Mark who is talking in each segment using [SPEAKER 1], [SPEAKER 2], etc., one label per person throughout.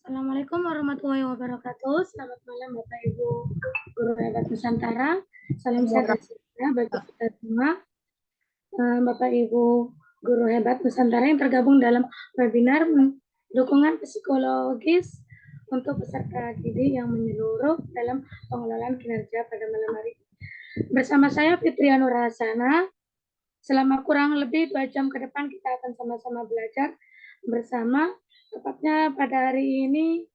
[SPEAKER 1] Assalamualaikum warahmatullahi wabarakatuh. Selamat malam Bapak Ibu Guru Hebat Nusantara. Salam sehat dan sejahtera bagi kita semua. Bapak Ibu Guru Hebat Nusantara yang tergabung dalam webinar dukungan psikologis untuk peserta didik yang menyeluruh dalam pengelolaan kinerja pada malam hari. Bersama saya Fitria Nurhasana. Selama kurang lebih 2 jam ke depan kita akan sama-sama belajar bersama, tepatnya pada hari ini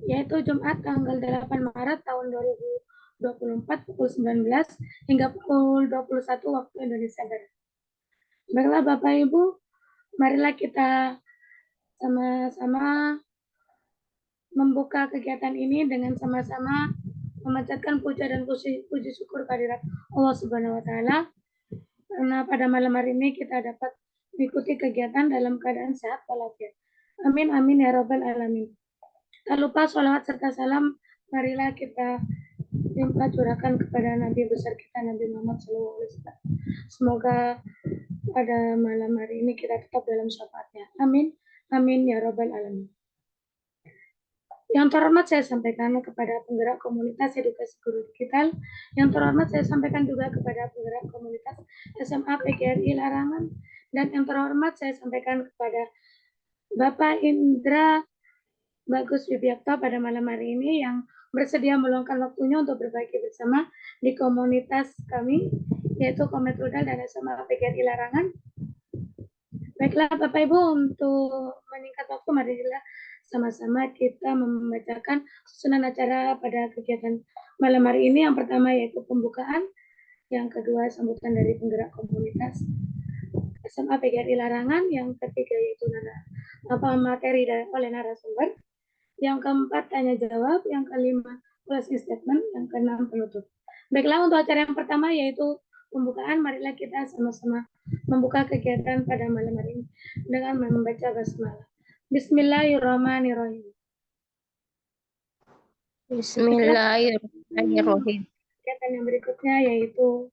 [SPEAKER 1] yaitu Jumat tanggal 8 Maret tahun 2024 pukul 19 hingga pukul 21 waktu Indonesia Barat. Baiklah Bapak Ibu, marilah kita sama-sama membuka kegiatan ini dengan sama-sama memanjatkan puja dan puji syukur kehadirat Allah Subhanahu wa taala karena pada malam hari ini kita dapat mengikuti kegiatan dalam keadaan sehat walafiat. Amin amin ya rabbal alamin. Tak lupa sholawat serta salam marilah kita limpah curahkan kepada Nabi besar kita Nabi Muhammad SAW. Semoga pada malam hari ini kita tetap dalam syafaatnya. Amin amin ya rabbal alamin. Yang terhormat saya sampaikan kepada penggerak komunitas edukasi guru digital. Yang terhormat saya sampaikan juga kepada penggerak komunitas SMA PGRI Larangan. Dan yang terhormat saya sampaikan kepada Bapak Indra Bagus Wibyakto pada malam hari ini yang bersedia meluangkan waktunya untuk berbagi bersama di komunitas kami, yaitu Komet Rudal dan SMA PGRI Larangan. Baiklah Bapak Ibu, untuk meningkat waktu marilah sama-sama kita membacakan susunan acara pada kegiatan malam hari ini. Yang pertama yaitu pembukaan, yang kedua sambutan dari penggerak komunitas SMA PGRI Larangan, yang ketiga yaitu materi oleh narasumber, yang keempat tanya jawab, yang kelima closing statement, yang keenam penutup. Baiklah, untuk acara yang pertama yaitu pembukaan, marilah kita sama-sama membuka kegiatan pada malam hari ini dengan membaca basmalah. Bismillahirrahmanirrahim.
[SPEAKER 2] Bismillahirrahmanirrahim.
[SPEAKER 1] Kegiatan yang berikutnya yaitu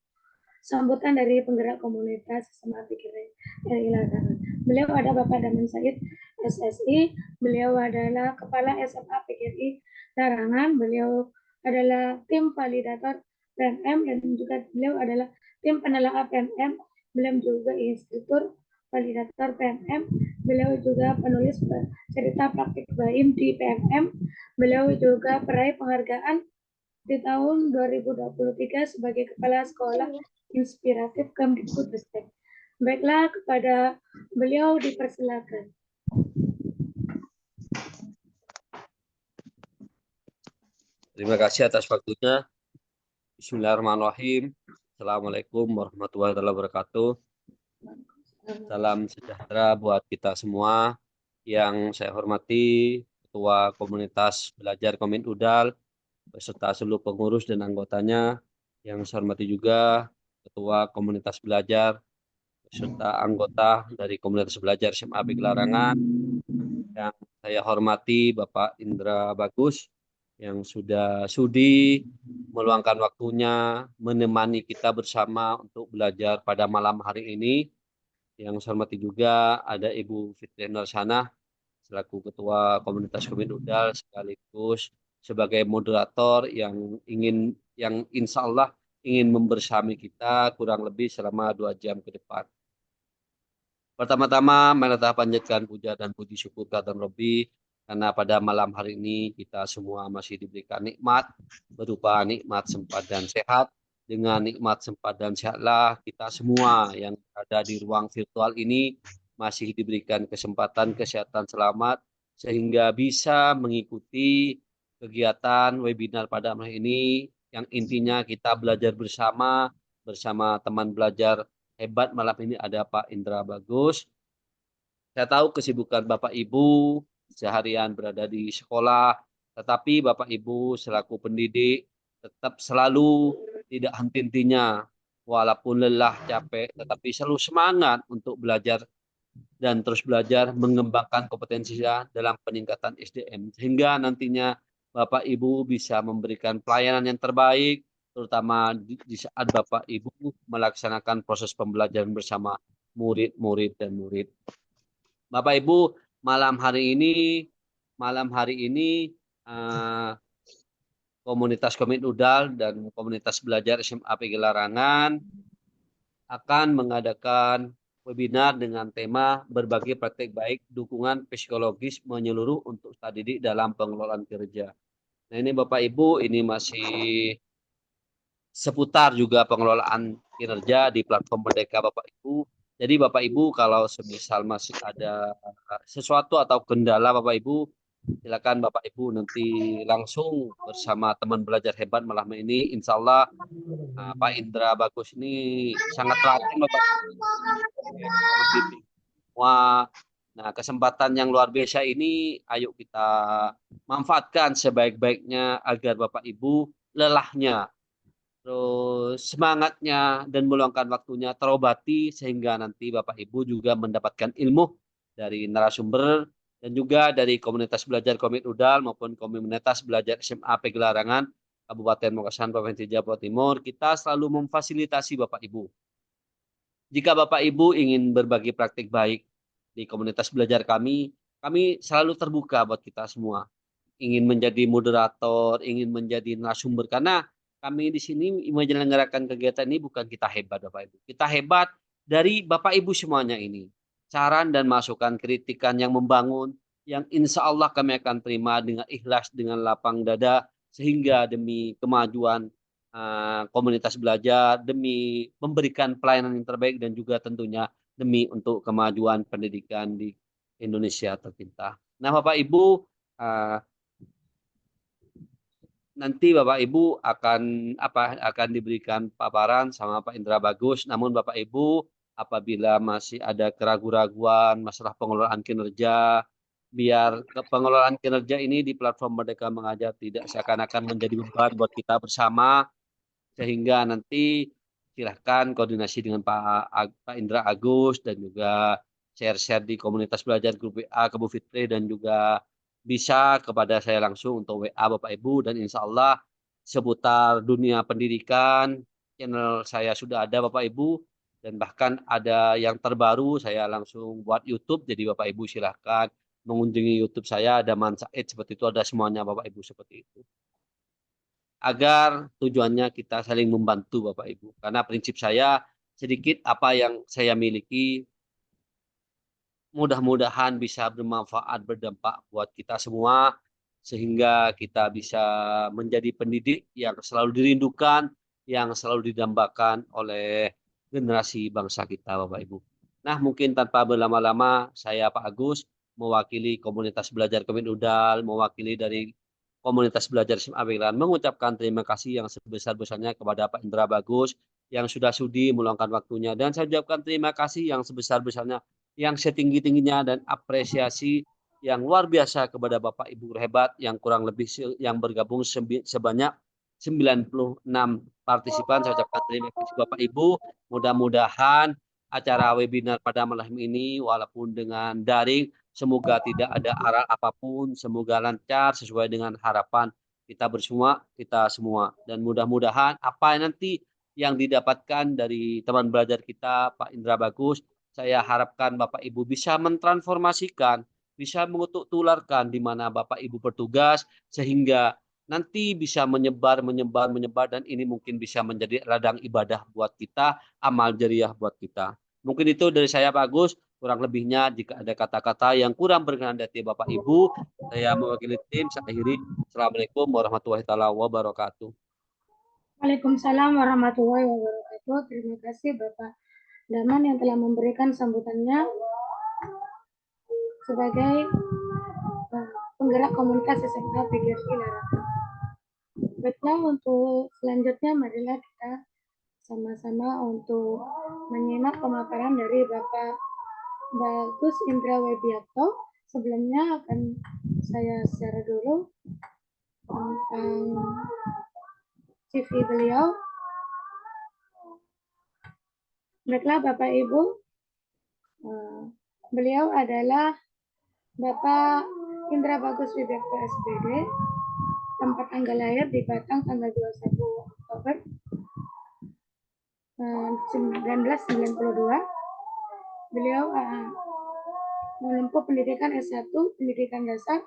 [SPEAKER 1] sambutan dari penggerak komunitas SMA PGRI Larangan. Beliau ada Bapak Daman Said, SSI. Beliau adalah Kepala SMA PGRI Larangan. Beliau adalah tim validator PMM dan juga beliau adalah tim penelaah PMM. Beliau juga instruktur validator PMM. Beliau juga penulis cerita praktik BAIM di PMM. Beliau juga peraih penghargaan di tahun 2023 sebagai Kepala Sekolah Inspiratif Kemdikbudristek. Baiklah, kepada beliau dipersilakan.
[SPEAKER 3] Terima kasih atas waktunya. Bismillahirrahmanirrahim. Assalamualaikum warahmatullahi wabarakatuh. Salam sejahtera buat kita semua. Yang saya hormati Ketua Komunitas Belajar Komin Udal, beserta seluruh pengurus dan anggotanya. Yang saya hormati juga Ketua Komunitas Belajar beserta anggota dari Komunitas Belajar SMA Big Larangan. Yang saya hormati Bapak Indra Bagus yang sudah sudi meluangkan waktunya menemani kita bersama untuk belajar pada malam hari ini. Yang saya hormati juga ada Ibu Fitri Nursanah selaku Ketua Komunitas Komite Udal sekaligus sebagai moderator yang insya Allah ingin membersami kita kurang lebih selama 2 jam ke depan. Pertama-tama, mari kita panjatkan puja dan puji syukur kehadirat Rabbi karena pada malam hari ini kita semua masih diberikan nikmat berupa nikmat sempat dan sehat. Dengan nikmat sempat dan sehatlah kita semua yang ada di ruang virtual ini masih diberikan kesempatan kesehatan selamat sehingga bisa mengikuti kegiatan webinar pada malam ini yang intinya kita belajar bersama teman belajar hebat malam ini ada Pak Indra Bagus. Saya tahu kesibukan Bapak Ibu seharian berada di sekolah, tetapi Bapak Ibu selaku pendidik tetap selalu tidak henti-hentinya, walaupun lelah, capek, tetapi selalu semangat untuk belajar dan terus belajar mengembangkan kompetensinya dalam peningkatan SDM. Sehingga nantinya Bapak Ibu bisa memberikan pelayanan yang terbaik, terutama di saat Bapak Ibu melaksanakan proses pembelajaran bersama murid-murid dan murid. Bapak Ibu, malam hari ini komunitas Komite Udal dan komunitas belajar SMA PG Larangan akan mengadakan webinar dengan tema berbagi praktek baik dukungan psikologis menyeluruh untuk usaha didik dalam pengelolaan kerja. Nah ini Bapak Ibu, ini masih seputar juga pengelolaan kinerja di platform Merdeka Bapak Ibu. Jadi Bapak Ibu kalau semisal masih ada sesuatu atau kendala Bapak Ibu, silakan Bapak Ibu nanti langsung bersama teman belajar hebat malam ini. Insya Allah Pak Indra Bagus ini sangat telaten Bapak membimbing semua. Nah kesempatan yang luar biasa ini ayo kita manfaatkan sebaik-baiknya agar Bapak Ibu lelahnya terus semangatnya dan meluangkan waktunya terobati sehingga nanti Bapak Ibu juga mendapatkan ilmu dari narasumber dan juga dari komunitas belajar Komite Udal maupun komunitas belajar SMA PG Larangan Kabupaten Makassar Provinsi Jawa Timur. Kita selalu memfasilitasi Bapak Ibu. Jika Bapak Ibu ingin berbagi praktik baik di komunitas belajar kami selalu terbuka buat kita semua. Ingin menjadi moderator, ingin menjadi narasumber karena kami di sini menyelenggarakan kegiatan ini bukan kita hebat Bapak Ibu. Kita hebat dari Bapak Ibu semuanya ini. Saran dan masukan kritikan yang membangun, yang insya Allah kami akan terima dengan ikhlas, dengan lapang dada, sehingga demi kemajuan komunitas belajar, demi memberikan pelayanan yang terbaik, dan juga tentunya demi untuk kemajuan pendidikan di Indonesia tercinta. Nah Bapak Ibu, nanti Bapak Ibu akan diberikan paparan sama Pak Indra Bagus. Namun Bapak Ibu apabila masih ada keraguan-raguan masalah pengelolaan kinerja, biar pengelolaan kinerja ini di platform Merdeka Mengajar tidak seakan-akan menjadi beban buat kita bersama, sehingga nanti silahkan koordinasi dengan Pak Indra Agus dan juga share-share di komunitas belajar grup WA ke Bu Fitri dan juga bisa kepada saya langsung untuk WA Bapak Ibu dan insya Allah seputar dunia pendidikan channel saya sudah ada Bapak Ibu dan bahkan ada yang terbaru saya langsung buat YouTube jadi Bapak Ibu silahkan mengunjungi YouTube saya ada Mansaid seperti itu ada semuanya Bapak Ibu seperti itu agar tujuannya kita saling membantu Bapak Ibu karena prinsip saya sedikit apa yang saya miliki mudah-mudahan bisa bermanfaat, berdampak buat kita semua, sehingga kita bisa menjadi pendidik yang selalu dirindukan, yang selalu didambakan oleh generasi bangsa kita, Bapak Ibu. Nah, mungkin tanpa berlama-lama, saya Pak Agus, mewakili komunitas belajar Komite Udal, mewakili dari komunitas belajar SMA Bengkelan, mengucapkan terima kasih yang sebesar-besarnya kepada Pak Indra Bagus, yang sudah sudi meluangkan waktunya, dan saya ucapkan terima kasih yang sebesar-besarnya yang setinggi-tingginya dan apresiasi yang luar biasa kepada Bapak Ibu guru hebat yang kurang lebih yang bergabung sebanyak 96 partisipan. Saya ucapkan terima kasih Bapak Ibu. Mudah-mudahan acara webinar pada malam ini walaupun dengan daring, semoga tidak ada aral apapun, semoga lancar sesuai dengan harapan kita semua. Dan mudah-mudahan apa nanti yang didapatkan dari teman belajar kita, Pak Indra Bagus, saya harapkan Bapak Ibu bisa mentransformasikan, bisa mengutuk tularkan di mana Bapak Ibu bertugas, sehingga nanti bisa menyebar, dan ini mungkin bisa menjadi ladang ibadah buat kita, amal jariah buat kita. Mungkin itu dari saya Pak Agus, kurang lebihnya jika ada kata-kata yang kurang berkenan dari Bapak Ibu, saya mewakili tim, saya akhiri. Assalamualaikum warahmatullahi wabarakatuh.
[SPEAKER 1] Waalaikumsalam warahmatullahi wabarakatuh. Terima kasih Bapak Daman yang telah memberikan sambutannya sebagai penggerak komunitas SMA PGRI Larangan. Baiklah, untuk selanjutnya marilah kita sama-sama untuk menyimak pemaparan dari Bapak Bagus Indra Webiakto. Sebelumnya akan saya share dulu tentang CV beliau. Baiklah Bapak Ibu, beliau adalah Bapak Indra Bagus Wibiakto SPD, tempat tanggal lahir di Batang tanggal 21 Oktober 1992. Beliau menempuh pendidikan S1, pendidikan dasar,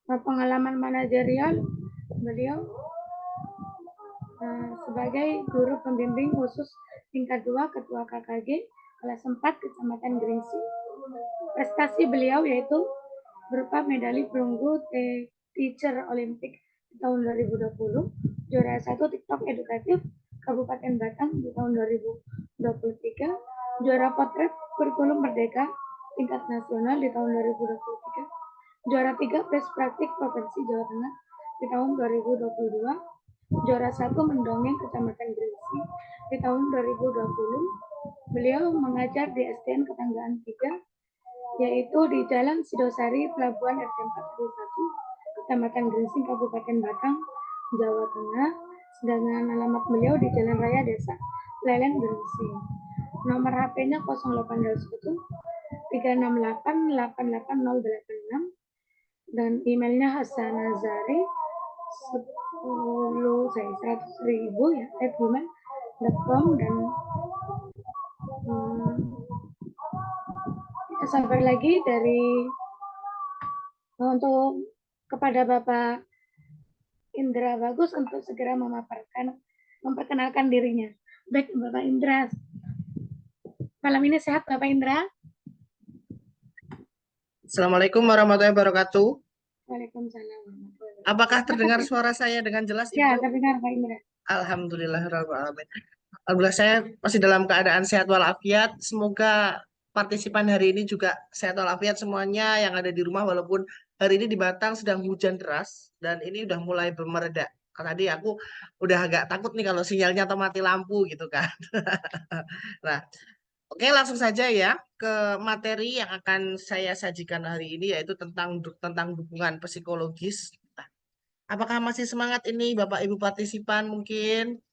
[SPEAKER 1] pengalaman manajerial beliau sebagai guru pembimbing khusus tingkat 2 Ketua KKG kelas 4 Kecamatan Geringsing. Prestasi beliau yaitu berupa medali perunggu Teacher Olympic tahun 2020, juara 1 TikTok edukatif Kabupaten Batang di tahun 2023, juara potret kurikulum merdeka tingkat nasional di tahun 2023, juara 3 best praktik Provinsi Jawa Tengah di tahun 2022, juara 1 mendongeng Kecamatan Geringsing di tahun 2020. Beliau mengajar di SDN Ketanggaan 3, yaitu di Jalan Sidosari, Pelabuhan RT 41, Kecamatan Geringsing, Kabupaten Batang, Jawa Tengah. Sedangkan alamat beliau di Jalan Raya Desa Lelen, Geringsing. Nomor HP-nya 0821 368 88086 dan emailnya hasanazari 100.000 ya @gmail.com. Dan kita sabar lagi untuk kepada Bapak Indra Bagus untuk segera memperkenalkan dirinya. Baik Bapak Indra, malam ini sehat Bapak Indra?
[SPEAKER 2] Assalamualaikum warahmatullahi wabarakatuh.
[SPEAKER 1] Waalaikumsalam warahmatullahi wabarakatuh.
[SPEAKER 2] Apakah terdengar suara saya dengan jelas, Ibu?
[SPEAKER 1] Ya, terdengar Pak Indra.
[SPEAKER 2] Alhamdulillahirrahmanirrahim. Alhamdulillah saya masih dalam keadaan sehat walafiat. Semoga partisipan hari ini juga sehat walafiat semuanya yang ada di rumah, walaupun hari ini di Batang sedang hujan deras dan ini udah mulai mereda. Karena tadi aku udah agak takut nih kalau sinyalnya atau mati lampu gitu kan. Nah, oke, langsung saja ya ke materi yang akan saya sajikan hari ini, yaitu tentang dukungan psikologis. Nah, apakah masih semangat ini Bapak Ibu partisipan mungkin?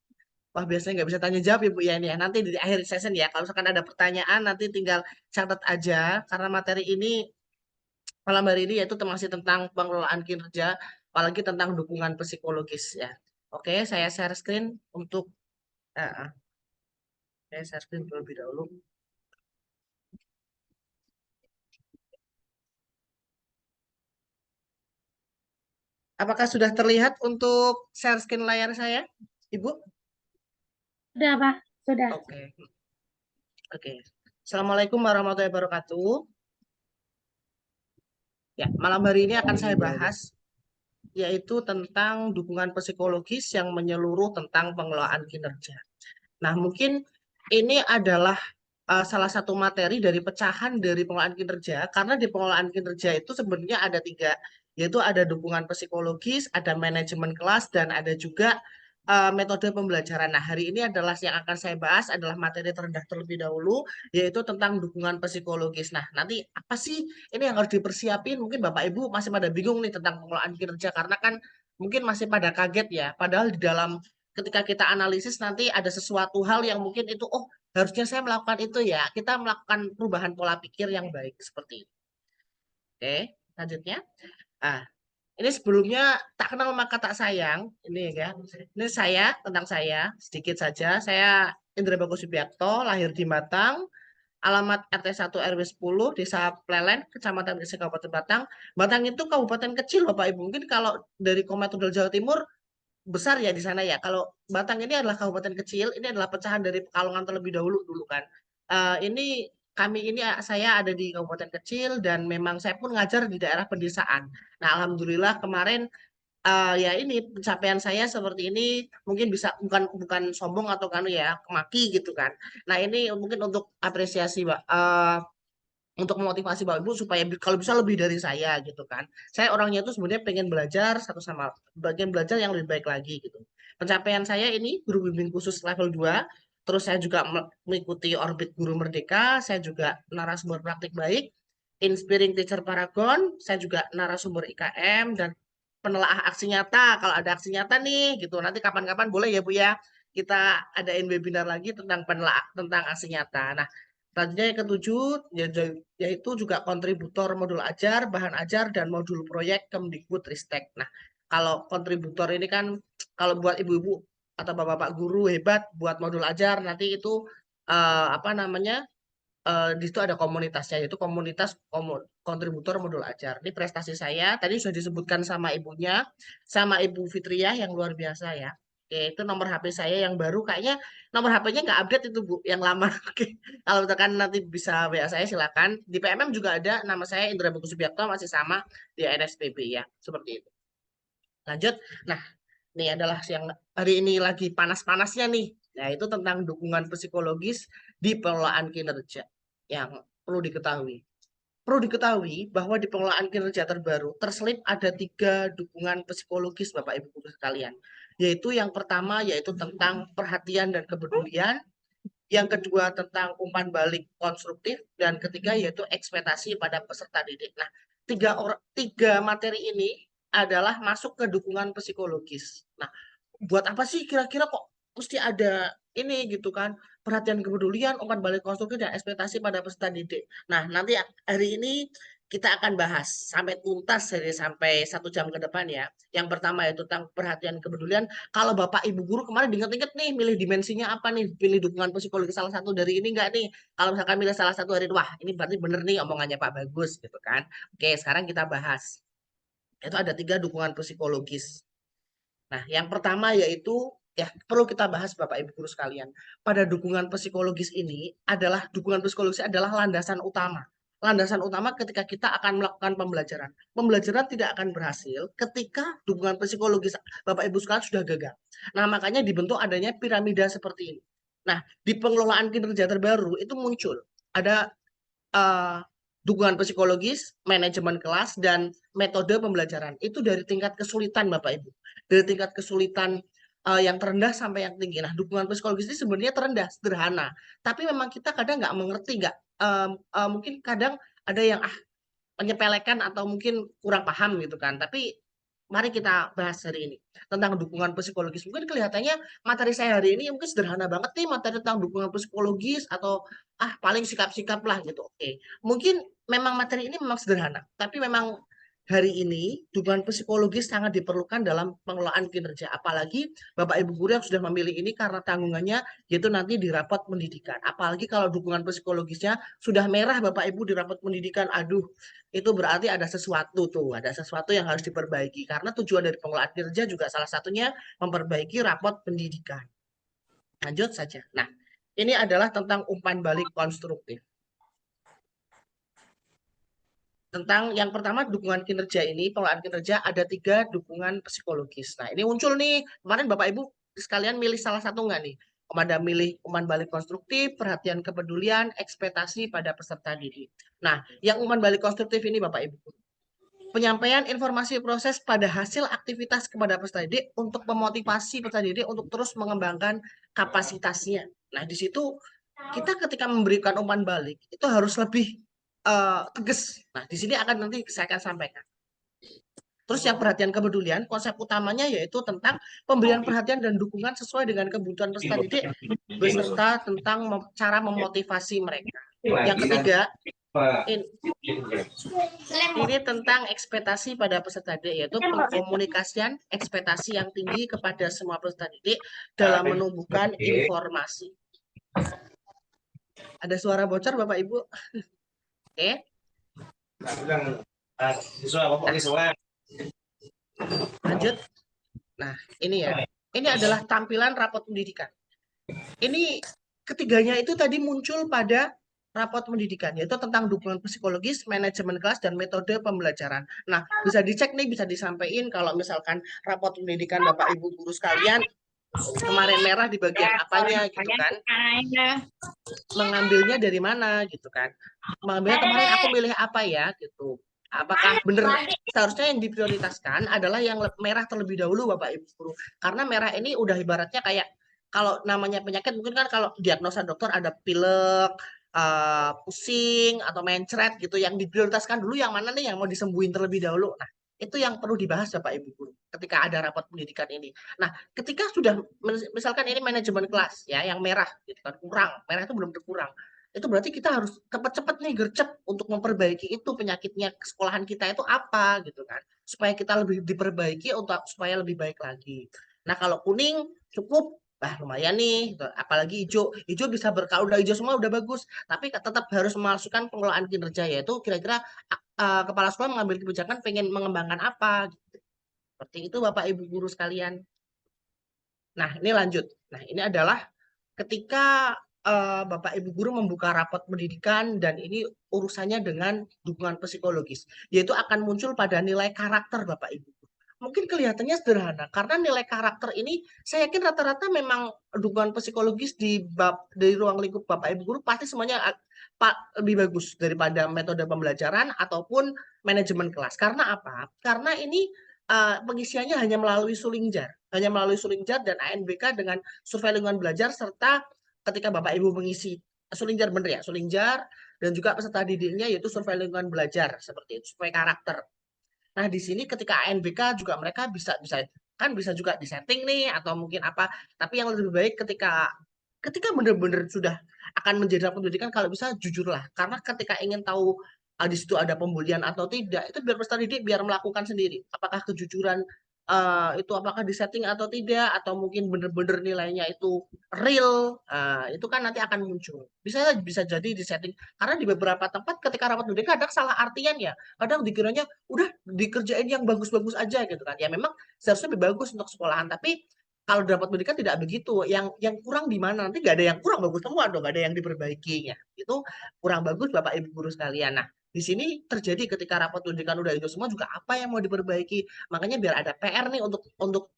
[SPEAKER 2] Wah, biasanya nggak bisa tanya jawab Ibu ya ini ya. Nanti di akhir session ya, kalau misalkan ada pertanyaan nanti tinggal catat aja. Karena materi ini malam hari ini yaitu masih tentang pengelolaan kinerja, apalagi tentang dukungan psikologis ya. Oke, saya share screen untuk saya share screen terlebih dahulu. Apakah sudah terlihat untuk share screen layar saya, Ibu?
[SPEAKER 1] Sudah Pak, sudah.
[SPEAKER 2] Oke. Assalamualaikum warahmatullahi wabarakatuh. Ya, malam hari ini akan saya bahas yaitu tentang dukungan psikologis yang menyeluruh tentang pengelolaan kinerja. Nah, mungkin ini adalah salah satu materi dari pecahan dari pengelolaan kinerja, karena di pengelolaan kinerja itu sebenarnya ada 3, yaitu ada dukungan psikologis, ada manajemen kelas, dan ada juga metode pembelajaran. Nah, hari ini adalah yang akan saya bahas adalah materi terendah terlebih dahulu, yaitu tentang dukungan psikologis. Nah, nanti apa sih ini yang harus dipersiapin? Mungkin Bapak Ibu masih pada bingung nih tentang pengelolaan kinerja, karena kan mungkin masih pada kaget ya. Padahal di dalam ketika kita analisis nanti ada sesuatu hal yang mungkin itu, oh harusnya saya melakukan itu ya. Kita melakukan perubahan pola pikir yang baik seperti itu. Oke, selanjutnya. Ah, ini sebelumnya tak kenal maka tak sayang, ini ya. Ini saya tentang saya sedikit saja. Saya Indra Bagus Subiakto, lahir di Batang, alamat RT 1 RW 10, Desa Plelen, Kecamatan Gresik, Kabupaten Batang. Batang itu kabupaten kecil, Bapak Ibu. Mungkin kalau dari Komatudal Jawa Timur besar ya di sana ya. Kalau Batang ini adalah kabupaten kecil, ini adalah pecahan dari Pekalongan terlebih dahulu dulu kan. Ini kami ini saya ada di kabupaten kecil dan memang saya pun ngajar di daerah pedesaan. Nah, alhamdulillah kemarin ya ini pencapaian saya seperti ini mungkin bisa bukan bukan sombong atau kanu ya maki gitu kan. Nah, ini mungkin untuk apresiasi Pak. Untuk memotivasi Bapak Ibu supaya kalau bisa lebih dari saya gitu kan. Saya orangnya itu sebenarnya pengen belajar satu sama bagian belajar yang lebih baik lagi gitu. Pencapaian saya ini guru bimbing khusus level 2, terus saya juga mengikuti Orbit Guru Merdeka, saya juga narasumber praktik baik, Inspiring Teacher Paragon, saya juga narasumber IKM dan penelaah aksi nyata. Kalau ada aksi nyata nih gitu, nanti kapan-kapan boleh ya Bu ya kita adain webinar lagi tentang penelaah tentang aksi nyata. Nah, selanjutnya yang ketujuh, yaitu juga kontributor modul ajar, bahan ajar, dan modul proyek Kemdikbudristek. Nah, kalau kontributor ini kan, kalau buat ibu-ibu atau bapak-bapak guru hebat buat modul ajar, nanti itu apa namanya, di situ ada komunitasnya, yaitu komunitas kontributor modul ajar. Ini prestasi saya, tadi sudah disebutkan sama ibunya, sama Ibu Fitriah yang luar biasa ya. Oke, itu nomor HP saya yang baru, kayaknya nomor HP-nya nggak update itu Bu, yang lama. Oke, kalau misalkan nanti bisa WA saya silakan. Di PMM juga ada, nama saya Indra Bagus Subiakto, masih sama di NSPB ya, seperti itu. Lanjut, nah ini adalah yang hari ini lagi panas-panasnya nih, yaitu tentang dukungan psikologis di pengelolaan kinerja yang perlu diketahui. Perlu diketahui bahwa di pengelolaan kinerja terbaru terselip ada 3 dukungan psikologis Bapak Ibu Guru sekalian. Yaitu yang pertama yaitu tentang perhatian dan kepedulian, yang kedua tentang umpan balik konstruktif, dan ketiga yaitu ekspektasi pada peserta didik. Nah, tiga materi ini adalah masuk ke dukungan psikologis. Nah, buat apa sih kira-kira kok mesti ada ini gitu kan, perhatian kepedulian, umpan balik konstruktif, dan ekspektasi pada peserta didik. Nah, nanti hari ini kita akan bahas sampai tuntas sampai 1 jam ke depan ya. Yang pertama yaitu tentang perhatian kepedulian. Kalau Bapak Ibu guru kemarin diinget-inget nih, milih dimensinya apa nih, pilih dukungan psikologi salah satu dari ini enggak nih? Kalau misalkan milih salah satu dari itu, wah ini berarti bener nih omongannya Pak Bagus gitu kan. Oke, sekarang kita bahas. Itu ada 3 dukungan psikologis. Nah, yang pertama yaitu ya perlu kita bahas Bapak Ibu guru sekalian. Pada dukungan psikologis ini adalah dukungan psikologis adalah landasan utama. Landasan utama ketika kita akan melakukan pembelajaran. Pembelajaran tidak akan berhasil ketika dukungan psikologis Bapak Ibu sekalian sudah gagal. Nah, makanya dibentuk adanya piramida seperti ini. Nah, di pengelolaan kinerja terbaru itu muncul ada eh, dukungan psikologis, manajemen kelas, dan metode pembelajaran. Itu dari tingkat kesulitan, Bapak Ibu. Dari tingkat kesulitan yang terendah sampai yang tinggi. Nah, dukungan psikologis ini sebenarnya terendah, sederhana. Tapi memang kita kadang nggak mengerti, nggak mungkin kadang ada yang menyepelekan atau mungkin kurang paham gitu kan. Tapi mari kita bahas hari ini tentang dukungan psikologis. Mungkin kelihatannya materi saya hari ini mungkin sederhana banget nih, materi tentang dukungan psikologis atau paling sikap-sikap lah gitu. Oke. Mungkin memang materi ini memang sederhana, tapi memang hari ini dukungan psikologis sangat diperlukan dalam pengelolaan kinerja. Apalagi Bapak Ibu guru yang sudah memilih ini karena tanggungannya yaitu nanti di rapat pendidikan. Apalagi kalau dukungan psikologisnya sudah merah Bapak Ibu di rapat pendidikan, aduh itu berarti ada sesuatu tuh, ada sesuatu yang harus diperbaiki. Karena tujuan dari pengelolaan kinerja juga salah satunya memperbaiki rapot pendidikan. Lanjut saja. Nah, ini adalah tentang umpan balik konstruktif. Tentang yang pertama dukungan kinerja ini, pengelolaan kinerja ada 3 dukungan psikologis. Nah, ini muncul nih, kemarin Bapak Ibu sekalian milih salah satu nggak nih? Ada milih umpan balik konstruktif, perhatian kepedulian, ekspektasi pada peserta didik. Nah, yang umpan balik konstruktif ini Bapak Ibu. penyampaian informasi proses pada hasil aktivitas kepada peserta didik untuk memotivasi peserta didik untuk terus mengembangkan kapasitasnya. Nah, di situ kita ketika memberikan umpan balik itu harus lebih tegas. Nah, di sini akan nanti saya akan sampaikan. Terus yang perhatian kepedulian, konsep utamanya yaitu tentang pemberian perhatian dan dukungan sesuai dengan kebutuhan peserta didik beserta tentang cara memotivasi mereka. Yang ketiga, ini tentang ekspektasi pada peserta didik, yaitu pengkomunikasian ekspektasi yang tinggi kepada semua peserta didik dalam menumbuhkan informasi. Ada suara bocor Bapak Ibu? Oke. Lanjut. Nah, ini ya. Ini adalah tampilan rapot pendidikan. Ini ketiganya itu tadi muncul pada rapot pendidikan, yaitu tentang dukungan psikologis, manajemen kelas, dan metode pembelajaran. Nah, bisa dicek nih, bisa disampaikan kalau misalkan rapot pendidikan Bapak Ibu guru sekalian, kemarin merah di bagian apanya gitu kan. Mengambilnya dari mana gitu kan. Mengambilnya kemarin aku milih apa ya gitu. Apakah benar seharusnya yang diprioritaskan adalah yang merah terlebih dahulu Bapak Ibu guru. Karena merah ini udah ibaratnya kayak kalau namanya penyakit mungkin kan kalau diagnosa dokter ada pilek, pusing atau mencret gitu, yang diprioritaskan dulu yang mana nih yang mau disembuhin terlebih dahulu. Nah, itu yang perlu dibahas Bapak Ibu guru ketika ada rapat pendidikan ini. Nah, ketika sudah misalkan ini manajemen kelas ya yang merah gitu kan, kurang, merah itu belum berkurang. Itu berarti kita harus cepat-cepat nih gercep untuk memperbaiki itu penyakitnya sekolahan kita itu apa gitu kan. Supaya kita lebih diperbaiki untuk supaya lebih baik lagi. Nah, kalau kuning cukup lumayan nih, apalagi hijau, hijau bisa kalau udah hijau semua udah bagus, tapi tetap harus memasukkan pengelolaan kinerja, yaitu kira-kira kepala sekolah mengambil kebijakan pengen mengembangkan apa, gitu. Seperti itu Bapak Ibu guru sekalian. Nah, ini lanjut. Nah, ini adalah ketika Bapak Ibu guru membuka rapat pendidikan dan ini urusannya dengan dukungan psikologis, yaitu akan muncul pada nilai karakter Bapak Ibu. Mungkin kelihatannya sederhana, karena nilai karakter ini saya yakin rata-rata memang dukungan psikologis di ruang lingkup Bapak Ibu guru pasti semuanya lebih bagus daripada metode pembelajaran ataupun manajemen kelas. Karena apa? Karena ini pengisiannya hanya melalui Sulingjar dan ANBK dengan survei lingkungan belajar, serta ketika Bapak Ibu mengisi Sulingjar bener ya, Sulingjar, dan juga peserta didiknya yaitu survei lingkungan belajar seperti itu, survei karakter. Nah, di sini ketika ANBK juga mereka bisa juga disetting nih atau mungkin apa, tapi yang lebih baik ketika benar-benar sudah akan menjadi pendidikan kalau bisa jujurlah, karena ketika ingin tahu di situ ada pembulian atau tidak, itu biar peserta didik biar melakukan sendiri apakah kejujuran itu apakah disetting atau tidak, atau mungkin benar-benar nilainya itu real. Itu kan nanti akan muncul, bisa jadi disetting, karena di beberapa tempat ketika rapat pendidikan kadang salah artian ya, kadang dikiranya udah dikerjain yang bagus-bagus aja gitu kan, ya memang seharusnya lebih bagus untuk sekolahan, tapi kalau dapat pendidikan tidak begitu, yang kurang di mana, nanti nggak ada yang kurang, bagus semua dong, nggak ada yang diperbaikinya, itu kurang bagus Bapak Ibu guru sekalian. Nah, di sini terjadi ketika rapat pendidikan udah itu semua juga apa yang mau diperbaiki, makanya biar ada PR nih untuk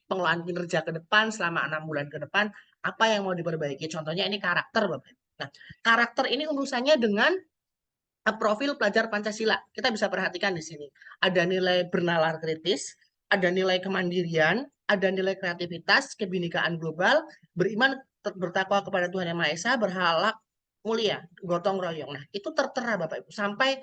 [SPEAKER 2] pengelolaan kinerja ke depan selama 6 bulan ke depan, apa yang mau diperbaiki, contohnya ini karakter Bapak. Nah, karakter ini urusannya dengan profil pelajar Pancasila. Kita bisa perhatikan di sini. Ada nilai bernalar kritis, ada nilai kemandirian, ada nilai kreativitas, kebinekaan global, beriman bertakwa kepada Tuhan Yang Maha Esa, berhalak mulia, gotong royong. Nah, itu tertera Bapak Ibu. Sampai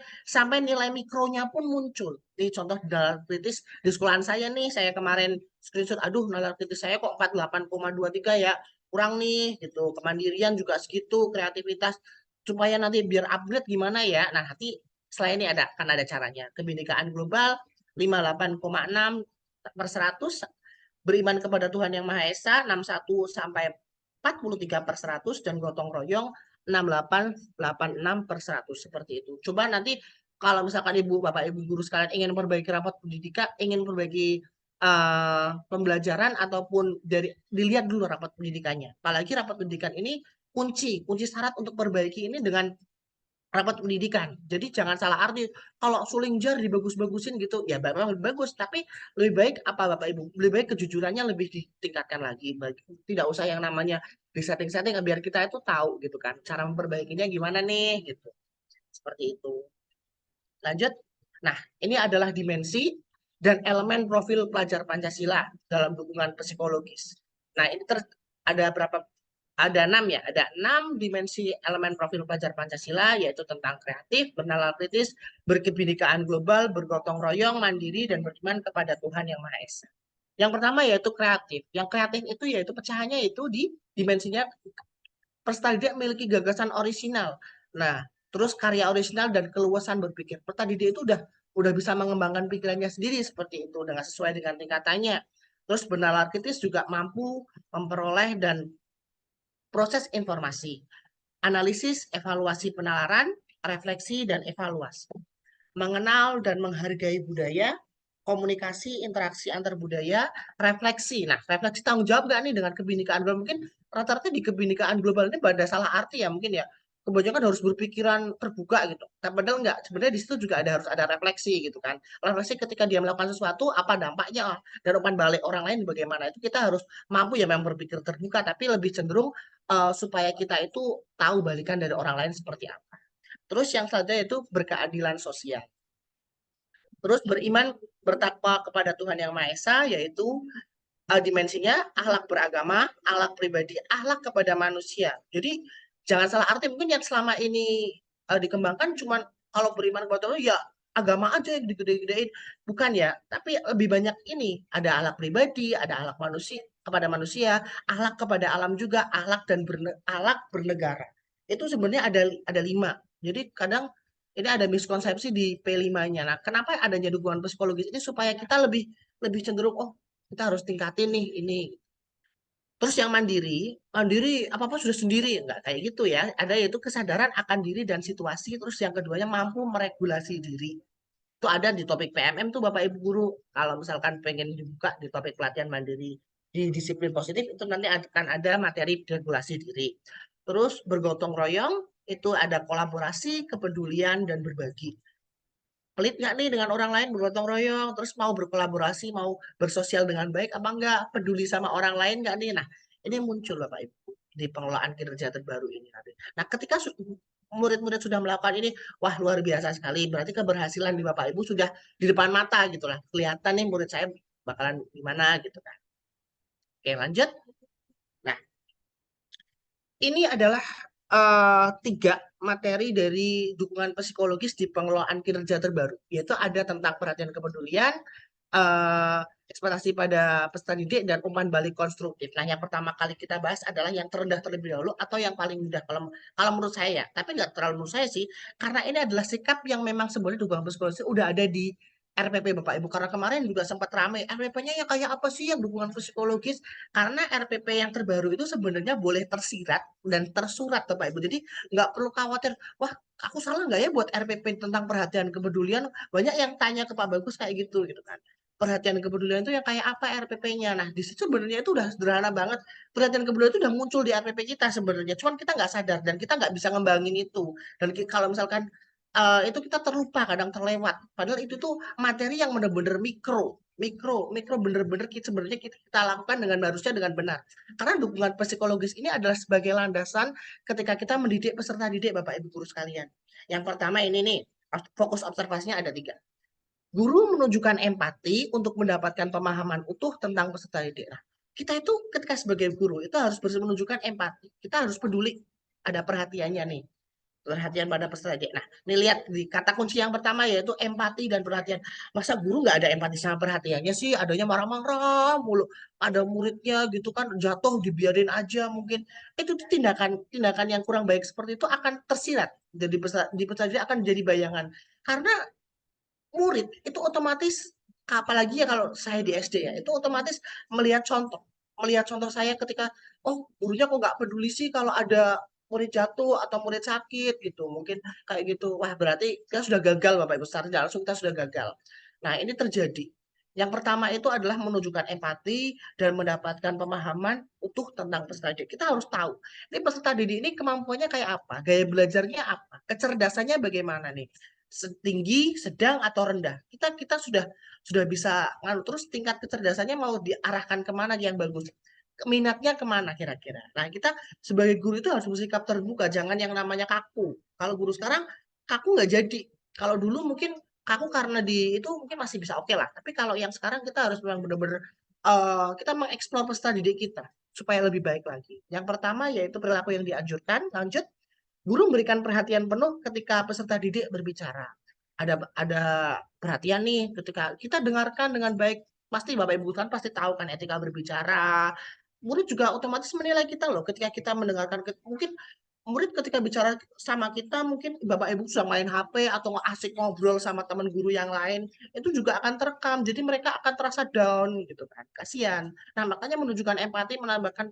[SPEAKER 2] nilai mikronya pun muncul. Ini contoh nalar kritis di sekolahan saya nih, saya kemarin screenshot, aduh nalar kritis saya kok 48,23 ya. Kurang nih gitu. Kemandirian juga segitu, kreativitas supaya nanti biar upgrade gimana ya. Nah, nanti setelah ini kan ada caranya. Kebinekaan global 58,6/100, beriman kepada Tuhan Yang Maha Esa 61 sampai 43/100, dan gotong royong 6886/100, seperti itu. Coba nanti kalau misalkan Ibu Bapak Ibu guru sekalian ingin memperbaiki rapat pendidikan, ingin memperbaiki pembelajaran ataupun dilihat dulu rapat pendidikannya. Apalagi rapat pendidikan ini kunci syarat untuk perbaiki ini dengan rapat pendidikan. Jadi jangan salah arti, kalau Sulingjar dibagus-bagusin gitu, ya memang lebih bagus, tapi lebih baik apa Bapak Ibu? Lebih baik kejujurannya lebih ditingkatkan lagi. Tidak usah yang namanya disetting-setting, biar kita itu tahu gitu kan, cara memperbaikinya gimana nih gitu. Seperti itu. Lanjut. Nah, ini adalah dimensi dan elemen profil pelajar Pancasila dalam dukungan psikologis. Nah, ini ada berapa? Ada 6 ya, ada 6 dimensi elemen profil pelajar Pancasila, yaitu tentang kreatif, bernalar kritis, berkebinekaan global, bergotong royong, mandiri, dan beriman kepada Tuhan Yang Maha Esa. Yang pertama yaitu kreatif. Yang kreatif itu yaitu pecahannya itu di dimensinya peserta didik memiliki gagasan orisinal. Nah, terus karya orisinal dan keluasan berpikir. Peserta didik itu udah bisa mengembangkan pikirannya sendiri seperti itu dengan sesuai dengan tingkatannya. Terus bernalar kritis juga mampu memperoleh dan proses informasi, analisis, evaluasi penalaran, refleksi, dan evaluasi. Mengenal dan menghargai budaya, komunikasi, interaksi antar budaya, refleksi. Nah, refleksi tanggung jawab nggak nih dengan kebinekaan global? Mungkin rata-rata di kebinekaan global ini pada salah arti ya mungkin ya. Kebanyakan harus berpikiran terbuka gitu. Tapi padahal enggak, sebenarnya di situ juga harus ada refleksi gitu kan. Refleksi ketika dia melakukan sesuatu, apa dampaknya dan umpan balik orang lain bagaimana. Itu kita harus mampu ya memang berpikir terbuka, tapi lebih cenderung supaya kita itu tahu balikan dari orang lain seperti apa. Terus yang selanjutnya itu berkeadilan sosial. Terus beriman bertakwa kepada Tuhan Yang Maha Esa, yaitu dimensinya akhlak beragama, akhlak pribadi, akhlak kepada manusia. Jadi jangan salah arti, mungkin yang selama ini dikembangkan cuma kalau beriman kepada Tuhan ya agama aja yang digede-gedein, bukan ya. Tapi lebih banyak ini, ada akhlak pribadi, ada akhlak manusia kepada manusia, akhlak kepada alam juga, akhlak dan akhlak bernegara. Itu sebenarnya ada 5. Jadi kadang ini ada miskonsepsi di P5-nya. Nah, kenapa adanya dukungan psikologis ini supaya kita lebih lebih cenderung oh kita harus tingkatin nih ini. Terus yang mandiri, mandiri apa-apa sudah sendiri, enggak kayak gitu ya. Ada yaitu kesadaran akan diri dan situasi. Terus yang keduanya mampu meregulasi diri. Itu ada di topik PMM tuh Bapak Ibu Guru. Kalau misalkan pengen dibuka di topik pelatihan mandiri di disiplin positif, itu nanti akan ada materi regulasi diri. Terus bergotong royong, itu ada kolaborasi, kepedulian, dan berbagi. Pelit nggak nih dengan orang lain, bergotong royong, terus mau berkolaborasi, mau bersosial dengan baik apa enggak, peduli sama orang lain nggak nih. Nah, ini muncul Bapak Ibu di pengelolaan kinerja terbaru ini nanti. Nah, ketika murid-murid sudah melakukan ini, wah luar biasa sekali. Berarti keberhasilan di Bapak Ibu sudah di depan mata gitu lah. Kelihatan nih murid saya bakalan gimana gitu kan. Oke, lanjut. Nah, ini adalah 3 materi dari dukungan psikologis di pengelolaan kinerja terbaru, yaitu ada tentang perhatian kepedulian, ekspektasi pada peserta didik, dan umpan balik konstruktif. Nah, yang pertama kali kita bahas adalah yang terendah terlebih dahulu atau yang paling mudah kalau menurut saya, tapi nggak terlalu menurut saya sih, karena ini adalah sikap yang memang sebenarnya dukungan psikologis udah ada di RPP Bapak Ibu. Karena kemarin juga sempat ramai, RPP-nya yang kayak apa sih yang dukungan psikologis? Karena RPP yang terbaru itu sebenarnya boleh tersirat dan tersurat Bapak Ibu. Jadi nggak perlu khawatir, wah aku salah nggak ya buat RPP tentang perhatian kepedulian? Banyak yang tanya ke Pak Bagus kayak gitu kan. Perhatian kepedulian itu yang kayak apa RPP-nya? Nah, di situ sebenarnya itu udah sederhana banget. Perhatian kepedulian itu udah muncul di RPP kita sebenarnya. Cuman kita nggak sadar dan kita nggak bisa ngembangin itu. Dan kalau misalkan itu kita terlupa, kadang terlewat. Padahal itu tuh materi yang benar-benar mikro bener-bener sebenarnya kita lakukan dengan harusnya dengan benar. Karena dukungan psikologis ini adalah sebagai landasan ketika kita mendidik peserta didik Bapak Ibu Guru sekalian. Yang pertama ini nih, fokus observasinya ada 3. Guru menunjukkan empati untuk mendapatkan pemahaman utuh tentang peserta didik. Nah, kita itu ketika sebagai guru itu harus menunjukkan empati. Kita harus peduli, ada perhatiannya nih, perhatian pada peserta didik. Nah, ini lihat di kata kunci yang pertama yaitu empati dan perhatian. Masa guru nggak ada empati sama perhatiannya sih? Adanya marah-marah mulu. Ada muridnya gitu kan jatuh dibiarin aja mungkin. Itu tindakan yang kurang baik seperti itu akan tersirat. Jadi di peserta didik akan jadi bayangan. Karena murid itu otomatis, apalagi ya kalau saya di SD ya, itu otomatis melihat contoh. Melihat contoh saya ketika, oh gurunya kok nggak peduli sih kalau ada murid jatuh atau murid sakit gitu. Mungkin kayak gitu. Wah berarti kita sudah gagal Bapak Ibu. Secara tidak langsung kita sudah gagal. Nah ini terjadi. Yang pertama itu adalah menunjukkan empati dan mendapatkan pemahaman utuh tentang peserta didik. Kita harus tahu, ini peserta didik ini kemampuannya kayak apa, gaya belajarnya apa, kecerdasannya bagaimana nih, tinggi, sedang atau rendah. Kita sudah bisa terus tingkat kecerdasannya mau diarahkan kemana yang bagus. Minatnya kemana kira-kira. Nah, kita sebagai guru itu harus bersikap terbuka, jangan yang namanya kaku. Kalau guru sekarang kaku nggak jadi. Kalau dulu mungkin Aku karena di itu mungkin masih bisa oke lah. Tapi kalau yang sekarang kita harus memang benar-benar kita mengeksplor peserta didik kita supaya lebih baik lagi. Yang pertama yaitu perilaku yang dianjurkan. Lanjut, guru memberikan perhatian penuh ketika peserta didik berbicara. Ada perhatian nih ketika kita dengarkan dengan baik. Pasti Bapak Ibu kan pasti tahu kan etika berbicara. Murid juga otomatis menilai kita loh ketika kita mendengarkan. Mungkin murid ketika bicara sama kita, mungkin Bapak Ibu sedang main HP atau asik ngobrol sama teman guru yang lain, itu juga akan terekam. Jadi mereka akan terasa down gitu kan. Kasihan. Nah, makanya menunjukkan empati menambahkan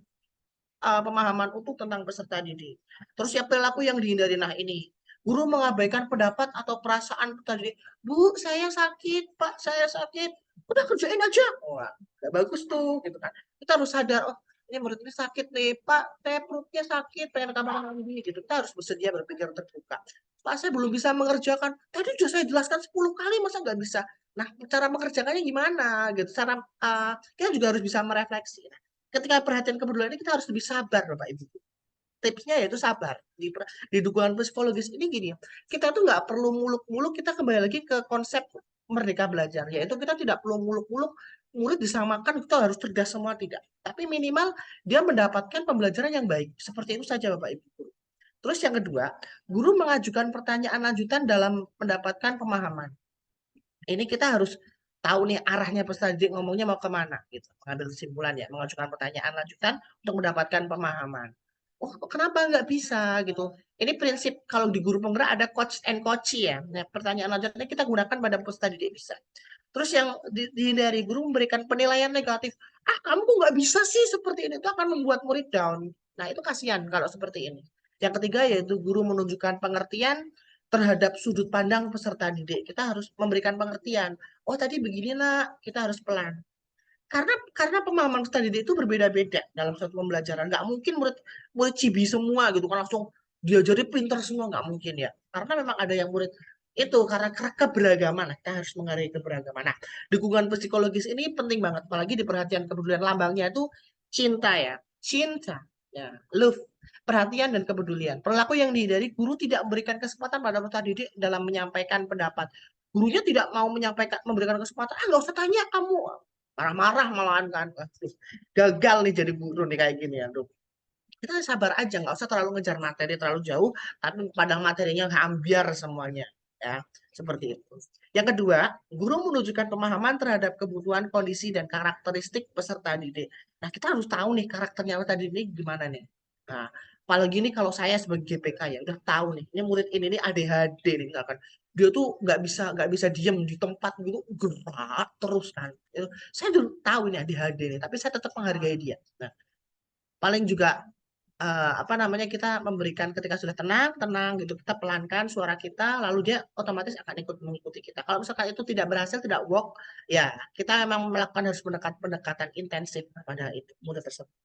[SPEAKER 2] pemahaman utuh tentang peserta didik. Terus ya perilaku yang dihindari. Nah ini, guru mengabaikan pendapat atau perasaan peserta didik. Bu, saya sakit, Pak, saya sakit. Udah kerjain aja. Wah, gak bagus tuh, gitu kan. Kita harus sadar, oh ini murid ini sakit nih, Pak, saya perutnya sakit, pengen kamar mandi, gitu. Kita harus bersedia berpikir terbuka. Pak, saya belum bisa mengerjakan. Tadi sudah saya jelaskan 10 kali, masa nggak bisa? Nah, cara mengerjakannya gimana? Gitu. Cara kita juga harus bisa merefleksi. Ketika perhatian kepedulian ini kita harus lebih sabar Bapak Ibu. Tipsnya yaitu sabar. Di dukungan psikologis ini gini, kita tuh nggak perlu muluk-muluk, kita kembali lagi ke konsep merdeka belajar, yaitu kita tidak perlu muluk-muluk murid disamakan kita harus cerdas semua, tidak. Tapi minimal dia mendapatkan pembelajaran yang baik. Seperti itu saja Bapak Ibu. Terus yang kedua, guru mengajukan pertanyaan lanjutan dalam mendapatkan pemahaman. Ini kita harus tahu nih arahnya peserta didik ngomongnya mau kemana gitu, mengambil kesimpulan ya, mengajukan pertanyaan lanjutan untuk mendapatkan pemahaman. Oh, kenapa nggak bisa gitu? Ini prinsip kalau di guru penggerak ada coach and coachee ya. Nah, pertanyaan lanjutannya kita gunakan pada peserta didik bisa. Terus yang dihindari guru memberikan penilaian negatif. Ah, kamu kok nggak bisa sih seperti ini? Itu akan membuat murid down. Nah, itu kasihan kalau seperti ini. Yang ketiga yaitu guru menunjukkan pengertian terhadap sudut pandang peserta didik. Kita harus memberikan pengertian. Oh, tadi begini nak, kita harus pelan. Karena pemahaman peserta didik itu berbeda-beda dalam suatu pembelajaran. Nggak mungkin murid murid cibi semua gitu kan langsung diajari pintar semua nggak mungkin ya. Karena memang ada yang murid itu karena keberagaman. Nah, kita harus menghargai keberagaman. Nah, dukungan psikologis ini penting banget, apalagi di perhatian kepedulian lambangnya itu cinta ya, cinta ya, love, perhatian dan kepedulian. Perilaku yang dihindari guru tidak memberikan kesempatan pada peserta didik dalam menyampaikan pendapat. Gurunya tidak mau memberikan kesempatan. Ah, nggak usah tanya kamu, marah-marah malahan kan. Gagal nih jadi guru nih kayak gini ya, Dok. Kita sabar aja, nggak usah terlalu ngejar materi terlalu jauh, tapi padang materinya ambiar semuanya. Ya, seperti itu. Yang kedua, guru menunjukkan pemahaman terhadap kebutuhan, kondisi, dan karakteristik peserta didik. Nah, kita harus tahu nih karakternya peserta didik gimana nih. Nah, apalagi nih kalau saya sebagai GPK ya udah tahu nih, ini murid ini nih ADHD nih misalkan. Dia tuh nggak bisa diem di tempat gitu, gerak terus kan. Saya dulu tahu ini ADHD nih, tapi saya tetap menghargai dia. Nah, paling juga apa namanya kita memberikan ketika sudah tenang gitu kita pelankan suara kita lalu dia otomatis akan ikut mengikuti kita. Kalau misalkan itu tidak berhasil tidak work ya kita memang melakukan harus pendekatan intensif pada itu murid tersebut.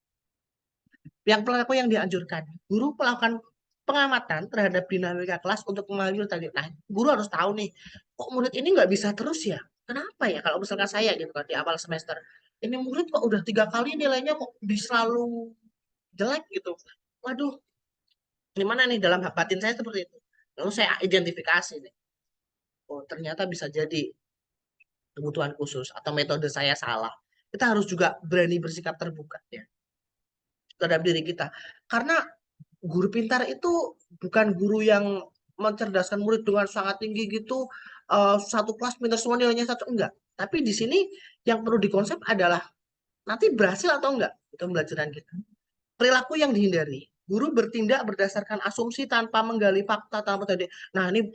[SPEAKER 2] Yang perilaku yang dianjurkan guru melakukan pengamatan terhadap dinamika kelas untuk mengambil tadi. Nah guru harus tahu nih kok murid ini nggak bisa terus ya, kenapa ya kalau misalkan saya gitu kan di awal semester ini murid kok udah 3 kali nilainya kok bisa selalu jelek gitu. Waduh, gimana nih dalam batin saya seperti itu. Lalu saya identifikasi nih. Oh, ternyata bisa jadi kebutuhan khusus atau metode saya salah. Kita harus juga berani bersikap terbuka ya terhadap diri kita. Karena guru pintar itu bukan guru yang mencerdaskan murid dengan sangat tinggi gitu, satu kelas pintar semua nilainya satu, enggak. Tapi di sini yang perlu dikonsep adalah nanti berhasil atau enggak itu pembelajaran kita. Perilaku yang dihindari. Guru bertindak berdasarkan asumsi tanpa menggali fakta tanpa tadi. Nah, ini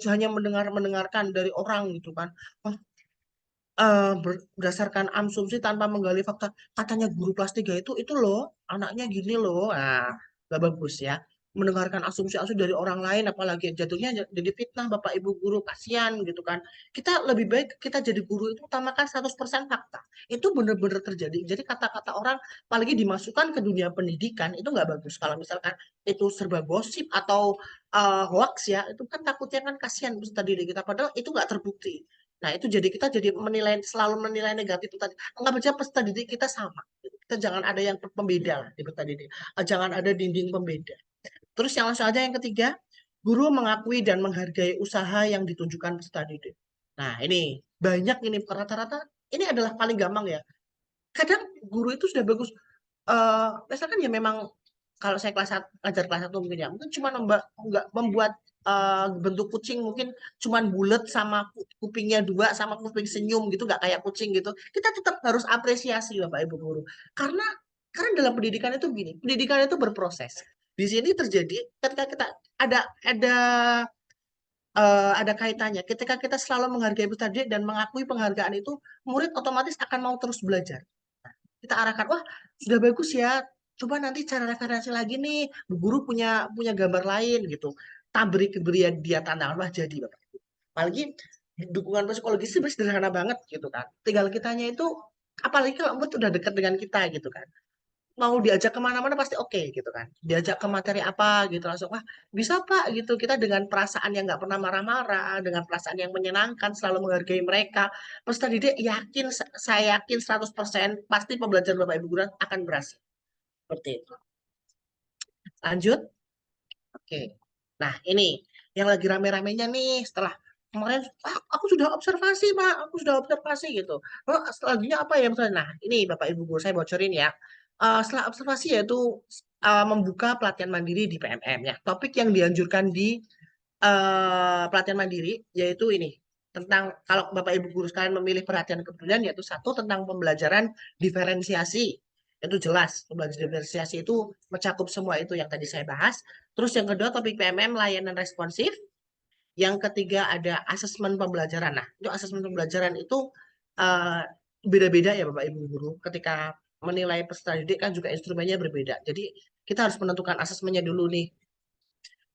[SPEAKER 2] hanya mendengarkan dari orang gitu kan. Oh, berdasarkan asumsi tanpa menggali fakta. Katanya guru kelas 3 itu loh, anaknya gini loh. Nah, gak bagus ya. Mendengarkan asumsi-asumsi dari orang lain, apalagi jatuhnya jadi fitnah Bapak Ibu guru, kasihan gitu kan. Kita lebih baik kita jadi guru itu utamakan 100% fakta. Itu benar-benar terjadi. Jadi kata-kata orang, apalagi dimasukkan ke dunia pendidikan, itu nggak bagus. Kalau misalkan itu serba gosip atau hoax ya, itu kan takutnya kan kasihan peserta didik kita. Padahal itu nggak terbukti. Nah, itu jadi kita jadi selalu menilai negatif itu tadi. Anggap aja peserta didik kita sama. Kita jangan ada yang pembeda lah di peserta didik. Jangan ada dinding pembeda. Terus yang langsung aja yang ketiga, guru mengakui dan menghargai usaha yang ditunjukkan peserta didik. Nah, ini banyak ini rata-rata ini adalah paling gampang ya. Kadang guru itu sudah bagus. Misalkan ya memang kalau saya ngajar kelas 1 mungkin ya, mungkin cuma nggak membuat bentuk kucing mungkin cuman bulat sama kupingnya dua sama kuping senyum gitu, nggak kayak kucing gitu. Kita tetap harus apresiasi Bapak Ibu guru. Karena karena dalam pendidikan itu begini, pendidikan itu berproses. Di sini terjadi ketika kita ada ada kaitannya. Ketika kita selalu menghargai peserta didik dan mengakui penghargaan itu, murid otomatis akan mau terus belajar. Kita arahkan, wah sudah bagus ya, coba nanti cara referensi lagi nih, Bu guru punya punya gambar lain gitu. Berian dia tantangan, wah jadi Bapak. Apalagi dukungan psikologis itu sederhana banget gitu kan. Tinggal kitanya itu, apalagi kalau murid udah dekat dengan kita gitu kan, mau diajak kemana-mana pasti oke gitu kan. Diajak ke materi apa gitu langsung, wah bisa Pak gitu. Kita dengan perasaan yang nggak pernah marah-marah, dengan perasaan yang menyenangkan, selalu menghargai mereka. Peserta didik yakin, saya yakin 100% pasti pembelajaran Bapak Ibu guru akan berhasil. Seperti itu. Lanjut. Oke. Nah ini yang lagi rame-ramenya nih setelah kemarin, aku sudah observasi Pak, aku sudah observasi gitu. Oh, selanjutnya apa ya misalnya? Nah ini Bapak Ibu guru saya bocorin ya. Setelah observasi yaitu membuka pelatihan mandiri di PMM ya. Topik yang dianjurkan di pelatihan mandiri yaitu ini tentang kalau Bapak Ibu guru sekalian memilih perhatian kepedulian yaitu satu tentang pembelajaran diferensiasi. Itu jelas, pembelajaran diferensiasi itu mencakup semua itu yang tadi saya bahas. Terus yang kedua topik PMM layanan responsif. Yang ketiga ada asesmen pembelajaran. Nah, itu asesmen pembelajaran itu eh, beda-beda ya Bapak Ibu guru. Ketika menilai peserta didik kan juga instrumennya berbeda. Jadi kita harus menentukan asesmennya dulu nih.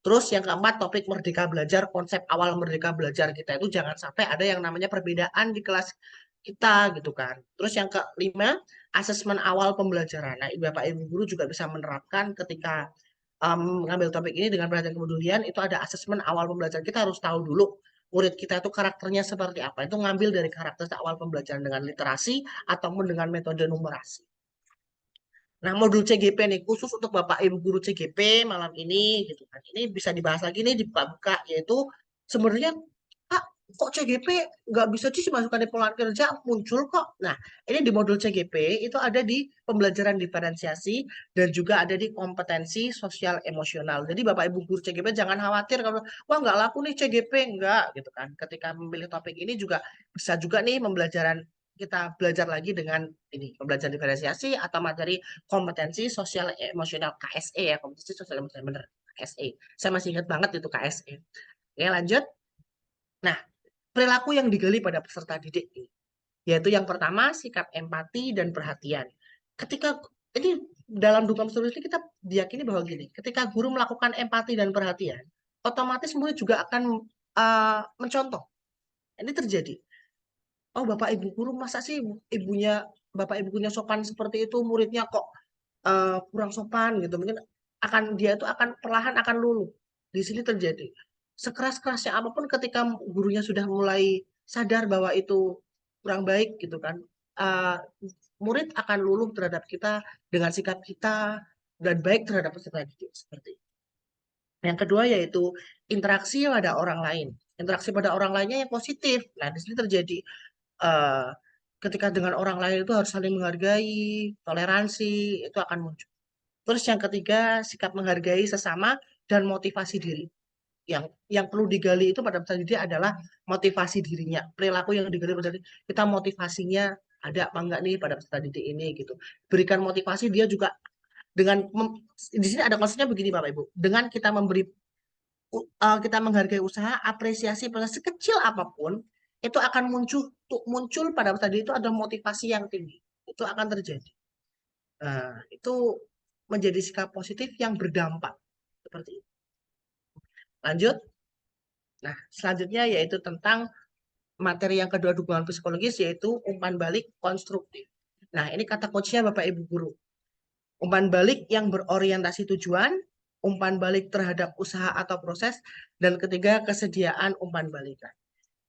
[SPEAKER 2] Terus yang keempat topik merdeka belajar, konsep awal merdeka belajar kita itu jangan sampai ada yang namanya perbedaan di kelas kita gitu kan. Terus yang kelima asesmen awal pembelajaran. Nah, Bapak Ibu guru juga bisa menerapkan ketika mengambil topik ini dengan perhatian kepedulian itu ada asesmen awal pembelajaran. Kita harus tahu dulu murid kita itu karakternya seperti apa. Itu ngambil dari karakter awal pembelajaran dengan literasi ataupun dengan metode numerasi. Nah, modul CGP nih khusus untuk Bapak Ibu guru CGP malam ini gitu kan. Ini bisa dibahas lagi nih dibuka yaitu sebenarnya Pak, kok CGP nggak bisa sih masukkan di peluang kerja muncul kok. Nah, ini di modul CGP itu ada di pembelajaran diferensiasi dan juga ada di kompetensi sosial emosional. Jadi Bapak Ibu guru CGP jangan khawatir kalau wah nggak laku nih CGP enggak gitu kan. Ketika memilih topik ini juga bisa juga nih kita belajar lagi dengan ini pembelajaran diferensiasi atau materi kompetensi sosial emosional KSE ya kompetensi sosial emosional bener KSE. Saya masih ingat banget itu KSE. Oke lanjut. Nah perilaku yang digali pada peserta didik ini yaitu yang pertama sikap empati dan perhatian. Ketika ini dalam dukungan psikologis kita diyakini bahwa gini, ketika guru melakukan empati dan perhatian, otomatis murid juga akan mencontoh. Ini terjadi. Oh bapak ibu guru masa sih ibunya bapak ibu gurunya sopan seperti itu, muridnya kok kurang sopan gitu. Mungkin dia itu akan perlahan akan luluh. Di sini terjadi. Sekeras-kerasnya apapun ketika gurunya sudah mulai sadar bahwa itu kurang baik gitu kan. eh, Murid akan luluh terhadap kita dengan sikap kita dan baik terhadap peserta didik seperti itu. Yang kedua yaitu interaksi pada orang lain. Interaksi pada orang lainnya yang positif. Nah, di sini terjadi eh, ketika dengan orang lain itu harus saling menghargai, toleransi itu akan muncul. Terus yang ketiga, sikap menghargai sesama dan motivasi diri. Yang perlu digali itu pada peserta didik adalah motivasi dirinya. Perilaku yang digali pada kita motivasinya ada apa enggak nih pada peserta didik ini gitu. Berikan motivasi dia juga di sini ada konsepnya begini Bapak Ibu. Dengan kita menghargai usaha, apresiasi proses sekecil apapun itu akan muncul pada tadi itu ada motivasi yang tinggi. Itu akan terjadi. Nah, itu menjadi sikap positif yang berdampak seperti itu. Lanjut. Nah, selanjutnya yaitu tentang materi yang kedua dukungan psikologis yaitu umpan balik konstruktif. Nah, ini kata coachnya Bapak Ibu guru. Umpan balik yang berorientasi tujuan, umpan balik terhadap usaha atau proses, dan ketiga kesediaan umpan balikan.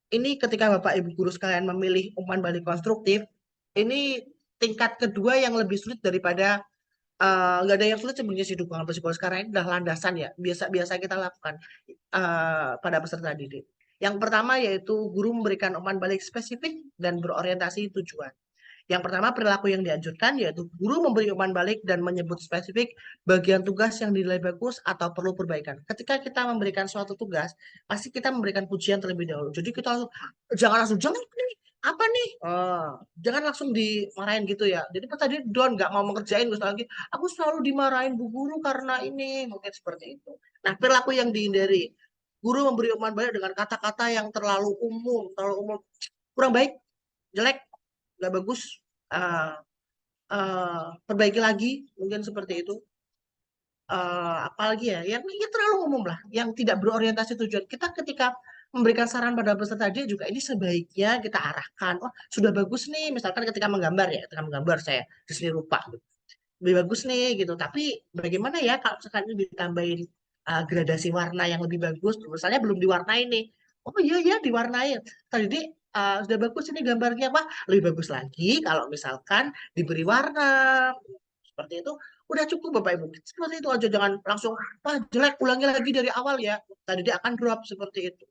[SPEAKER 2] Ini ketika Bapak Ibu guru sekalian memilih umpan balik konstruktif, ini tingkat kedua yang lebih sulit daripada nggak ada yang sulit sebenarnya sih dukungan psikologis karena ini adalah landasan ya biasa-biasa kita lakukan pada peserta didik. Yang pertama yaitu guru memberikan umpan balik spesifik dan berorientasi tujuan. Yang pertama perilaku yang dianjurkan yaitu guru memberi umpan balik dan menyebut spesifik bagian tugas yang dinilai bagus atau perlu perbaikan. Ketika kita memberikan suatu tugas, pasti kita memberikan pujian terlebih dahulu. Jadi kita langsung, jangan nih, apa nih? Jangan langsung dimarahin gitu ya. Jadi pas tadi Don nggak mau mengerjain, terus lagi, aku selalu dimarahin Bu Guru karena ini, mungkin seperti itu. Nah, perilaku yang dihindari. Guru memberi umpan balik dengan kata-kata yang terlalu umum, kurang baik, jelek, nggak bagus, perbaiki lagi, mungkin seperti itu. Apalagi ya, yang terlalu umum lah, yang tidak berorientasi tujuan. Kita ketika memberikan saran pada peserta didik juga ini sebaiknya kita arahkan. Oh, sudah bagus nih, misalkan ketika menggambar ya, ketika menggambar saya di sini lupa, gitu. Lebih bagus nih gitu. Tapi bagaimana ya kalau misalkan ini ditambahin gradasi warna yang lebih bagus, misalnya belum diwarnai nih. Oh iya ya diwarnai. Tadi sudah bagus ini gambarnya, Pak. Lebih bagus lagi kalau misalkan diberi warna seperti itu. Udah cukup Bapak Ibu. Seperti itu aja, jangan langsung wah jelek, ulangi lagi dari awal ya. Tadi dia akan drop seperti itu.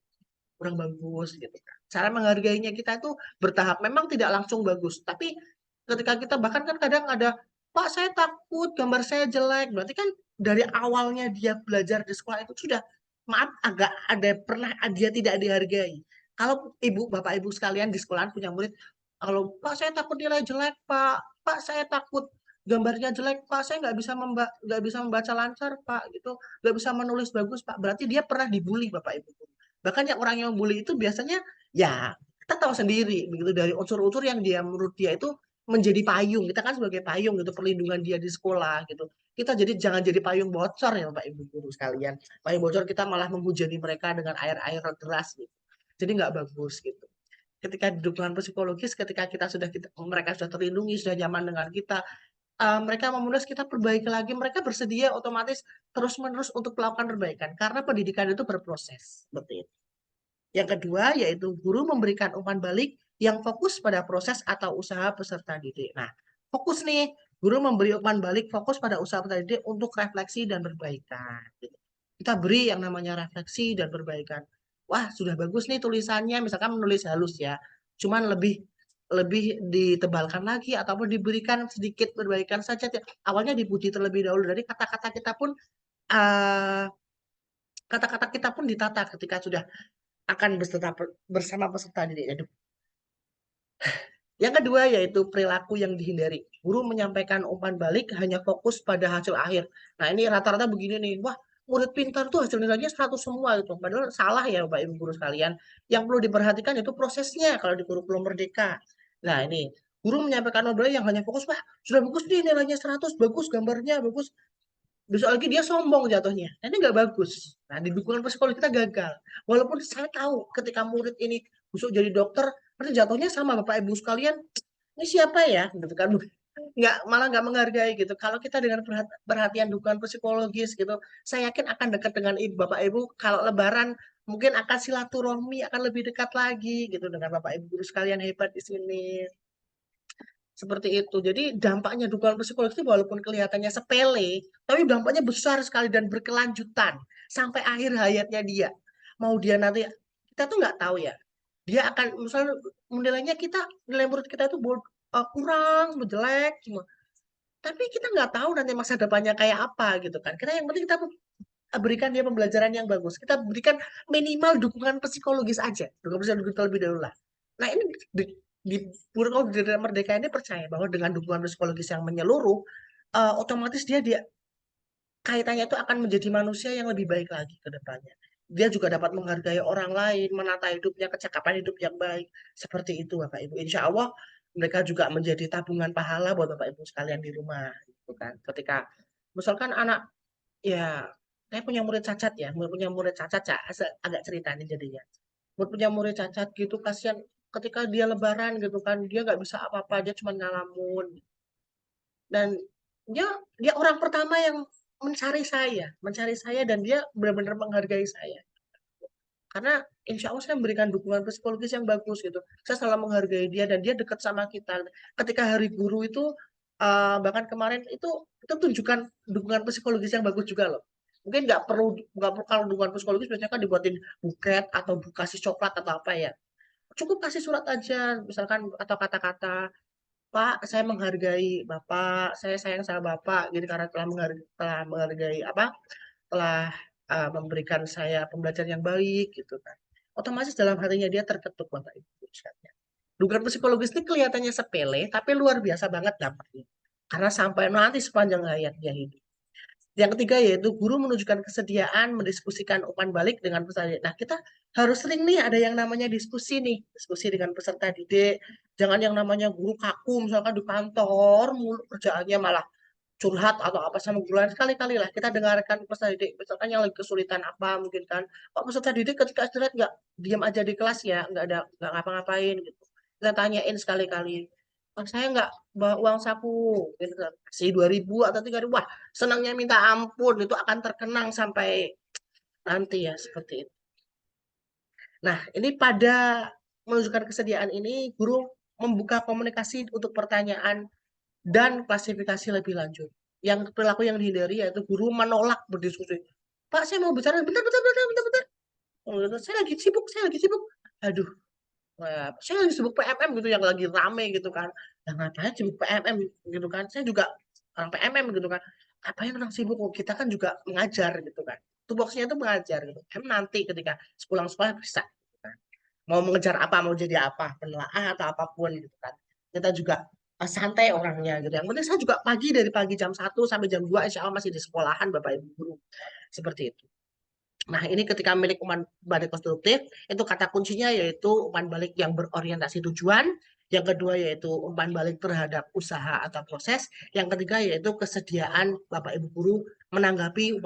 [SPEAKER 2] Kurang bagus gitu kan. Cara menghargainya kita itu bertahap. Memang tidak langsung bagus, tapi ketika kita bahkan kan kadang ada, Pak saya takut gambar saya jelek. Berarti kan dari awalnya dia belajar di sekolah itu sudah, maaf, agak ada pernah dia tidak dihargai. Kalau Bapak Ibu sekalian di sekolahan punya murid, kalau Pak saya takut nilai jelek, Pak saya takut gambarnya jelek, Pak saya nggak bisa membaca lancar, Pak gitu, nggak bisa menulis bagus, Pak. Berarti dia pernah dibully Bapak Ibu. Bahkan yang orang yang membuli itu biasanya ya kita tahu sendiri begitu dari unsur-unsur yang dia menurut dia itu menjadi payung. Kita kan sebagai payung gitu, perlindungan dia di sekolah gitu. Kita jadi jangan jadi payung bocor ya Bapak Ibu guru sekalian. Payung bocor kita malah menghujani mereka dengan air-air deras gitu. Jadi nggak bagus gitu. Ketika di dukungan psikologis, ketika mereka sudah terlindungi, sudah nyaman dengan kita, mereka memulas kita perbaiki lagi, mereka bersedia otomatis terus-menerus untuk melakukan perbaikan karena pendidikan itu berproses seperti itu. Yang kedua yaitu guru memberikan umpan balik yang fokus pada proses atau usaha peserta didik. Nah, fokus nih, guru memberi umpan balik fokus pada usaha peserta didik untuk refleksi dan perbaikan. Kita beri yang namanya refleksi dan perbaikan. Wah, sudah bagus nih tulisannya, misalkan menulis halus ya, cuman lebih lebih ditebalkan lagi ataupun diberikan sedikit perbaikan saja. Awalnya dipuji terlebih dahulu, dari kata-kata kita pun ditata ketika sudah akan bersama peserta didik. Yang kedua yaitu perilaku yang dihindari. Guru menyampaikan umpan balik hanya fokus pada hasil akhir. Nah ini rata-rata begini nih, wah murid pintar tuh hasil nilainya 100 semua gitu. Padahal salah ya Bapak Ibu guru sekalian. Yang perlu diperhatikan itu prosesnya kalau di kurikulum merdeka. Nah ini, guru menyampaikan umpan balik yang hanya fokus, wah sudah bagus nih nilainya 100, bagus gambarnya, bagus. Besok lagi dia sombong jatuhnya. Nah, ini nggak bagus. Nah, di dukungan psikologi kita gagal. Walaupun saya tahu ketika murid ini besok jadi dokter, nanti jatuhnya sama Bapak Ibu sekalian, ini siapa ya? Gitu kan. Malah nggak menghargai gitu. Kalau kita dengan perhatian dukungan psikologis gitu, saya yakin akan dekat dengan Bapak Ibu. Kalau Lebaran mungkin akan silaturahmi, akan lebih dekat lagi gitu dengan Bapak Ibu guru sekalian hebat di sini. Seperti itu. Jadi dampaknya dukungan psikologis itu walaupun kelihatannya sepele, tapi dampaknya besar sekali dan berkelanjutan sampai akhir hayatnya dia. Mau dia nanti, kita tuh nggak tahu ya. Dia akan misalnya nilainya nilai murid kita itu kurang, jelek, semua. Tapi kita nggak tahu nanti masa depannya kayak apa gitu kan. Kita yang penting kita berikan dia pembelajaran yang bagus. Kita berikan minimal dukungan psikologis aja. Dukungan psikologis terlebih dahulu lah. Nah ini di Purko Merdeka ini percaya bahwa dengan dukungan psikologis yang menyeluruh, otomatis dia kaitannya itu akan menjadi manusia yang lebih baik lagi ke depannya. Dia juga dapat menghargai orang lain, menata hidupnya, kecakapan hidup yang baik. Seperti itu Bapak Ibu. Insya Allah mereka juga menjadi tabungan pahala buat Bapak Ibu sekalian di rumah. Gitu kan. Ketika misalkan anak, ya saya punya murid cacat ya, punya murid cacat ya, agak cerita nih jadinya. Punya murid cacat gitu, kasihan ketika dia lebaran gitu kan, dia nggak bisa apa-apa, dia cuma ngalamun. Dan dia orang pertama yang mencari saya dan dia benar-benar menghargai saya. Karena insya Allah saya memberikan dukungan psikologis yang bagus gitu. Saya selalu menghargai dia dan dia dekat sama kita. Ketika hari guru itu, bahkan kemarin itu tunjukkan dukungan psikologis yang bagus juga loh. Mungkin nggak perlu kalau dukungan psikologis biasanya kan dibuatin buket atau kasih coklat atau apa ya. Cukup kasih surat aja, misalkan atau kata-kata, Pak, saya menghargai Bapak, saya sayang sama Bapak, gitu karena telah menghargai apa, telah memberikan saya pembelajaran yang baik, gitu kan. Otomatis dalam hatinya dia terketuk Bapak Ibu. Dugaan psikologis ini kelihatannya sepele, tapi luar biasa banget dampaknya. Karena sampai nanti sepanjang hayat dia hidup. Yang ketiga yaitu guru menunjukkan kesediaan mendiskusikan umpan balik dengan peserta didik. Nah, kita harus sering nih ada yang namanya diskusi nih, diskusi dengan peserta didik. Jangan yang namanya guru kaku misalkan di kantor, mulu kerjaannya malah curhat atau apa sama guru lain. Sekali-kali lah kita dengarkan peserta didik, misalkan yang lagi kesulitan apa mungkin kan. Pak peserta didik ketika istirahat nggak diam aja di kelas ya, nggak ngapa-ngapain gitu. Kita tanyain sekali-kali. Pak saya nggak bawa uang saku, gitu kan. Kasih 2.000 atau 3.000. Wah, senangnya minta ampun, itu akan terkenang sampai nanti ya, seperti itu. Nah, ini pada menunjukkan kesediaan ini, guru membuka komunikasi untuk pertanyaan dan klasifikasi lebih lanjut. Yang perilaku yang dihindari yaitu guru menolak berdiskusi. Pak, saya mau bicara, bentar, bentar, bentar, bentar, bentar. Oh, saya lagi sibuk. Aduh, saya lagi sibuk PMM gitu, yang lagi rame gitu kan. Yang ngapain sibuk PMM gitu kan. Saya juga orang PMM gitu kan. Ngapain orang sibuk? Oh, kita kan juga mengajar gitu kan. Tupoksinya itu mengajar gitu. Nanti ketika sepulang sekolah bisa. Gitu kan. Mau mengejar apa, mau jadi apa, penelaah atau apapun gitu kan. Kita juga santai orangnya gitu. Yang penting saya juga dari pagi jam 1 sampai jam 2 insya Allah masih di sekolahan Bapak Ibu guru. Seperti itu. Nah, ini ketika milik umpan balik konstruktif, itu kata kuncinya yaitu umpan balik yang berorientasi tujuan. Yang kedua yaitu umpan balik terhadap usaha atau proses. Yang ketiga yaitu kesediaan Bapak Ibu guru menanggapi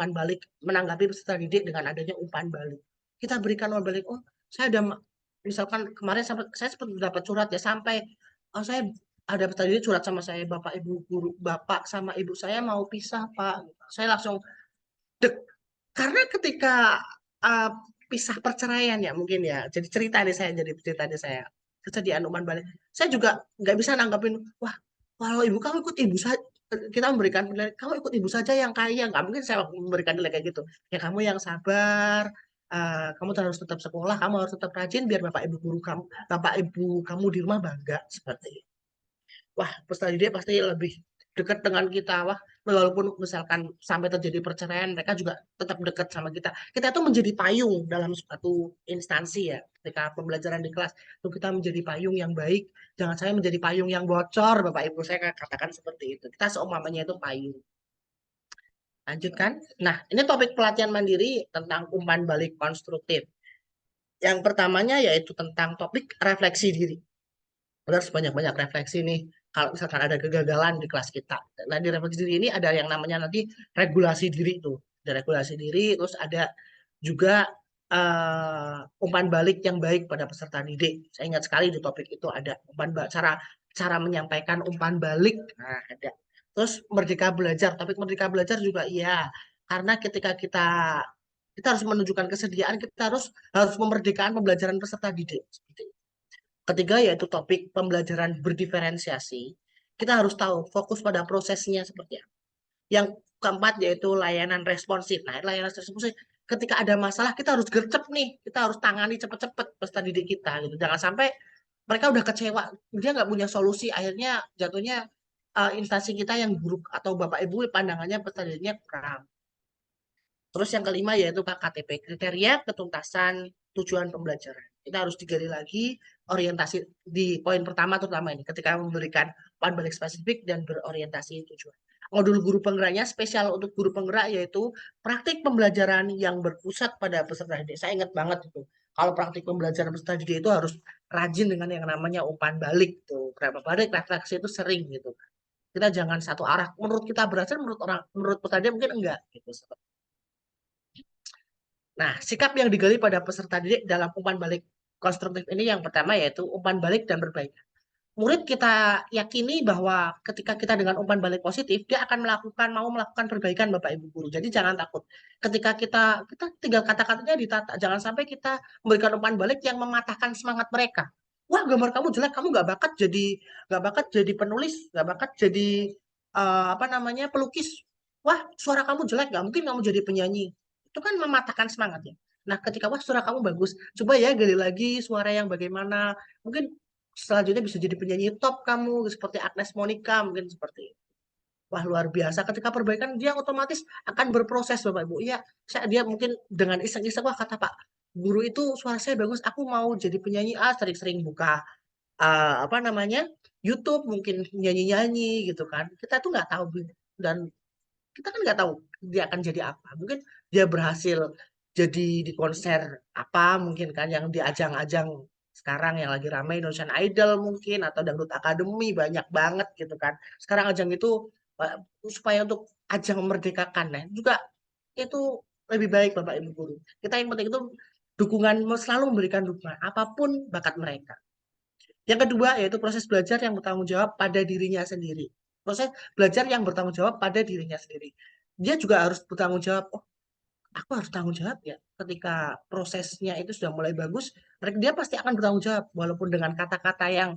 [SPEAKER 2] peserta didik dengan adanya umpan balik. Kita berikan umpan balik, oh saya ada, misalkan kemarin saya sempat dapat surat ya, sampai, oh saya ada peserta didik surat sama saya, Bapak Ibu guru, Bapak sama Ibu saya mau pisah Pak. Saya langsung dek, karena ketika uh, pisah perceraian ya mungkin ya, jadi cerita nih saya kesediaan umpan balik. Saya juga nggak bisa nanggapin, wah kalau ibu kamu ikut ibu saja, kita memberikan penilaian, kamu ikut ibu saja yang kaya, nggak mungkin saya memberikan nilai kayak gitu. Ya kamu yang sabar, kamu harus tetap sekolah, kamu harus tetap rajin biar bapak ibu kamu di rumah bangga seperti itu. Wah, peserta didik pasti lebih dekat dengan kita. Wah, walaupun misalkan sampai terjadi perceraian, mereka juga tetap dekat sama kita. Kita itu menjadi payung dalam suatu instansi ya. Ketika pembelajaran di kelas, itu kita menjadi payung yang baik. Jangan saya menjadi payung yang bocor, Bapak Ibu. Saya katakan seperti itu. Kita seumpamanya itu payung. Lanjutkan. Nah, ini topik pelatihan mandiri tentang umpan balik konstruktif. Yang pertamanya yaitu tentang topik refleksi diri. Harus banyak-banyak refleksi nih kalau misalkan ada kegagalan di kelas kita. Nah, di refleksi diri ini ada yang namanya nanti regulasi diri tuh. Ada regulasi diri, terus ada juga umpan balik yang baik pada peserta didik. Saya ingat sekali di topik itu ada cara cara menyampaikan umpan balik. Nah, ada. Terus merdeka belajar, topik merdeka belajar juga iya. Karena ketika kita harus menunjukkan kesediaan, kita harus memerdekakan pembelajaran peserta didik. Seperti itu. Ketiga yaitu topik pembelajaran berdiferensiasi. Kita harus tahu fokus pada prosesnya seperti apa. Yang keempat yaitu layanan responsif. Nah, layanan responsif ketika ada masalah kita harus gercep nih, kita harus tangani cepet-cepet peserta didik kita gitu. Jangan sampai mereka udah kecewa, dia nggak punya solusi, akhirnya jatuhnya instansi kita yang buruk atau Bapak Ibu pandangannya peserta didiknya kurang. Terus yang kelima yaitu KKTP, kriteria ketuntasan tujuan pembelajaran. Kita harus digali lagi orientasi di poin pertama terutama ini ketika memberikan umpan balik spesifik dan berorientasi tujuan. Modul guru penggeraknya spesial untuk guru penggerak yaitu praktik pembelajaran yang berpusat pada peserta didik. Saya ingat banget itu. Kalau praktik pembelajaran peserta didik itu harus rajin dengan yang namanya umpan balik tuh. Berapa balik refleksi itu sering gitu. Kita jangan satu arah. Menurut kita berhasil, menurut peserta didik mungkin enggak gitu. Nah, sikap yang digali pada peserta didik dalam umpan balik konstruktif ini yang pertama yaitu umpan balik dan perbaikan. Murid kita yakini bahwa ketika kita dengan umpan balik positif, dia akan mau melakukan perbaikan Bapak Ibu guru. Jadi jangan takut. Ketika kita tinggal kata-katanya ditata, jangan sampai kita memberikan umpan balik yang mematahkan semangat mereka. Wah, gambar kamu jelek, kamu nggak bakat jadi penulis, nggak bakat jadi apa namanya pelukis. wah suara kamu jelek, nggak mungkin kamu jadi penyanyi. Itu kan mematahkan semangatnya. Nah, ketika wah suara kamu bagus, coba ya gali lagi suara yang bagaimana. Mungkin selanjutnya bisa jadi penyanyi top kamu, seperti Agnes Monica, mungkin seperti itu. Wah luar biasa. Ketika perbaikan dia otomatis akan berproses Bapak Ibu. Iya, dia mungkin dengan iseng-iseng wah kata Pak guru itu suara saya bagus, aku mau jadi penyanyi sering-sering buka apa namanya YouTube mungkin nyanyi-nyanyi gitu kan. Kita tuh nggak tahu dan kita kan nggak tahu dia akan jadi apa. Mungkin dia berhasil jadi di konser apa mungkin kan yang di ajang-ajang sekarang yang lagi ramai Indonesian Idol mungkin atau Dangdut Academy banyak banget gitu kan. Sekarang ajang itu eh, supaya untuk ajang memerdekakan nah juga itu lebih baik Bapak Ibu guru. Kita yang penting itu dukungan selalu memberikan dukungan apapun bakat mereka. Yang kedua yaitu proses belajar yang bertanggung jawab pada dirinya sendiri. Proses belajar yang bertanggung jawab pada dirinya sendiri. Dia juga harus bertanggung jawab, oh aku harus tanggung jawab ya. Ketika prosesnya itu sudah mulai bagus, dia pasti akan bertanggung jawab. Walaupun dengan kata-kata yang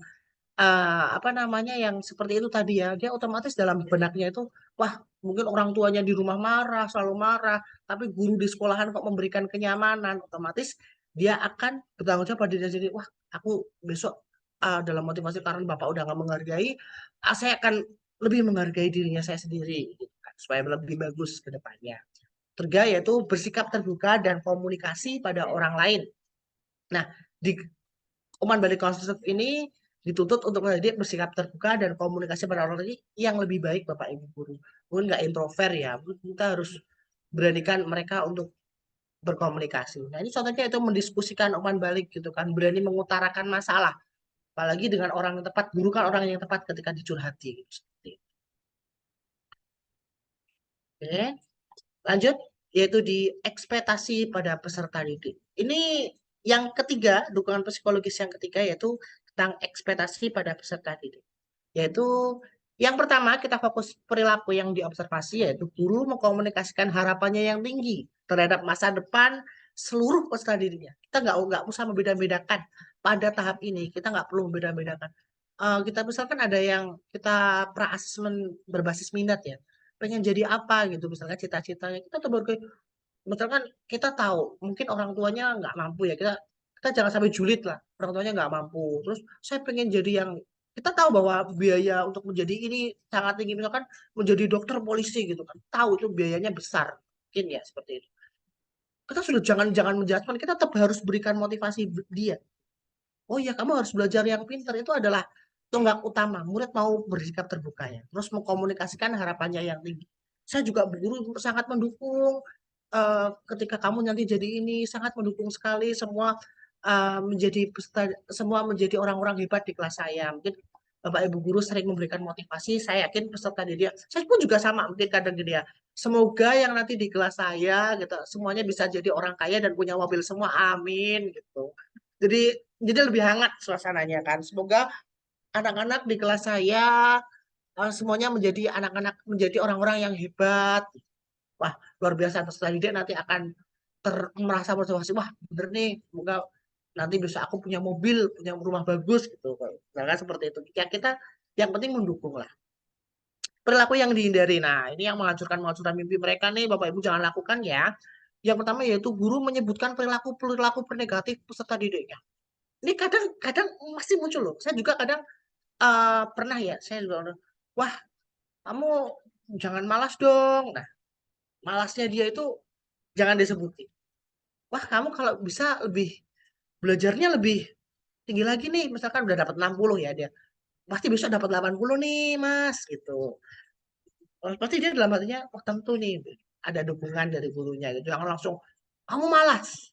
[SPEAKER 2] apa namanya yang seperti itu tadi ya, dia otomatis dalam benaknya itu, wah mungkin orang tuanya di rumah marah, selalu marah, tapi guru di sekolahan kok memberikan kenyamanan, otomatis dia akan bertanggung jawab pada dirinya sendiri. Wah, aku besok dalam motivasi karena Bapak udah nggak menghargai, saya akan lebih menghargai dirinya saya sendiri, gitu kan, supaya lebih bagus ke depannya. Ketiga yaitu bersikap terbuka dan komunikasi pada orang lain. Nah, di umpan balik konstruktif ini dituntut untuk menjadi bersikap terbuka dan komunikasi pada orang lain yang lebih baik Bapak Ibu guru. Mungkin nggak introvert ya, kita harus beranikan mereka untuk berkomunikasi. Nah ini contohnya itu mendiskusikan umpan balik gitu kan, berani mengutarakan masalah. Apalagi dengan orang yang tepat, guru kan orang yang tepat ketika dicurhati. Gitu. Oke, lanjut yaitu di ekspektasi pada peserta didik. Ini yang ketiga, dukungan psikologis yang ketiga yaitu tentang ekspektasi pada peserta didik. Yaitu yang pertama kita fokus perilaku yang diobservasi yaitu guru mengkomunikasikan harapannya yang tinggi terhadap masa depan seluruh peserta didiknya. Kita nggak usah membeda-bedakan pada tahap ini. Kita nggak perlu membeda-bedakan. Kita misalkan ada yang kita pra-asesmen berbasis minat ya. Pengen jadi apa gitu misalkan cita-citanya. Kita tuh baru misalkan kita tahu mungkin orang tuanya nggak mampu ya. Kita jangan sampai julid lah. Orang tuanya nggak mampu. Terus saya pengen jadi yang kita tahu bahwa biaya untuk menjadi ini sangat tinggi misalkan menjadi dokter polisi gitu kan tahu itu biayanya besar mungkin ya seperti itu kita sudah jangan menjudgment kita tetap harus berikan motivasi dia oh ya kamu harus belajar yang pintar itu adalah tonggak utama murid mau bersikap terbuka ya terus mengkomunikasikan harapannya yang tinggi saya juga guru sangat mendukung ketika kamu nanti jadi ini sangat mendukung sekali semua semua menjadi orang-orang hebat di kelas saya mungkin Bapak Ibu guru sering memberikan motivasi, saya yakin peserta didik, saya pun juga sama, mungkin kadang gini ya, semoga yang nanti di kelas saya gitu, semuanya bisa jadi orang kaya dan punya mobil semua, amin gitu. Jadi jadi lebih hangat suasananya kan. Semoga anak-anak di kelas saya semuanya menjadi anak-anak menjadi orang-orang yang hebat. Wah, luar biasa peserta didik nanti akan merasa motivasi. Wah, bener nih, semoga nanti bisa aku punya mobil, punya rumah bagus gitu. Misalkan seperti itu. Ya kita yang penting mendukung lah. Perilaku yang dihindari. Nah, ini yang menghancurkan mimpi mereka nih, Bapak Ibu jangan lakukan ya. Yang pertama yaitu guru menyebutkan perilaku negatif peserta didiknya. Ini kadang-kadang masih muncul loh. Saya juga kadang pernah ya, saya juga wah, kamu jangan malas dong. Nah, malasnya dia itu jangan disebutin. Wah, kamu kalau bisa belajarnya lebih tinggi lagi nih, misalkan udah dapat 60 ya dia. Pasti besok dapat 80 nih, Mas, gitu. Pasti dia dalam hatinya, oh tentu nih ada dukungan dari gurunya gitu. Jangan langsung kamu malas,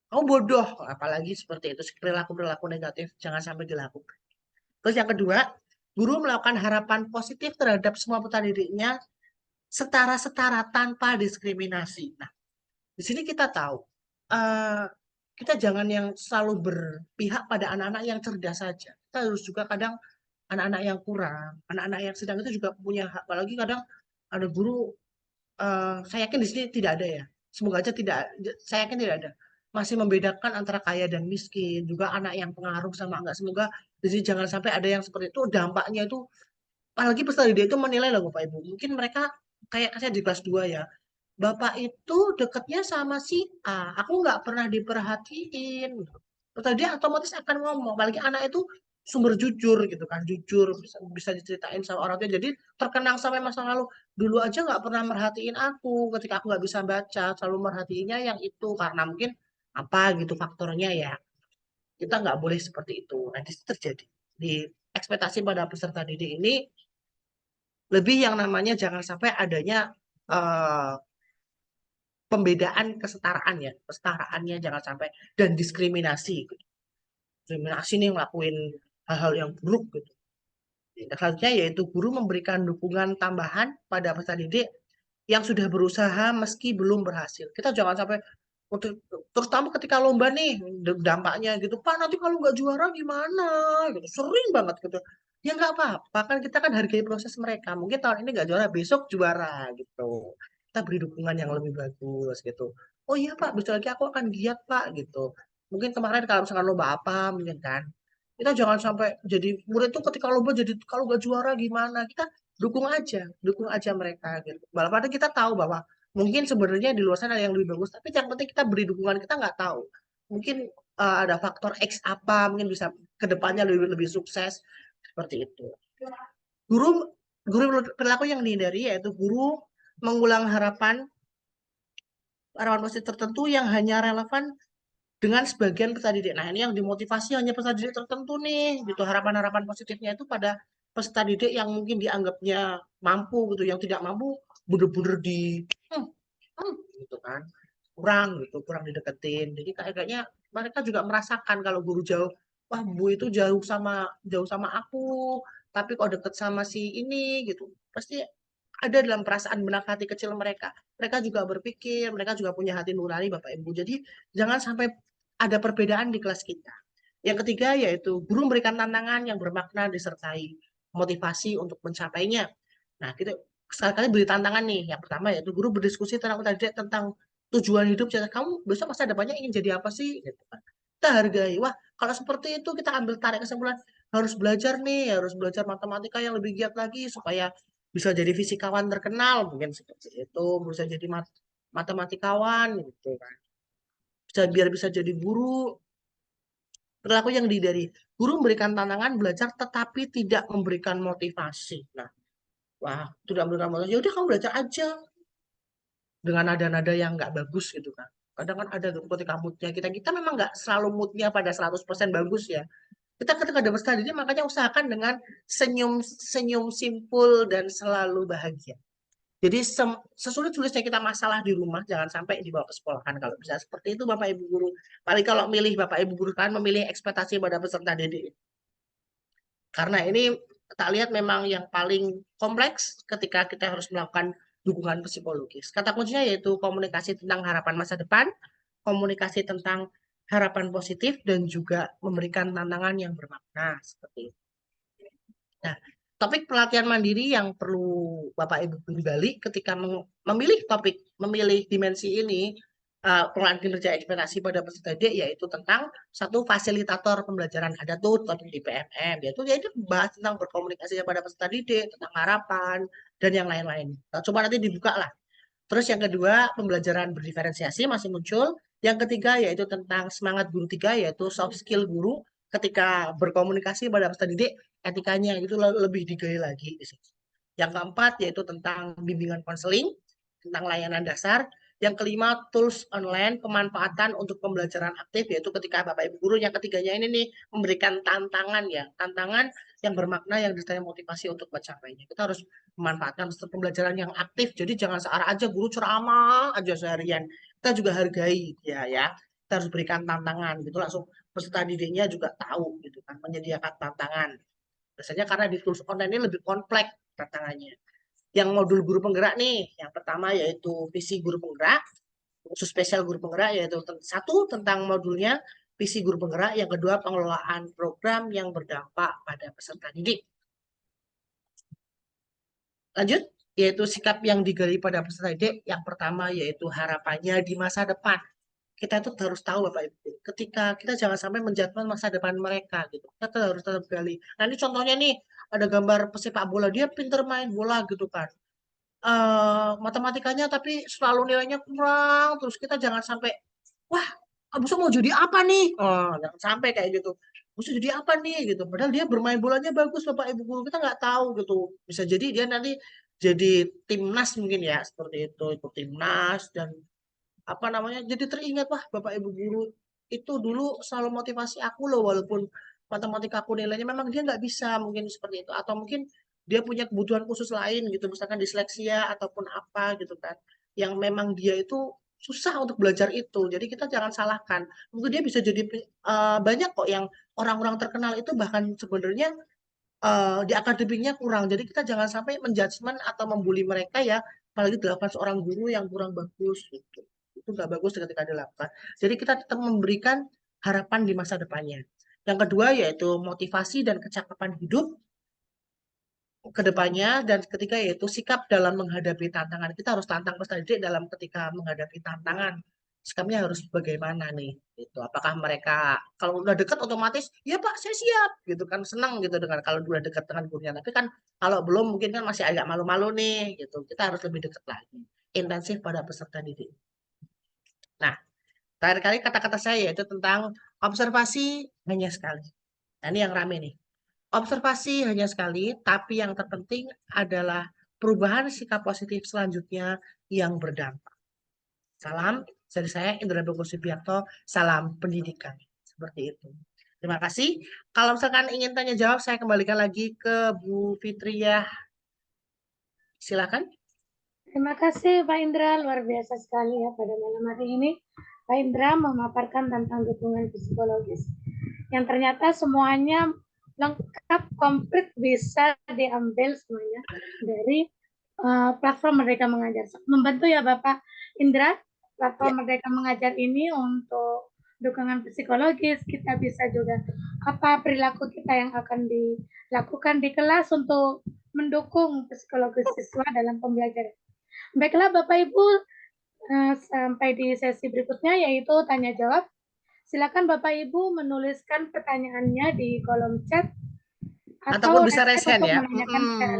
[SPEAKER 2] kamu bodoh, apalagi seperti itu perilaku-perilaku negatif jangan sampai dilakukan. Terus yang kedua, guru melakukan harapan positif terhadap semua peserta didiknya setara-setara tanpa diskriminasi. Nah, di sini kita tahu eh, kita jangan yang selalu berpihak pada anak-anak yang cerdas saja. Kita harus juga kadang anak-anak yang kurang, anak-anak yang sedang itu juga punya hak. Apalagi kadang ada guru, saya yakin di sini tidak ada ya. Semoga aja tidak, saya yakin tidak ada. Masih membedakan antara kaya dan miskin, juga anak yang pengaruh sama enggak. Semoga di sini jangan sampai ada yang seperti itu. Dampaknya itu, apalagi peserta didik itu menilai loh Bapak Ibu. Mungkin mereka kayak saya di kelas 2 ya, bapak itu deketnya sama si A, aku nggak pernah diperhatiin. Terus dia otomatis akan ngomong, apalagi anak itu sumber jujur gitu kan, jujur bisa diceritain sama orang tua. Jadi terkenang sampai masa lalu. Dulu aja nggak pernah merhatiin aku, ketika aku nggak bisa baca, selalu merhatiinnya yang itu karena mungkin apa gitu faktornya ya. Kita nggak boleh seperti itu. Nah, di situ terjadi di ekspektasi pada peserta didik ini lebih yang namanya jangan sampai adanya eh, pembedaan kesetaraan ya, kesetaraannya jangan sampai dan diskriminasi, gitu. Diskriminasi nih ngelakuin hal-hal yang buruk gitu. Nah, selanjutnya yaitu guru memberikan dukungan tambahan pada peserta didik yang sudah berusaha meski belum berhasil. Kita jangan sampai terutama ketika lomba nih dampaknya gitu, Pak nanti kalau nggak juara gimana? Gitu. Sering banget gitu. Ya nggak apa-apa kan kita kan hargai proses mereka. Mungkin tahun ini nggak juara, besok juara gitu. Kita beri dukungan yang lebih bagus gitu. Oh iya Pak, besok lagi aku akan giat Pak gitu. Mungkin kemarin kalau misalkan lomba apa mungkin kan. Kita jangan sampai jadi murid tuh ketika lomba jadi kalau nggak juara gimana? Kita dukung aja mereka gitu. Walaupun kita tahu bahwa mungkin sebenarnya di luar sana ada yang lebih bagus, tapi yang penting kita beri dukungan, kita nggak tahu. Mungkin ada faktor X apa, mungkin bisa kedepannya lebih lebih sukses seperti itu. Guru guru perilaku yang dihindari yaitu guru mengulang harapan positif tertentu yang hanya relevan dengan sebagian peserta didik. Nah, ini yang dimotivasi hanya peserta didik tertentu nih, gitu. Harapan-harapan positifnya itu pada peserta didik yang mungkin dianggapnya mampu gitu, yang tidak mampu bener-bener di hmm, gitu kan. Kurang dideketin. Jadi kayaknya mereka juga merasakan kalau guru jauh, wah Bu itu jauh sama aku, tapi kok deket sama si ini gitu. Pasti ada dalam perasaan benak hati kecil mereka. Mereka juga berpikir, mereka juga punya hati nurani Bapak Ibu. Jadi jangan sampai ada perbedaan di kelas kita. Yang ketiga yaitu guru memberikan tantangan yang bermakna disertai motivasi untuk mencapainya. Nah, kita sekali-kali beri tantangan nih. Yang pertama yaitu guru berdiskusi tentang tujuan hidup. Kamu besok masa depannya ingin jadi apa sih? Gitu kan. Kita hargai. Wah, kalau seperti itu kita ambil tarik kesimpulan harus belajar nih, harus belajar matematika yang lebih giat lagi supaya bisa jadi fisikawan terkenal, mungkin seperti itu, bisa jadi matematikawan gitu kan. Biar bisa jadi guru. Perilaku yang dari guru memberikan tantangan belajar tetapi tidak memberikan motivasi. Nah, wah, tidak memberikan motivasi. Ya udah kamu belajar aja dengan nada-nada yang nggak bagus gitu kan. Kadang kan ada gitu ketika moodnya kita memang nggak selalu moodnya pada 100% bagus ya. Kita ketika ada masalah ini makanya usahakan dengan senyum simpul dan selalu bahagia. Jadi sesulit-sulitnya kita masalah di rumah jangan sampai dibawa ke sekolahan kalau bisa seperti itu Bapak Ibu guru. Paling kalau milih Bapak Ibu guru kan memilih ekspektasi pada peserta didik. Karena ini tak lihat memang yang paling kompleks ketika kita harus melakukan dukungan psikologis. Kata kuncinya yaitu komunikasi tentang harapan masa depan, komunikasi tentang harapan positif, dan juga memberikan tantangan yang bermakna seperti itu. Nah, topik pelatihan mandiri yang perlu Bapak Ibu gali ketika memilih dimensi ini, pengelolaan kinerja ekspektasi pada peserta didik yaitu tentang satu fasilitator pembelajaran, ada tuh topik di PMM yaitu bahas tentang berkomunikasi pada peserta didik, tentang harapan dan yang lain-lain. Nah, coba nanti dibuka lah. Terus yang kedua, pembelajaran berdiferensiasi masih muncul. Yang ketiga yaitu tentang semangat guru tiga, yaitu soft skill guru ketika berkomunikasi pada peserta didik, etikanya itu lebih digali lagi di sini. Yang keempat yaitu tentang bimbingan konseling, tentang layanan dasar. Yang kelima, tools online, pemanfaatan untuk pembelajaran aktif, yaitu ketika Bapak Ibu guru. Yang ketiganya ini nih, memberikan tantangan ya, tantangan yang bermakna yang disertai motivasi untuk mencapainya. Kita harus memanfaatkan pembelajaran yang aktif. Jadi jangan searah aja guru ceramah aja seharian. Kita juga hargai ya. Kita harus berikan tantangan gitu langsung peserta didiknya juga tahu gitu kan menyediakan tantangan. Biasanya karena di tools online ini lebih kompleks tantangannya. Yang modul guru penggerak nih, yang pertama yaitu visi guru penggerak, khusus spesial guru penggerak yaitu satu tentang modulnya visi guru penggerak, yang kedua pengelolaan program yang berdampak pada peserta didik. Lanjut, yaitu sikap yang digali pada peserta didik. Yang pertama yaitu harapannya di masa depan. Kita itu harus tahu Bapak Ibu, ketika kita jangan sampai menjatuhkan masa depan mereka gitu. Kita harus tetap gali. Nah ini contohnya nih, ada gambar pesepak bola, dia pinter main bola gitu kan. matematikanya tapi selalu nilainya kurang, terus kita jangan sampai, wah, Abuso mau jadi apa nih? Jangan sampai kayak gitu. Abuso jadi apa nih gitu. Padahal dia bermain bolanya bagus, Bapak Ibu guru kita nggak tahu gitu. Bisa jadi dia nanti jadi timnas mungkin ya seperti itu, ikut timnas dan apa namanya? Jadi teringat, wah, Bapak Ibu guru itu dulu selalu motivasi aku loh, walaupun matematika aku nilainya memang dia nggak bisa mungkin seperti itu, atau mungkin dia punya kebutuhan khusus lain gitu, misalkan disleksia ataupun apa gitu kan, yang memang dia itu susah untuk belajar itu. Jadi kita jangan salahkan. Mungkin dia bisa jadi banyak kok yang orang-orang terkenal itu bahkan sebenarnya di akademiknya kurang. Jadi kita jangan sampai menjudgment atau membuli mereka ya, apalagi 8 seorang guru yang kurang bagus gitu. Itu nggak bagus ketika dilakukan. Jadi kita tetap memberikan harapan di masa depannya. Yang kedua yaitu motivasi dan kecakapan hidup ke depannya, dan ketiga yaitu sikap dalam menghadapi tantangan. Kita harus tantang peserta didik dalam ketika menghadapi tantangan. Sikapnya harus bagaimana nih? Itu apakah mereka kalau udah dekat otomatis ya Pak saya siap gitu kan, senang gitu dengan kalau udah dekat dengan gurunya. Tapi kan kalau belum mungkin kan masih agak malu-malu nih gitu. Kita harus lebih dekat lagi. Intensif pada peserta didik. Nah, terakhir kali kata-kata saya yaitu tentang observasi hanya sekali. Nah, ini yang rame nih. Observasi hanya sekali, tapi yang terpenting adalah perubahan sikap positif selanjutnya yang berdampak. Salam dari saya, Indra Boko Subiakto, salam pendidikan. Seperti itu. Terima kasih. Kalau misalkan ingin tanya jawab, saya kembalikan lagi ke Bu Fitria. Silakan.
[SPEAKER 1] Terima kasih Pak Indra, luar biasa sekali ya pada malam hari ini. Pak Indra memaparkan tentang dukungan psikologis yang ternyata semuanya lengkap, komplit, bisa diambil semuanya dari platform Merdeka Mengajar. Membantu ya Bapak Indra, platform Merdeka Mengajar ini untuk dukungan psikologis. Kita bisa juga apa perilaku kita yang akan dilakukan di kelas untuk mendukung psikologis siswa dalam pembelajaran. Baiklah Bapak Ibu, sampai di sesi berikutnya yaitu tanya jawab. Silakan Bapak Ibu menuliskan pertanyaannya di kolom chat
[SPEAKER 2] Ataupun
[SPEAKER 1] atau
[SPEAKER 2] bisa raise hand
[SPEAKER 1] untuk
[SPEAKER 2] ya.
[SPEAKER 1] menanyakan secara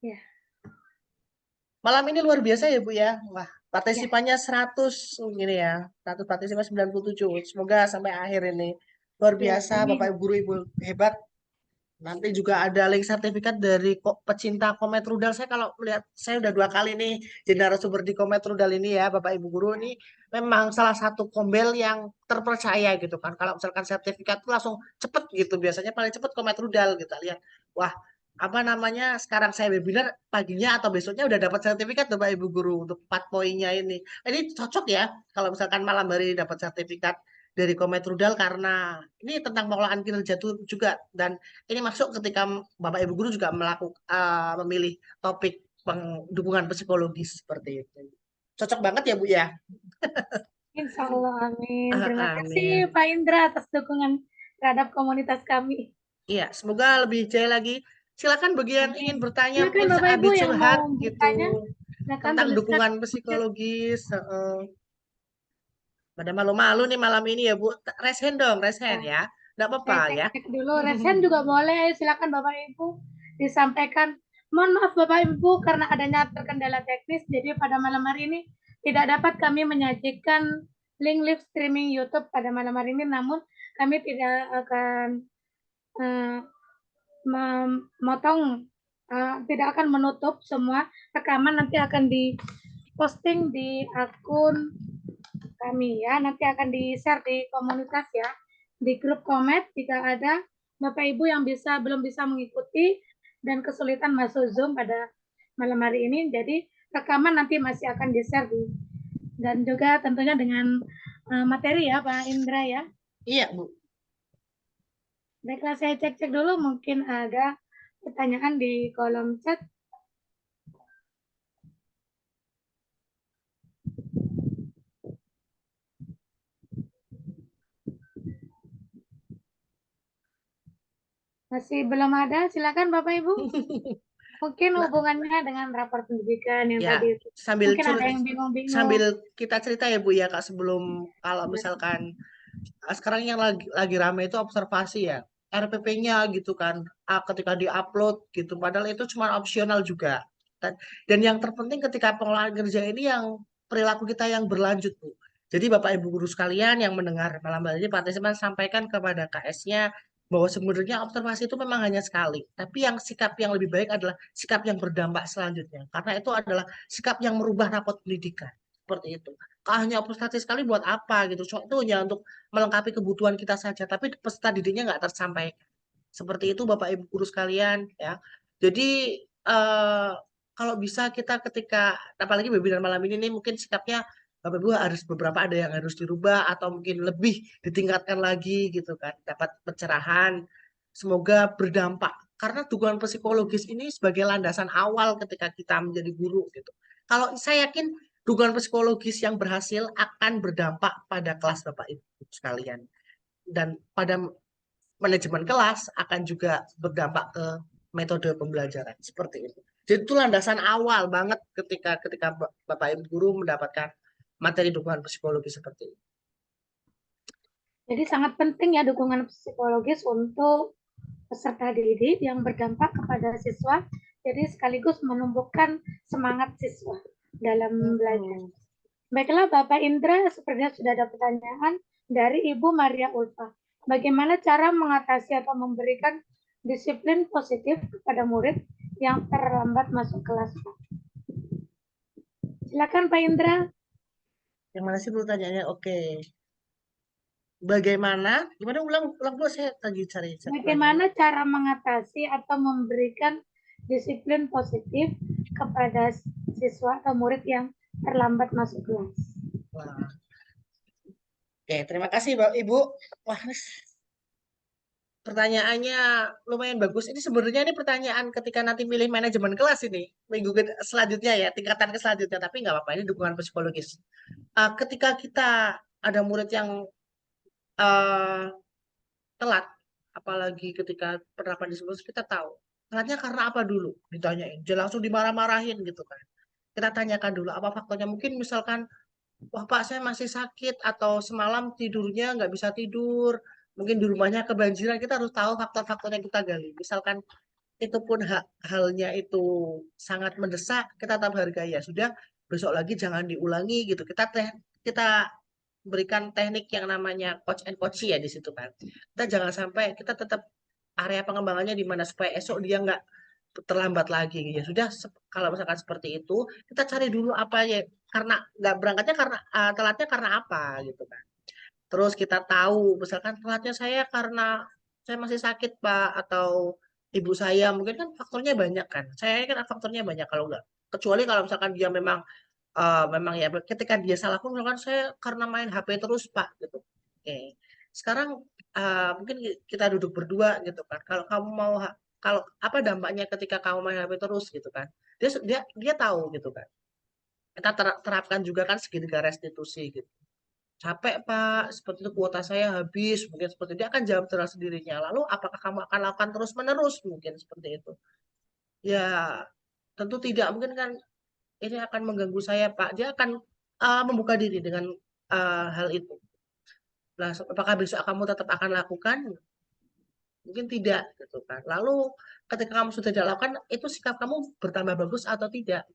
[SPEAKER 1] ya.
[SPEAKER 2] Malam ini luar biasa ya Bu ya. Wah,
[SPEAKER 1] Ya.
[SPEAKER 2] partisipannya 100 gini ya. 100 partisipan 97. Semoga sampai akhir ini. Luar
[SPEAKER 1] Ya,
[SPEAKER 2] biasa
[SPEAKER 1] amin.
[SPEAKER 2] Bapak Ibu guru Ibu hebat. Nanti juga ada link sertifikat dari pecinta Komet Rudal. Saya kalau melihat, saya udah 2 kali nih jadi narasumber di Komet Rudal ini ya, Bapak Ibu guru, ini memang salah satu kombel yang terpercaya gitu kan. Kalau misalkan sertifikat itu langsung cepet gitu, biasanya paling cepet Komet Rudal gitu. Lihat, wah, apa namanya, sekarang saya webinar paginya atau besoknya udah dapat sertifikat Bapak Ibu guru untuk 4 poinnya ini. Ini cocok ya kalau misalkan malam hari dapat sertifikat dari Komet Rudal, karena ini tentang pengelolaan kinerja juga, dan ini masuk ketika Bapak Ibu guru juga memilih topik dukungan psikologis seperti itu. Cocok banget ya Bu ya.
[SPEAKER 1] Insya Allah, amin. Terima kasih
[SPEAKER 2] Amin.
[SPEAKER 1] Pak Indra atas dukungan terhadap komunitas kami.
[SPEAKER 2] Iya, semoga lebih jaya lagi. Silakan bagi yang ingin
[SPEAKER 1] Amin.
[SPEAKER 2] bertanya,
[SPEAKER 1] Silakan
[SPEAKER 2] mungkin
[SPEAKER 1] Bapak Ibu
[SPEAKER 2] sehabis
[SPEAKER 1] yang
[SPEAKER 2] curhat
[SPEAKER 1] mau
[SPEAKER 2] gitu
[SPEAKER 1] bertanya, silakan
[SPEAKER 2] tentang
[SPEAKER 1] tuliskan
[SPEAKER 2] dukungan
[SPEAKER 1] di chat.
[SPEAKER 2] psikologis. Pada malu-malu nih malam ini ya Bu. Raise hand dong, raise hand ya. Nggak apa-apa
[SPEAKER 1] Saya
[SPEAKER 2] ya.
[SPEAKER 1] cek dulu. Resen juga boleh. Silakan Bapak Ibu disampaikan. Mohon maaf Bapak Ibu karena adanya terkendala teknis. Jadi pada malam hari ini tidak dapat kami menyajikan link live streaming YouTube pada malam hari ini. Namun kami tidak akan memotong, tidak akan menutup semua rekaman. Nanti akan diposting di akun kami ya, nanti akan di-share di komunitas ya, di grup Komet jika ada Bapak Ibu yang belum bisa mengikuti dan kesulitan masuk Zoom pada malam hari ini. Jadi rekaman nanti masih akan di-share dan juga tentunya dengan materi ya Pak Indra ya.
[SPEAKER 2] Iya Bu.
[SPEAKER 1] Baiklah, saya cek dulu, mungkin ada pertanyaan di kolom chat. Masih belum ada, silakan Bapak Ibu. Mungkin
[SPEAKER 2] Nah,
[SPEAKER 1] hubungannya dengan rapor pendidikan yang
[SPEAKER 2] ya,
[SPEAKER 1] tadi itu.
[SPEAKER 2] sambil
[SPEAKER 1] Mungkin ada yang bingung-bingung.
[SPEAKER 2] sambil kita cerita ya Bu ya Kak, sebelum kalau misalkan sekarang yang lagi rame itu observasi ya. RPP-nya gitu kan, ketika di-upload gitu. Padahal itu cuma opsional juga. Dan yang terpenting ketika pengolahan kerja ini yang perilaku kita yang berlanjut, Bu. Jadi Bapak Ibu guru sekalian yang mendengar malam hari ini, partisipan sampaikan kepada KS-nya bahwa sebenarnya observasi itu memang hanya sekali. Tapi yang sikap yang lebih baik adalah sikap yang berdampak selanjutnya. Karena itu adalah sikap yang merubah rapot pendidikan. Seperti itu. Hanya observasi sekali buat apa gitu. Cuma itu hanya untuk melengkapi kebutuhan kita saja. Tapi peserta didiknya nggak tersampaikan. Seperti itu Bapak Ibu guru sekalian ya. Jadi kalau bisa kita ketika apalagi webinar malam ini nih mungkin sikapnya Bapak Ibu harus beberapa ada yang harus dirubah atau mungkin lebih ditingkatkan lagi gitu kan. Dapat pencerahan. Semoga berdampak karena dukungan psikologis ini sebagai landasan awal ketika kita menjadi guru gitu. Kalau saya yakin dukungan psikologis yang berhasil akan berdampak pada kelas Bapak Ibu sekalian dan pada manajemen kelas akan juga berdampak ke metode pembelajaran seperti itu. Jadi itu landasan awal banget ketika Bapak Ibu guru mendapatkan materi dukungan psikologi seperti itu.
[SPEAKER 1] Jadi sangat penting ya dukungan psikologis untuk peserta didik yang berdampak kepada siswa. Jadi sekaligus menumbuhkan semangat siswa dalam belajar. Baiklah Bapak Indra, sepertinya sudah ada pertanyaan dari Ibu Maria Ulfa. Bagaimana cara mengatasi atau memberikan disiplin positif kepada murid yang terlambat masuk kelas? Silakan Pak Indra.
[SPEAKER 2] Yang mana sih pertanyaannya? Oke. Bagaimana? Gimana ulang dulu saya lagi cari.
[SPEAKER 1] Bagaimana cara mengatasi atau memberikan disiplin positif kepada siswa atau murid yang terlambat masuk kelas?
[SPEAKER 2] Wah. Oke, terima kasih Bapak Ibu. Wah, pertanyaannya lumayan bagus. Ini sebenarnya ini pertanyaan ketika nanti milih manajemen kelas ini minggu selanjutnya ya, tingkatan ke selanjutnya. Tapi nggak apa-apa, ini dukungan psikologis. Ketika kita ada murid yang telat, apalagi ketika penerapan disiplin kita tahu telatnya karena apa dulu ditanyain, jangan langsung dimarah-marahin gitu kan. Kita tanyakan dulu apa faktornya. Mungkin misalkan, wah Pak saya masih sakit atau semalam tidurnya nggak bisa tidur, mungkin di rumahnya kebanjiran. Kita harus tahu faktor-faktornya kita gali. Misalkan itu pun halnya itu sangat mendesak, kita tetap hargai ya sudah, besok lagi jangan diulangi gitu. Kita berikan teknik yang namanya coach and coachee ya di situ kan. Kita jangan sampai kita tetap area pengembangannya di mana supaya esok dia nggak terlambat lagi ya sudah. Kalau misalkan seperti itu kita cari dulu apa ya, karena nggak berangkatnya karena telatnya karena apa gitu kan. Terus kita tahu misalkan telatnya saya karena saya masih sakit Pak, atau ibu saya, mungkin kan faktornya banyak kan. Saya kan faktornya banyak kalau nggak, kecuali kalau misalkan dia memang ya ketika dia salah pun misalkan saya karena main HP terus Pak gitu. Oke. Sekarang mungkin kita duduk berdua gitu kan. Kalau kamu mau kalau apa dampaknya ketika kamu main HP terus gitu kan. Dia tahu gitu kan. Kita terapkan juga kan segitiga restitusi gitu. Capek Pak, seperti itu kuota saya habis, mungkin seperti itu. Dia akan jawab dengan sendirinya. Lalu apakah kamu akan lakukan terus menerus mungkin seperti itu? Ya tentu tidak, mungkin kan ini akan mengganggu saya Pak. Dia akan membuka diri dengan hal itu. Nah, apakah besok kamu tetap akan lakukan? Mungkin tidak, gitu kan. Lalu ketika kamu sudah tidak lakukan, itu sikap kamu bertambah bagus atau tidak?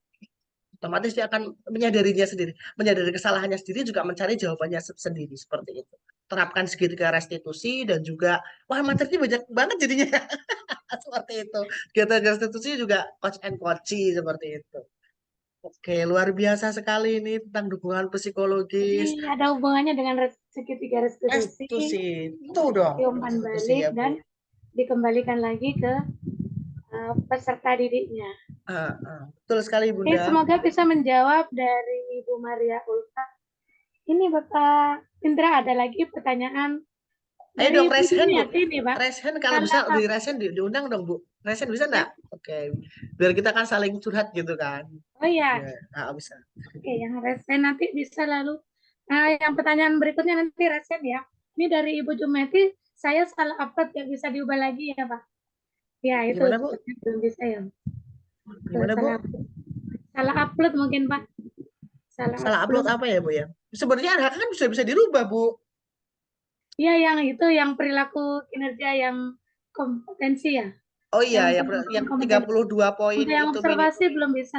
[SPEAKER 2] Otomatis dia akan menyadarinya sendiri, menyadari kesalahannya sendiri, juga mencari jawabannya sendiri seperti itu. Terapkan segitiga restitusi dan juga, wah materinya banyak banget jadinya seperti itu. Segitiga restitusi juga coach and coachee seperti itu. Oke, luar biasa sekali ini tentang dukungan psikologis.
[SPEAKER 1] Jadi ada hubungannya dengan segitiga restitusi,
[SPEAKER 2] Restitusi, itu dong.
[SPEAKER 1] umpan
[SPEAKER 2] Restitusi ya,
[SPEAKER 1] balik,
[SPEAKER 2] Bu.
[SPEAKER 1] dan dikembalikan lagi ke peserta didiknya.
[SPEAKER 2] Betul sekali,
[SPEAKER 1] Oke,
[SPEAKER 2] Bunda.
[SPEAKER 1] semoga bisa menjawab dari Ibu Maria Ulfa. Ini Bapak Indra, ada lagi pertanyaan
[SPEAKER 2] Ayo
[SPEAKER 1] dari
[SPEAKER 2] dong,
[SPEAKER 1] Ibu
[SPEAKER 2] raise hand, Bu.
[SPEAKER 1] Jumiati nih, Pak.
[SPEAKER 2] Raise hand, kalau bisa di raise hand, diundang dong, Bu. Raise hand bisa enggak? Oke. Biar kita kan saling curhat gitu kan.
[SPEAKER 1] Oh iya,
[SPEAKER 2] Ya, bisa.
[SPEAKER 1] oke, yang resen nanti bisa lalu. Nah, yang pertanyaan berikutnya nanti resen ya. Ini dari Ibu Jumiati, saya salah upload, ya bisa diubah lagi ya Pak? Ya, itu
[SPEAKER 2] Gimana, Bu?
[SPEAKER 1] belum bisa ya.
[SPEAKER 2] Gimana, Bu?
[SPEAKER 1] Salah upload mungkin Pak.
[SPEAKER 2] Salah upload apa ya, Bu ya? Sebenarnya kan bisa dirubah, Bu.
[SPEAKER 1] Iya, yang itu yang perilaku kinerja yang kompetensi ya,
[SPEAKER 2] Oh iya,
[SPEAKER 1] yang
[SPEAKER 2] yang
[SPEAKER 1] pengembangan kompetensi.
[SPEAKER 2] 32 poin
[SPEAKER 1] Untuk yang
[SPEAKER 2] itu
[SPEAKER 1] observasi belum bisa.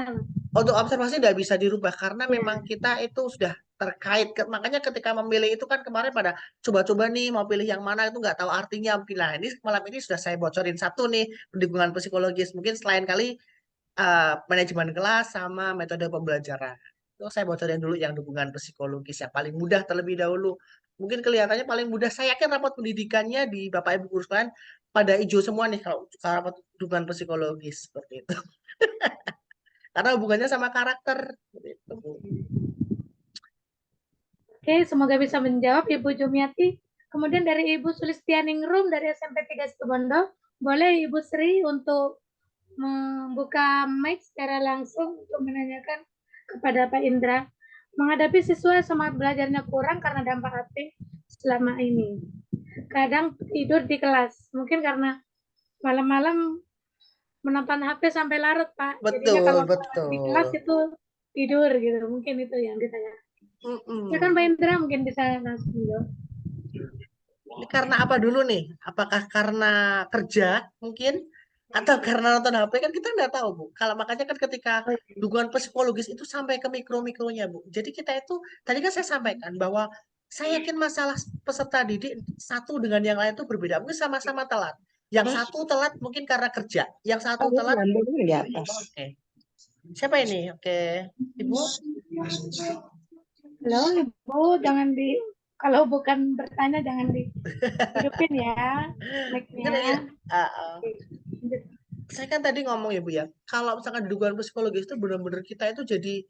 [SPEAKER 2] untuk observasi tidak bisa dirubah karena
[SPEAKER 1] Ya.
[SPEAKER 2] memang kita itu sudah terkait. Makanya ketika memilih itu kan kemarin pada coba-coba nih mau pilih yang mana itu nggak tahu artinya. Nah ini malam ini sudah saya bocorin satu nih dukungan psikologis. Mungkin selain kali manajemen kelas sama metode pembelajaran. Itu saya bocorin dulu yang dukungan psikologis yang paling mudah terlebih dahulu. Mungkin kelihatannya paling mudah. Saya yakin rapat pendidikannya di Bapak Ibu guru sekalian pada hijau semua nih kalau rapat dukungan psikologis seperti itu. Karena hubungannya sama karakter. Seperti itu, Bu.
[SPEAKER 1] Oke, semoga bisa menjawab Ibu Jumiati. Kemudian dari Ibu Sulistianingrum dari SMP 3 Situbondo, boleh Ibu Sri untuk membuka mic secara langsung untuk menanyakan kepada Pak Indra menghadapi siswa semangat belajarnya kurang karena dampak HP selama ini. Kadang tidur di kelas, mungkin karena malam-malam menonton HP sampai larut, Pak. Jadinya
[SPEAKER 2] Betul,
[SPEAKER 1] kalau di kelas
[SPEAKER 2] betul.
[SPEAKER 1] itu tidur gitu. Mungkin itu yang ditanya. Ya kan
[SPEAKER 2] Mm-mm.
[SPEAKER 1] Pak Indra mungkin bisa langsung jawab.
[SPEAKER 2] Ini karena apa dulu nih? Apakah karena kerja mungkin? Atau karena nonton HP kan kita nggak tahu, Bu. Kalau makanya kan ketika
[SPEAKER 1] Oh, iya.
[SPEAKER 2] dukungan psikologis itu sampai ke mikro-mikronya, Bu. Jadi kita itu, tadi kan saya sampaikan bahwa saya yakin masalah peserta didik satu dengan yang lain itu berbeda. Mungkin sama-sama telat. Yang satu telat mungkin karena kerja. Yang satu telat, oke. Siapa ini? Oke. Ibu?
[SPEAKER 1] Halo Ibu, jangan di kalau bukan bertanya jangan dihidupin ya
[SPEAKER 2] Mungkin ya,
[SPEAKER 1] mic-nya. Lanjut.
[SPEAKER 2] saya kan tadi ngomong ya Bu ya, kalau misalkan dukungan psikologis itu benar-benar kita itu jadi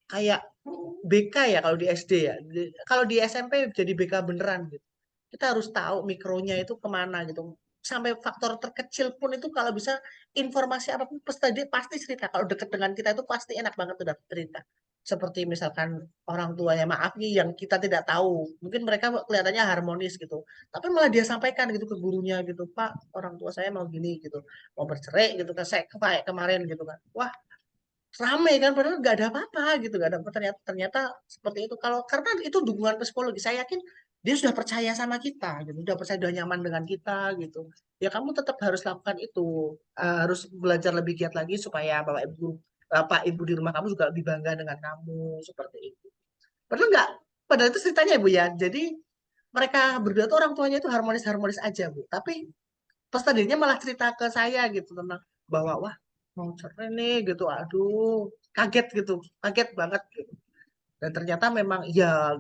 [SPEAKER 2] kayak BK ya kalau di SD ya. Kalau di SMP jadi BK beneran gitu. Kita harus tahu mikronya itu kemana gitu. Sampai faktor terkecil pun itu kalau bisa informasi apapun pasti cerita. Kalau deket dengan kita itu pasti enak banget udah cerita. Seperti misalkan orang tuanya maaf nih yang kita tidak tahu. Mungkin mereka kelihatannya harmonis gitu. Tapi malah dia sampaikan gitu ke gurunya gitu. Pak, orang tua saya mau gini gitu. Mau bercerai gitu kan. Saya kayak kemarin gitu kan. Wah, rame kan padahal nggak ada apa-apa gitu nggak ada apa ternyata ternyata seperti itu kalau karena itu dukungan psikologi saya yakin dia sudah percaya sama kita gitu sudah percaya sudah nyaman dengan kita gitu ya kamu tetap harus lakukan itu. Harus belajar lebih giat lagi supaya bapak ibu di rumah kamu juga lebih bangga dengan kamu seperti itu padahal nggak padahal itu ceritanya ibu ya jadi mereka berdua tuh orang tuanya itu harmonis harmonis aja Bu tapi pas tadinya malah cerita ke saya gitu tentang bahwa wah mau cerai nih gitu aduh kaget gitu kaget banget gitu. Dan ternyata memang ya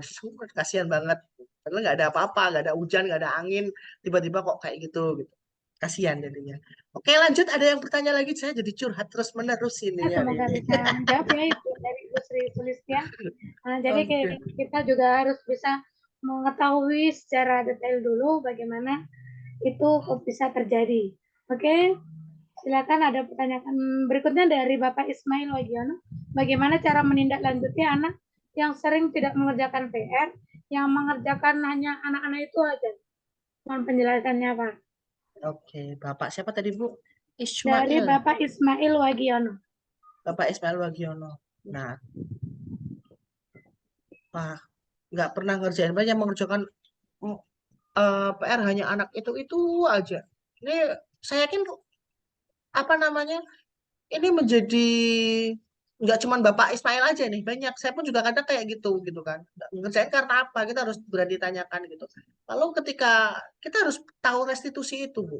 [SPEAKER 2] kasihan banget padahal nggak ada apa-apa nggak ada hujan nggak ada angin tiba-tiba kok kayak gitu gitu kasihan jadinya. Oke lanjut ada yang bertanya lagi saya jadi curhat terus menerus ini
[SPEAKER 1] Ya,
[SPEAKER 2] hari
[SPEAKER 1] semoga
[SPEAKER 2] ini.
[SPEAKER 1] bisa menjawab ya Ibu dari Ibu Sri Sulistian. Jadi
[SPEAKER 2] Oke.
[SPEAKER 1] kita juga harus bisa mengetahui secara detail dulu bagaimana itu kok bisa terjadi. Oke, silakan ada pertanyaan berikutnya dari Bapak Ismail Wagiono. Bagaimana cara menindaklanjuti anak yang sering tidak mengerjakan PR, yang mengerjakan hanya anak-anak itu aja? Mohon penjelasannya, Pak.
[SPEAKER 2] Oke bapak siapa tadi Bu
[SPEAKER 1] Dari
[SPEAKER 2] Ismail
[SPEAKER 1] Bapak Ismail Wagiono.
[SPEAKER 2] bapak Ismail Wagiono nah Pak nggak pernah ngerjain banyak mengerjakan PR hanya anak itu aja. Ini saya yakin apa namanya ini menjadi nggak cuma Bapak Ismail aja nih banyak. Saya pun juga kadang kayak gitu gitu kan. Nggak ngerjain karena apa? Kita harus berani tanyakan gitu. Lalu ketika kita harus tahu restitusi itu Bu.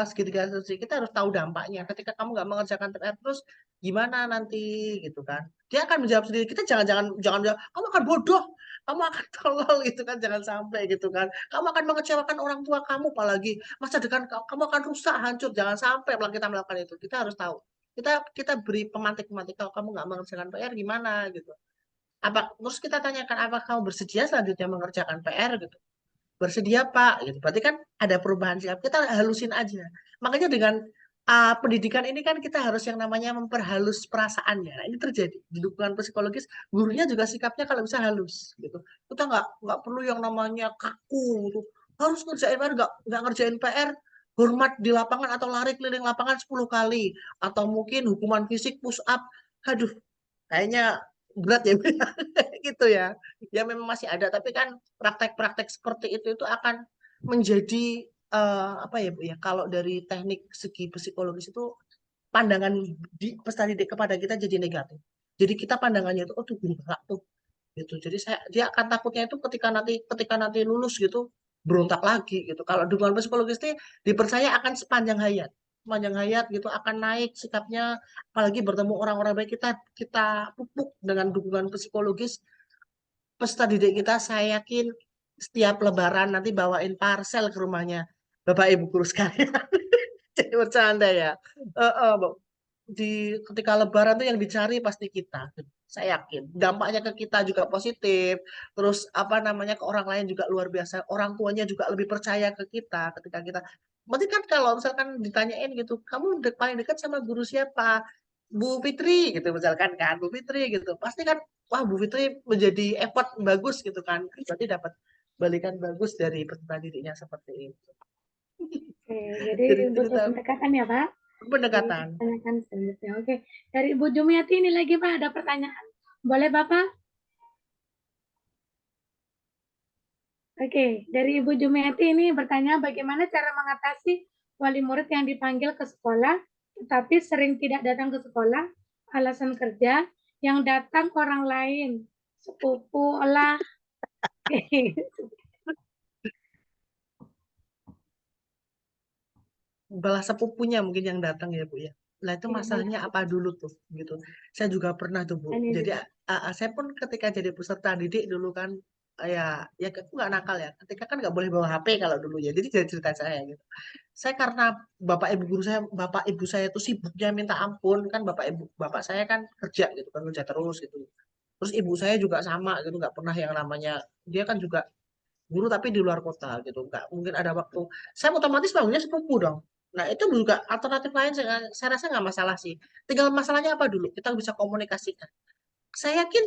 [SPEAKER 2] Segitiga restitusi kita harus tahu dampaknya. Ketika kamu nggak mengerjakan PR terus gimana nanti gitu kan? Dia akan menjawab sendiri. Kita jangan jawab, kamu akan bodoh, kamu akan tolol gitu kan, jangan sampai gitu kan. Kamu akan mengecewakan orang tua kamu, apalagi masa depan kamu akan rusak, hancur. Jangan sampai kita melakukan itu. Kita harus tahu kita beri pemantik-pemantik kalau kamu nggak mengerjakan PR gimana gitu terus kita tanyakan apa kamu bersedia selanjutnya mengerjakan PR gitu bersedia Pak gitu berarti kan ada perubahan sikap kita halusin aja makanya dengan pendidikan ini kan kita harus yang namanya memperhalus perasaannya nah, ini terjadi di dukungan psikologis gurunya juga sikapnya kalau bisa halus gitu kita nggak perlu yang namanya kaku gitu harus ngerjain PR nggak ngerjain PR hormat di lapangan atau lari keliling lapangan 10 kali atau mungkin hukuman fisik push up aduh kayaknya berat ya gitu ya memang masih ada tapi kan praktek-praktek seperti itu akan menjadi apa ya Bu ya, kalau dari teknik segi psikologis itu pandangan peserta didik kepada kita jadi negatif. Jadi kita pandangannya itu, oh tuh guru galak tuh, gitu. Jadi dia akan takutnya itu ketika nanti lulus gitu berontak lagi gitu. Kalau dukungan psikologis itu dipercaya akan sepanjang hayat gitu akan naik sikapnya, apalagi bertemu orang-orang baik, kita pupuk dengan dukungan psikologis. Peserta didik kita saya yakin setiap lebaran nanti bawain parcel ke rumahnya Bapak Ibu guru sekalian. Jadi bercanda ya. Bu. Ketika lebaran tuh yang dicari pasti kita. Saya yakin dampaknya ke kita juga positif. Terus apa namanya ke orang lain juga luar biasa. Orang tuanya juga lebih percaya ke kita ketika kita. Berarti kan kalau misalkan ditanyain gitu, kamu paling dekat sama guru siapa? Bu Fitri gitu misalkan kan, Bu Fitri gitu. Pasti kan wah Bu Fitri menjadi effort bagus gitu kan. Berarti dapat balikan bagus dari peserta didiknya seperti itu.
[SPEAKER 1] Oke, jadi
[SPEAKER 2] Jadi
[SPEAKER 1] butuh
[SPEAKER 2] kita
[SPEAKER 1] pendekatan ya Pak?
[SPEAKER 2] pendekatan.
[SPEAKER 1] Ditanyakan selanjutnya. Oke, dari Ibu Jumiati ini lagi Pak ada pertanyaan. Boleh Bapak? Oke, dari Ibu Jumiati ini bertanya bagaimana cara mengatasi wali murid yang dipanggil ke sekolah tetapi sering tidak datang ke sekolah, alasan kerja, yang datang orang lain, sepupu lah.
[SPEAKER 2] Balas sepupunya mungkin yang datang ya Bu ya. Nah itu masalahnya apa dulu tuh gitu. Saya juga pernah tuh Bu. Jadi saya pun ketika jadi peserta didik dulu kan ya aku nggak nakal ya. Ketika kan nggak boleh bawa HP kalau dulu ya. Jadi jadi cerita saya gitu. Saya karena bapak ibu saya tuh sibuknya minta ampun kan bapak saya kan kerja gitu kan kerja terus gitu. Terus ibu saya juga sama gitu nggak pernah yang namanya dia kan juga guru tapi di luar kota gitu nggak mungkin ada waktu, saya otomatis bangunnya sepupu dong. Nah itu juga alternatif lain, saya rasa nggak masalah sih, tinggal masalahnya apa dulu kita bisa komunikasikan. Saya yakin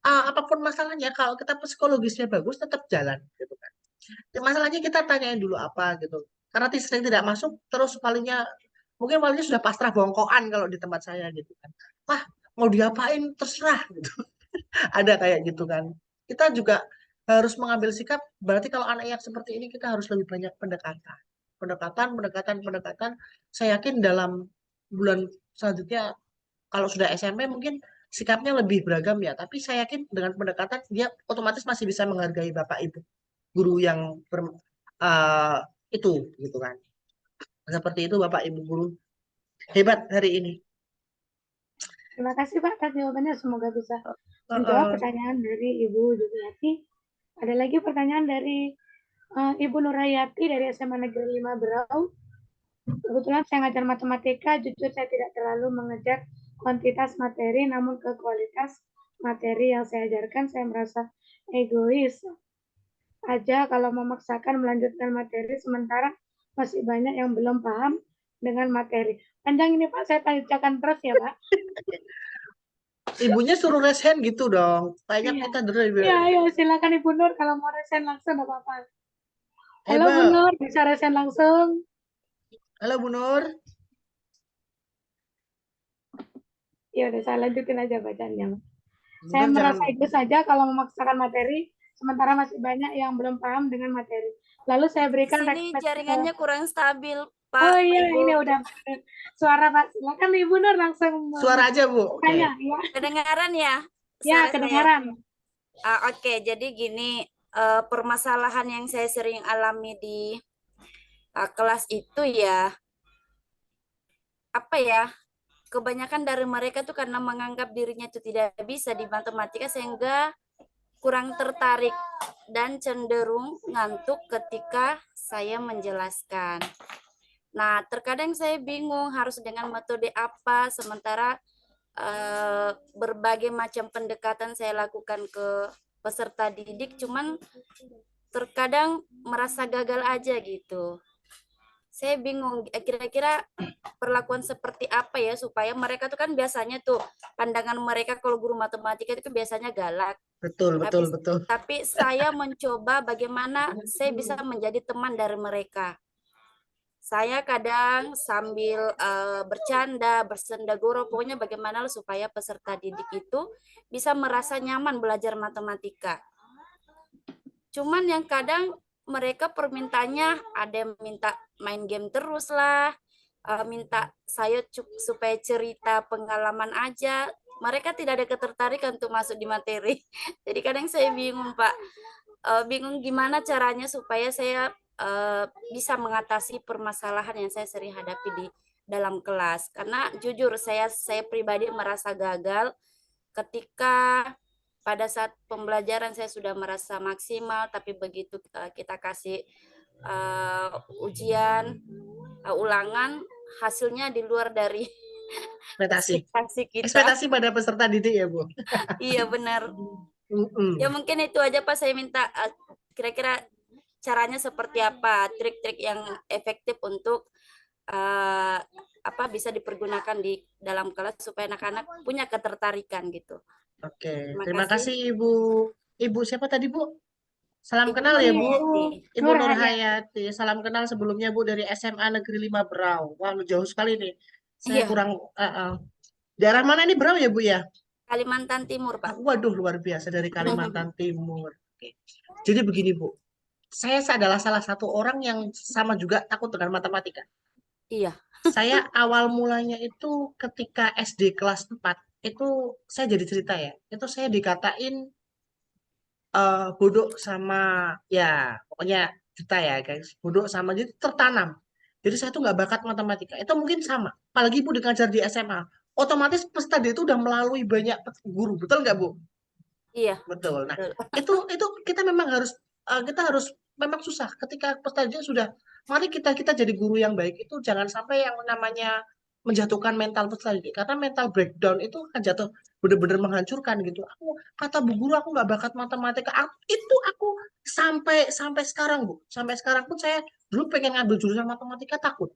[SPEAKER 2] apapun masalahnya kalau kita psikologisnya bagus tetap jalan gitu kan. Masalahnya kita tanyain dulu apa gitu, karena sering tidak masuk terus mungkin walinya sudah pasrah bongkoan kalau di tempat saya gitu kan, wah mau diapain terserah gitu. Ada kayak gitu kan. Kita juga harus mengambil sikap, berarti kalau anak yang seperti ini kita harus lebih banyak pendekatan. Pendekatan. Saya yakin dalam bulan selanjutnya kalau sudah SMP mungkin sikapnya lebih beragam ya, tapi saya yakin dengan pendekatan dia otomatis masih bisa menghargai Bapak Ibu guru yang uh, itu gitu kan. Seperti itu Bapak Ibu guru. Hebat hari ini.
[SPEAKER 1] Terima kasih Pak atas jawabannya. Semoga bisa menjawab pertanyaan dari Ibu Jumiati. Ada lagi pertanyaan dari Ibu Nurayati dari SMA Negeri 5 Berau. Kebetulan saya ngajar matematika, jujur saya tidak terlalu mengejar kuantitas materi, namun ke kualitas materi yang saya ajarkan. Saya merasa egois aja kalau memaksakan melanjutkan materi, sementara masih banyak yang belum paham dengan materi. Panjang ini Pak, saya tanyakan terus ya Pak.
[SPEAKER 2] Ibunya suruh resen gitu dong. Kayaknya kita dari
[SPEAKER 1] Iya, ayo silakan Ibu Nur kalau mau resen langsung enggak apa-apa. Halo Bu
[SPEAKER 2] Hebat.
[SPEAKER 1] Nur, bisa resen langsung?
[SPEAKER 2] Halo Bu Nur.
[SPEAKER 1] Ya udah saya lanjutin aja bacanya.
[SPEAKER 2] Bu
[SPEAKER 1] Saya
[SPEAKER 2] Nur
[SPEAKER 1] merasa
[SPEAKER 2] jangan.
[SPEAKER 1] itu saja kalau memaksakan materi, sementara masih banyak yang belum paham dengan materi. Lalu saya berikan
[SPEAKER 4] Sini
[SPEAKER 1] request
[SPEAKER 4] jaringannya kurang stabil, Pak.
[SPEAKER 1] Oh iya,
[SPEAKER 4] Ibu.
[SPEAKER 1] ini udah suara Pak. Silakan Ibu Nur langsung
[SPEAKER 2] Suara aja Bu.
[SPEAKER 1] tanya ya.
[SPEAKER 4] Kedengaran ya?
[SPEAKER 1] Ya,
[SPEAKER 4] Suara
[SPEAKER 1] kedengaran.
[SPEAKER 4] Oke, jadi gini, permasalahan yang saya sering alami di kelas itu ya, apa ya, kebanyakan dari mereka tuh karena menganggap dirinya itu tidak bisa di matematika sehingga kurang tertarik dan cenderung ngantuk ketika saya menjelaskan. Nah, terkadang saya bingung harus dengan metode apa, sementara berbagai macam pendekatan saya lakukan ke peserta didik, cuman terkadang merasa gagal aja gitu. Saya bingung kira-kira perlakuan seperti apa ya supaya mereka tuh kan biasanya tuh pandangan mereka kalau guru matematika itu biasanya galak.
[SPEAKER 2] Betul.
[SPEAKER 4] Tapi saya mencoba bagaimana saya bisa menjadi teman dari mereka. Saya kadang sambil bercanda, bersendaguro, pokoknya bagaimana supaya peserta didik itu bisa merasa nyaman belajar matematika. Cuman yang kadang mereka permintaannya ada yang minta main game terus lah, minta saya supaya cerita pengalaman aja. Mereka tidak ada ketertarikan untuk masuk di materi. Jadi kadang saya bingung, Pak. Bingung gimana caranya supaya saya bisa mengatasi permasalahan yang saya sering hadapi di dalam kelas. Karena jujur saya pribadi merasa gagal ketika pada saat pembelajaran saya sudah merasa maksimal, tapi begitu kita kasih ujian ulangan, hasilnya di luar dari
[SPEAKER 2] Ekspektasi.
[SPEAKER 4] ekspektasi kita.
[SPEAKER 2] Ekspektasi pada peserta didik ya, Bu.
[SPEAKER 4] Iya benar.
[SPEAKER 2] Mm-mm.
[SPEAKER 4] Ya mungkin itu aja Pak, saya minta kira-kira caranya seperti apa, trik-trik yang efektif untuk bisa dipergunakan di dalam kelas supaya anak-anak punya ketertarikan gitu.
[SPEAKER 2] Oke,
[SPEAKER 4] Terima
[SPEAKER 2] terima
[SPEAKER 4] kasih.
[SPEAKER 2] kasih Ibu. Ibu siapa tadi, Bu? Salam
[SPEAKER 4] Ibu
[SPEAKER 2] kenal ya, Bu.
[SPEAKER 4] Nurhayati.
[SPEAKER 2] Ibu Nurhayati. Salam kenal sebelumnya, Bu, dari SMA Negeri 5 Berau. Wah, jauh sekali nih. Saya
[SPEAKER 4] Iya,
[SPEAKER 2] kurang daerah mana ini, Berau ya, Bu ya?
[SPEAKER 4] Kalimantan Timur Pak.
[SPEAKER 2] Waduh, luar biasa dari Kalimantan Timur. Oke. Jadi begini, Bu. Saya adalah salah satu orang yang sama juga takut dengan matematika.
[SPEAKER 4] Iya,
[SPEAKER 2] Saya awal mulanya itu ketika SD kelas 4, itu saya jadi cerita ya. Itu saya dikatain bodoh sama, ya pokoknya cerita ya guys. Bodoh sama, jadi tertanam. Jadi saya tuh nggak bakat matematika. Itu mungkin sama. Apalagi Bu ngajar di SMA. Otomatis peserta dia itu udah melalui banyak guru. Betul nggak, Bu?
[SPEAKER 4] iya.
[SPEAKER 2] Betul. Nah,
[SPEAKER 4] Betul.
[SPEAKER 2] itu kita memang harus memang susah ketika peserta sudah, mari kita jadi guru yang baik, itu jangan sampai yang namanya menjatuhkan mental peserta didik, karena mental breakdown itu akan jatuh benar-benar menghancurkan gitu. Kata bu guru aku nggak bakat matematika. Itu aku sampai sampai sekarang, Bu. Sampai sekarang pun saya dulu pengen ngambil jurusan matematika, takut.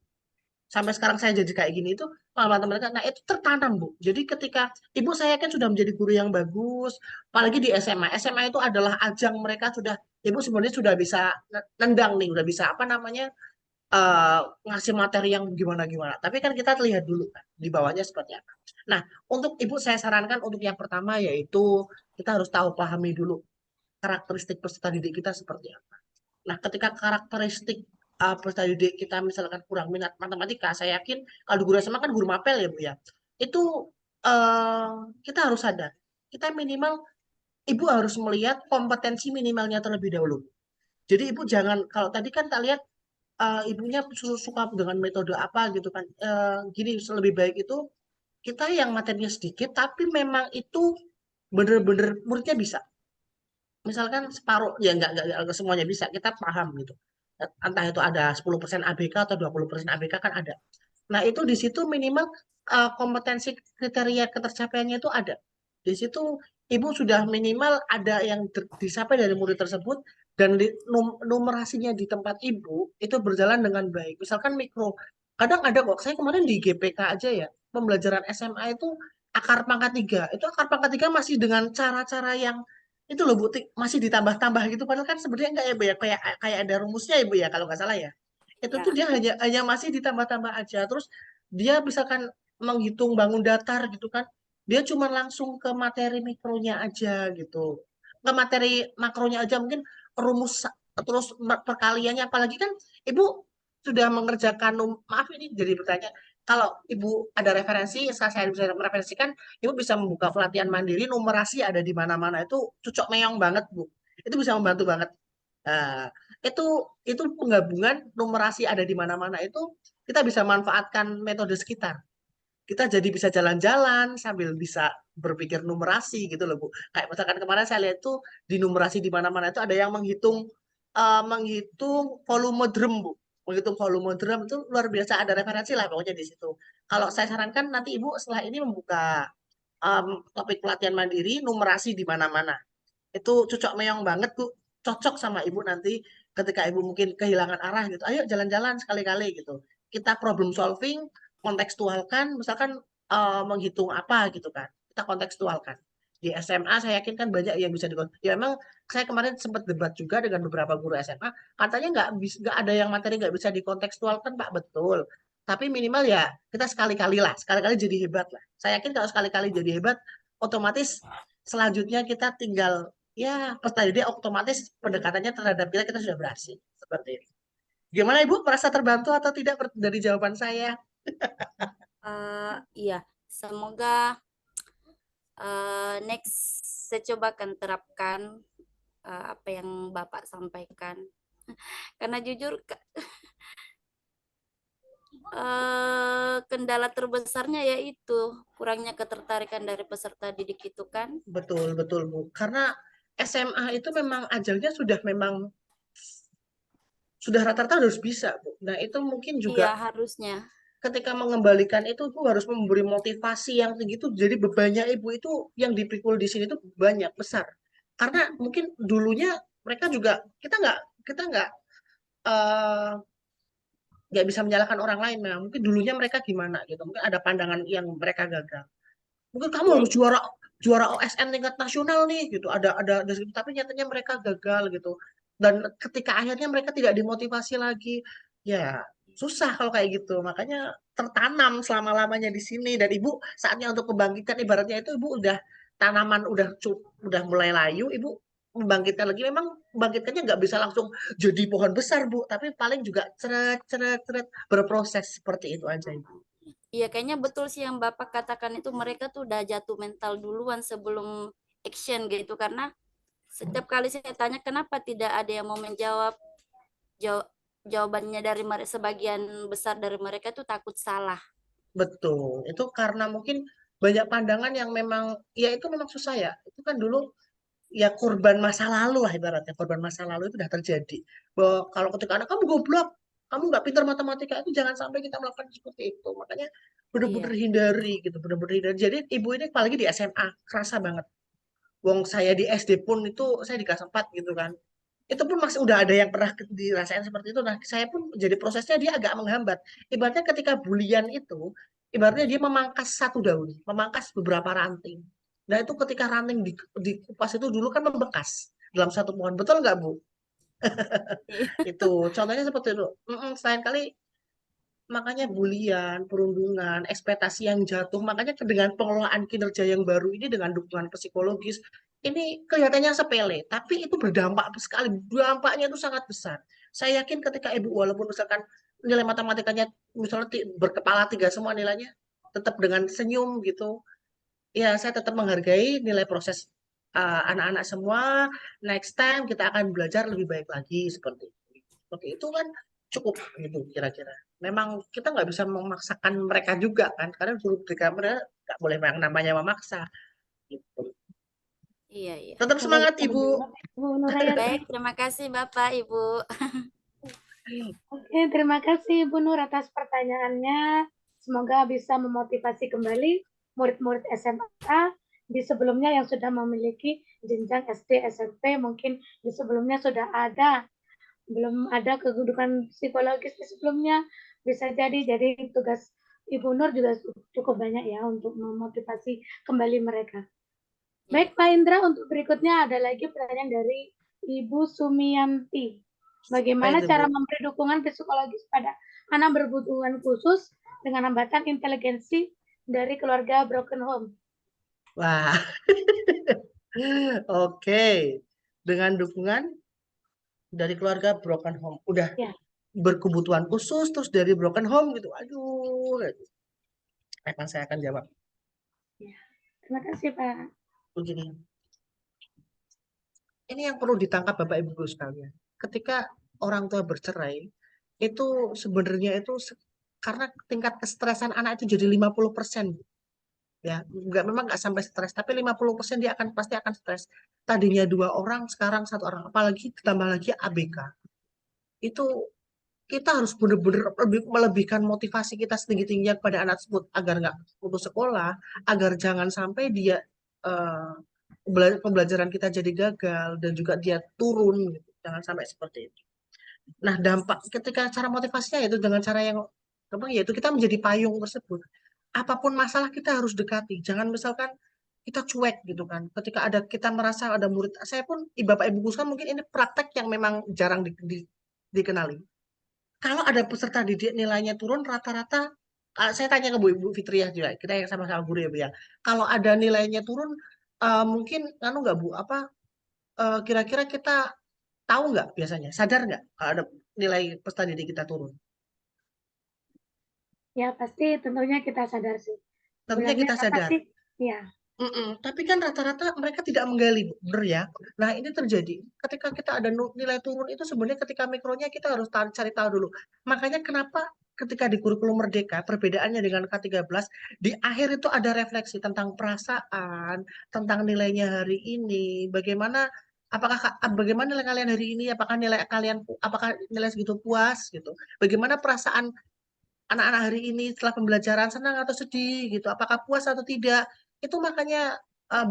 [SPEAKER 2] Sampai sekarang saya jadi kayak gini itu matematika. Nah, itu tertanam, Bu. Jadi ketika ibu saya kan sudah menjadi guru yang bagus, apalagi di SMA. SMA itu adalah ajang mereka sudah, ibu sebenarnya sudah bisa nendang nih, udah bisa apa namanya, ngasih materi yang gimana-gimana. Tapi kan kita lihat dulu kan, di bawahnya seperti apa. Nah, untuk ibu saya sarankan untuk yang pertama yaitu kita harus tahu, pahami dulu karakteristik peserta didik kita seperti apa. Nah, ketika karakteristik peserta didik kita misalkan kurang minat matematika, saya yakin kalau guru SMA kan guru mapel ya, Bu ya. Itu kita harus sadar. Kita minimal, ibu harus melihat kompetensi minimalnya terlebih dahulu. Jadi ibu jangan, kalau tadi kan kita lihat ibunya suka dengan metode apa gitu kan. Gini, lebih baik itu kita yang materinya sedikit, tapi memang itu bener-bener muridnya bisa. Misalkan separuh, ya nggak semuanya bisa, kita paham gitu. Entah itu ada 10% ABK atau 20% ABK kan ada. Nah, itu di situ minimal kompetensi kriteria ketercapaiannya itu ada. Di situ ibu sudah minimal ada yang dicapai dari murid tersebut, dan numerasinya di tempat ibu itu berjalan dengan baik. Misalkan mikro, kadang ada kok, saya kemarin di GPK aja ya, pembelajaran SMA itu akar pangkat 3. Itu akar pangkat 3 masih dengan cara-cara yang itu loh, Bu, masih ditambah-tambah gitu. Padahal kan sebenarnya enggak ya, Bu ya, kayak ada rumusnya ya, Bu ya, kalau nggak salah ya. Itu
[SPEAKER 4] Ya.
[SPEAKER 2] tuh dia hanya masih ditambah-tambah aja. Terus dia misalkan menghitung bangun datar gitu kan, dia cuma langsung ke materi mikronya aja gitu, ke materi makronya aja, mungkin rumus terus perkaliannya. Apalagi kan ibu sudah mengerjakan, maaf ini jadi bertanya, kalau ibu ada referensi, saya bisa mereferensikan, ibu bisa membuka pelatihan mandiri, numerasi ada di mana-mana, itu cocok meong banget, Bu. Itu bisa membantu banget. Nah, itu itu penggabungan numerasi ada di mana-mana, itu kita bisa manfaatkan metode sekitar. Kita jadi bisa jalan-jalan sambil bisa berpikir numerasi gitu loh, Bu. Kayak misalkan kemarin saya lihat tuh di numerasi di mana-mana itu ada yang menghitung volume drum, Bu. Menghitung volume drum itu luar biasa, ada referensi lah pokoknya di situ. Kalau saya sarankan nanti Ibu setelah ini membuka topik pelatihan mandiri, numerasi di mana-mana. Itu cocok meong banget, Bu. Cocok sama Ibu nanti ketika Ibu mungkin kehilangan arah gitu. Ayo jalan-jalan sekali-kali gitu. Kita problem solving, kontekstualkan, misalkan menghitung apa gitu kan. Kita kontekstualkan. Di SMA saya yakin kan banyak yang bisa ya memang saya kemarin sempat debat juga dengan beberapa guru SMA, katanya nggak ada yang materi nggak bisa dikontekstualkan, Pak. Betul. Tapi minimal ya kita sekali-kali lah, sekali-kali jadi hebat lah. Saya yakin kalau sekali-kali jadi hebat, otomatis selanjutnya kita tinggal ya peserta didik otomatis pendekatannya terhadap kita sudah berhasil. Seperti ini. Gimana Ibu, merasa terbantu atau tidak dari jawaban saya?
[SPEAKER 4] Iya, semoga next saya coba akan terapkan apa yang Bapak sampaikan. Karena jujur kendala terbesarnya yaitu kurangnya ketertarikan dari peserta didik itu kan.
[SPEAKER 2] Betul, betul Bu. Karena SMA itu memang ajalnya sudah rata-rata harus bisa Bu. Nah itu mungkin juga
[SPEAKER 4] Iya, harusnya.
[SPEAKER 2] ketika mengembalikan itu Bu harus memberi motivasi yang tinggi itu. Jadi bebannya Ibu itu yang dipikul di sini itu banyak besar. Karena mungkin dulunya mereka juga kita eh, nggak bisa menyalahkan orang lain. Memang mungkin dulunya mereka gimana gitu. Mungkin ada pandangan yang mereka gagal. Mungkin kamu
[SPEAKER 4] Iya,
[SPEAKER 2] harus juara juara OSN tingkat nasional nih gitu. Ada tapi nyatanya mereka gagal gitu. Dan ketika akhirnya mereka tidak dimotivasi lagi, ya susah kalau kayak gitu. Makanya tertanam selama-lamanya di sini. Dan Ibu saatnya untuk membangkitkan, ibaratnya itu Ibu udah tanaman udah mulai layu, Ibu membangkitkan lagi. Memang membangkitkannya nggak bisa langsung jadi pohon besar Bu, tapi paling juga ceret ceret ceret berproses seperti itu aja Ibu.
[SPEAKER 4] iya, kayaknya betul sih yang Bapak katakan itu, mereka tuh udah jatuh mental duluan sebelum action gitu. Karena setiap kali saya tanya kenapa tidak ada yang mau menjawab, jawabannya dari sebagian besar dari mereka tuh takut salah.
[SPEAKER 2] Betul, itu karena mungkin banyak pandangan yang memang, ya itu memang susah ya. Itu kan dulu ya korban masa lalu lah ibaratnya, korban masa lalu itu sudah terjadi. Bahwa kalau ketika anak kamu goblok, kamu nggak pintar matematika itu jangan sampai kita melakukan seperti itu. Makanya benar-benar
[SPEAKER 4] Iya,
[SPEAKER 2] hindari gitu, benar-benar hindari. Jadi ibu ini apalagi di SMA, kerasa banget. Wong saya di SD pun itu saya di kelas 4 gitu kan. Itu pun masih udah ada yang pernah dirasain seperti itu. Nah, saya pun jadi prosesnya dia agak menghambat. Ibaratnya ketika bulian itu, ibaratnya dia memangkas satu daun, memangkas beberapa ranting. Nah, itu ketika ranting dikupas itu dulu kan membekas dalam satu pohon. Betul nggak, Bu?
[SPEAKER 4] iya,
[SPEAKER 2] Itu contohnya seperti itu. Selain kali makanya bulian, perundungan, ekspektasi yang jatuh. Makanya dengan pengelolaan kinerja yang baru ini dengan dukungan psikologis, ini kelihatannya sepele, tapi itu berdampak sekali. Dampaknya itu sangat besar. Saya yakin ketika Ibu walaupun misalkan nilai matematikanya misalnya berkepala 3 semua nilainya, tetap dengan senyum gitu. Ya, saya tetap menghargai nilai proses anak-anak semua. Next time kita akan belajar lebih baik lagi seperti itu. Seperti itu kan cukup gitu kira-kira. Memang kita nggak bisa memaksakan mereka juga kan, karena guru mereka nggak boleh yang namanya memaksa. Gitu.
[SPEAKER 4] iya, iya.
[SPEAKER 2] Tetap
[SPEAKER 1] Boleh
[SPEAKER 2] semangat Ibu.
[SPEAKER 1] banget, Bu Nurayati.
[SPEAKER 4] Baik, terima kasih Bapak, Ibu.
[SPEAKER 1] Oke, terima kasih Bu Nur atas pertanyaannya. Semoga bisa memotivasi kembali murid-murid SMA di sebelumnya yang sudah memiliki jenjang SD, SMP, mungkin di sebelumnya sudah ada, belum ada kedudukan psikologis di sebelumnya, bisa jadi tugas Ibu Nur juga cukup banyak ya untuk memotivasi kembali mereka. Baik
[SPEAKER 4] Iya.
[SPEAKER 1] Pak Indra, untuk berikutnya ada lagi pertanyaan dari Ibu Sumiyanti.
[SPEAKER 2] Apa
[SPEAKER 1] Bagaimana
[SPEAKER 2] itu Bu?
[SPEAKER 1] cara memberi dukungan psikologis pada anak berkebutuhan khusus dengan hambatan inteligensi dari keluarga broken home?
[SPEAKER 2] Wah, oke. Dengan dukungan dari keluarga broken home. Udah
[SPEAKER 1] Ya,
[SPEAKER 2] berkebutuhan khusus terus dari broken home gitu. Aduh, saya akan jawab
[SPEAKER 1] ya. Terima kasih Pak.
[SPEAKER 2] begini. Ini yang perlu ditangkap Bapak Ibu Guru sekalian. Ketika orang tua bercerai, itu sebenarnya itu karena tingkat kestresan anak itu jadi 50%. Ya, memang nggak sampai stres, tapi 50% dia pasti akan stres. Tadinya 2 orang, sekarang 1 orang, apalagi ditambah lagi ABK. Itu kita harus benar-benar melebihkan motivasi kita setinggi-tingginya kepada anak tersebut agar nggak putus sekolah, agar jangan sampai dia eh, pembelajaran kita jadi gagal dan juga dia turun, gitu. Jangan sampai seperti itu. Nah, dampak ketika cara motivasinya itu dengan cara yang gampang yaitu kita menjadi payung tersebut. Apapun masalah kita harus dekati. Jangan misalkan kita cuek gitu kan. Ketika kita merasa ada murid, saya pun Bapak Ibu guru mungkin ini praktek yang memang jarang dikenali. Kalau ada peserta didik nilainya turun rata-rata, saya tanya ke Bu Ibu Fitriah juga, kita yang sama-sama guru ya Bu ya. Kalau ada nilainya turun, mungkin nggak Bu, apa kira-kira kita tahu nggak biasanya, sadar nggak kalau ada nilai peserta didik kita turun?
[SPEAKER 1] Ya, pasti tentunya kita sadar sih.
[SPEAKER 2] Tentunya
[SPEAKER 1] Sebenarnya
[SPEAKER 2] kita
[SPEAKER 1] apa
[SPEAKER 2] sadar.
[SPEAKER 1] sih? Ya,
[SPEAKER 2] Tapi kan rata-rata mereka tidak menggali, Bu. Bener ya. Nah, ini terjadi ketika kita ada nilai turun itu sebenarnya ketika mikronya kita harus cari tahu dulu. Makanya kenapa ketika di kurikulum Merdeka perbedaannya dengan K13 di akhir itu ada refleksi tentang perasaan, tentang nilainya hari ini, bagaimana nilai kalian hari ini, apakah nilai segitu puas gitu. Bagaimana perasaan anak-anak hari ini setelah pembelajaran senang atau sedih gitu, apakah puas atau tidak. Itu makanya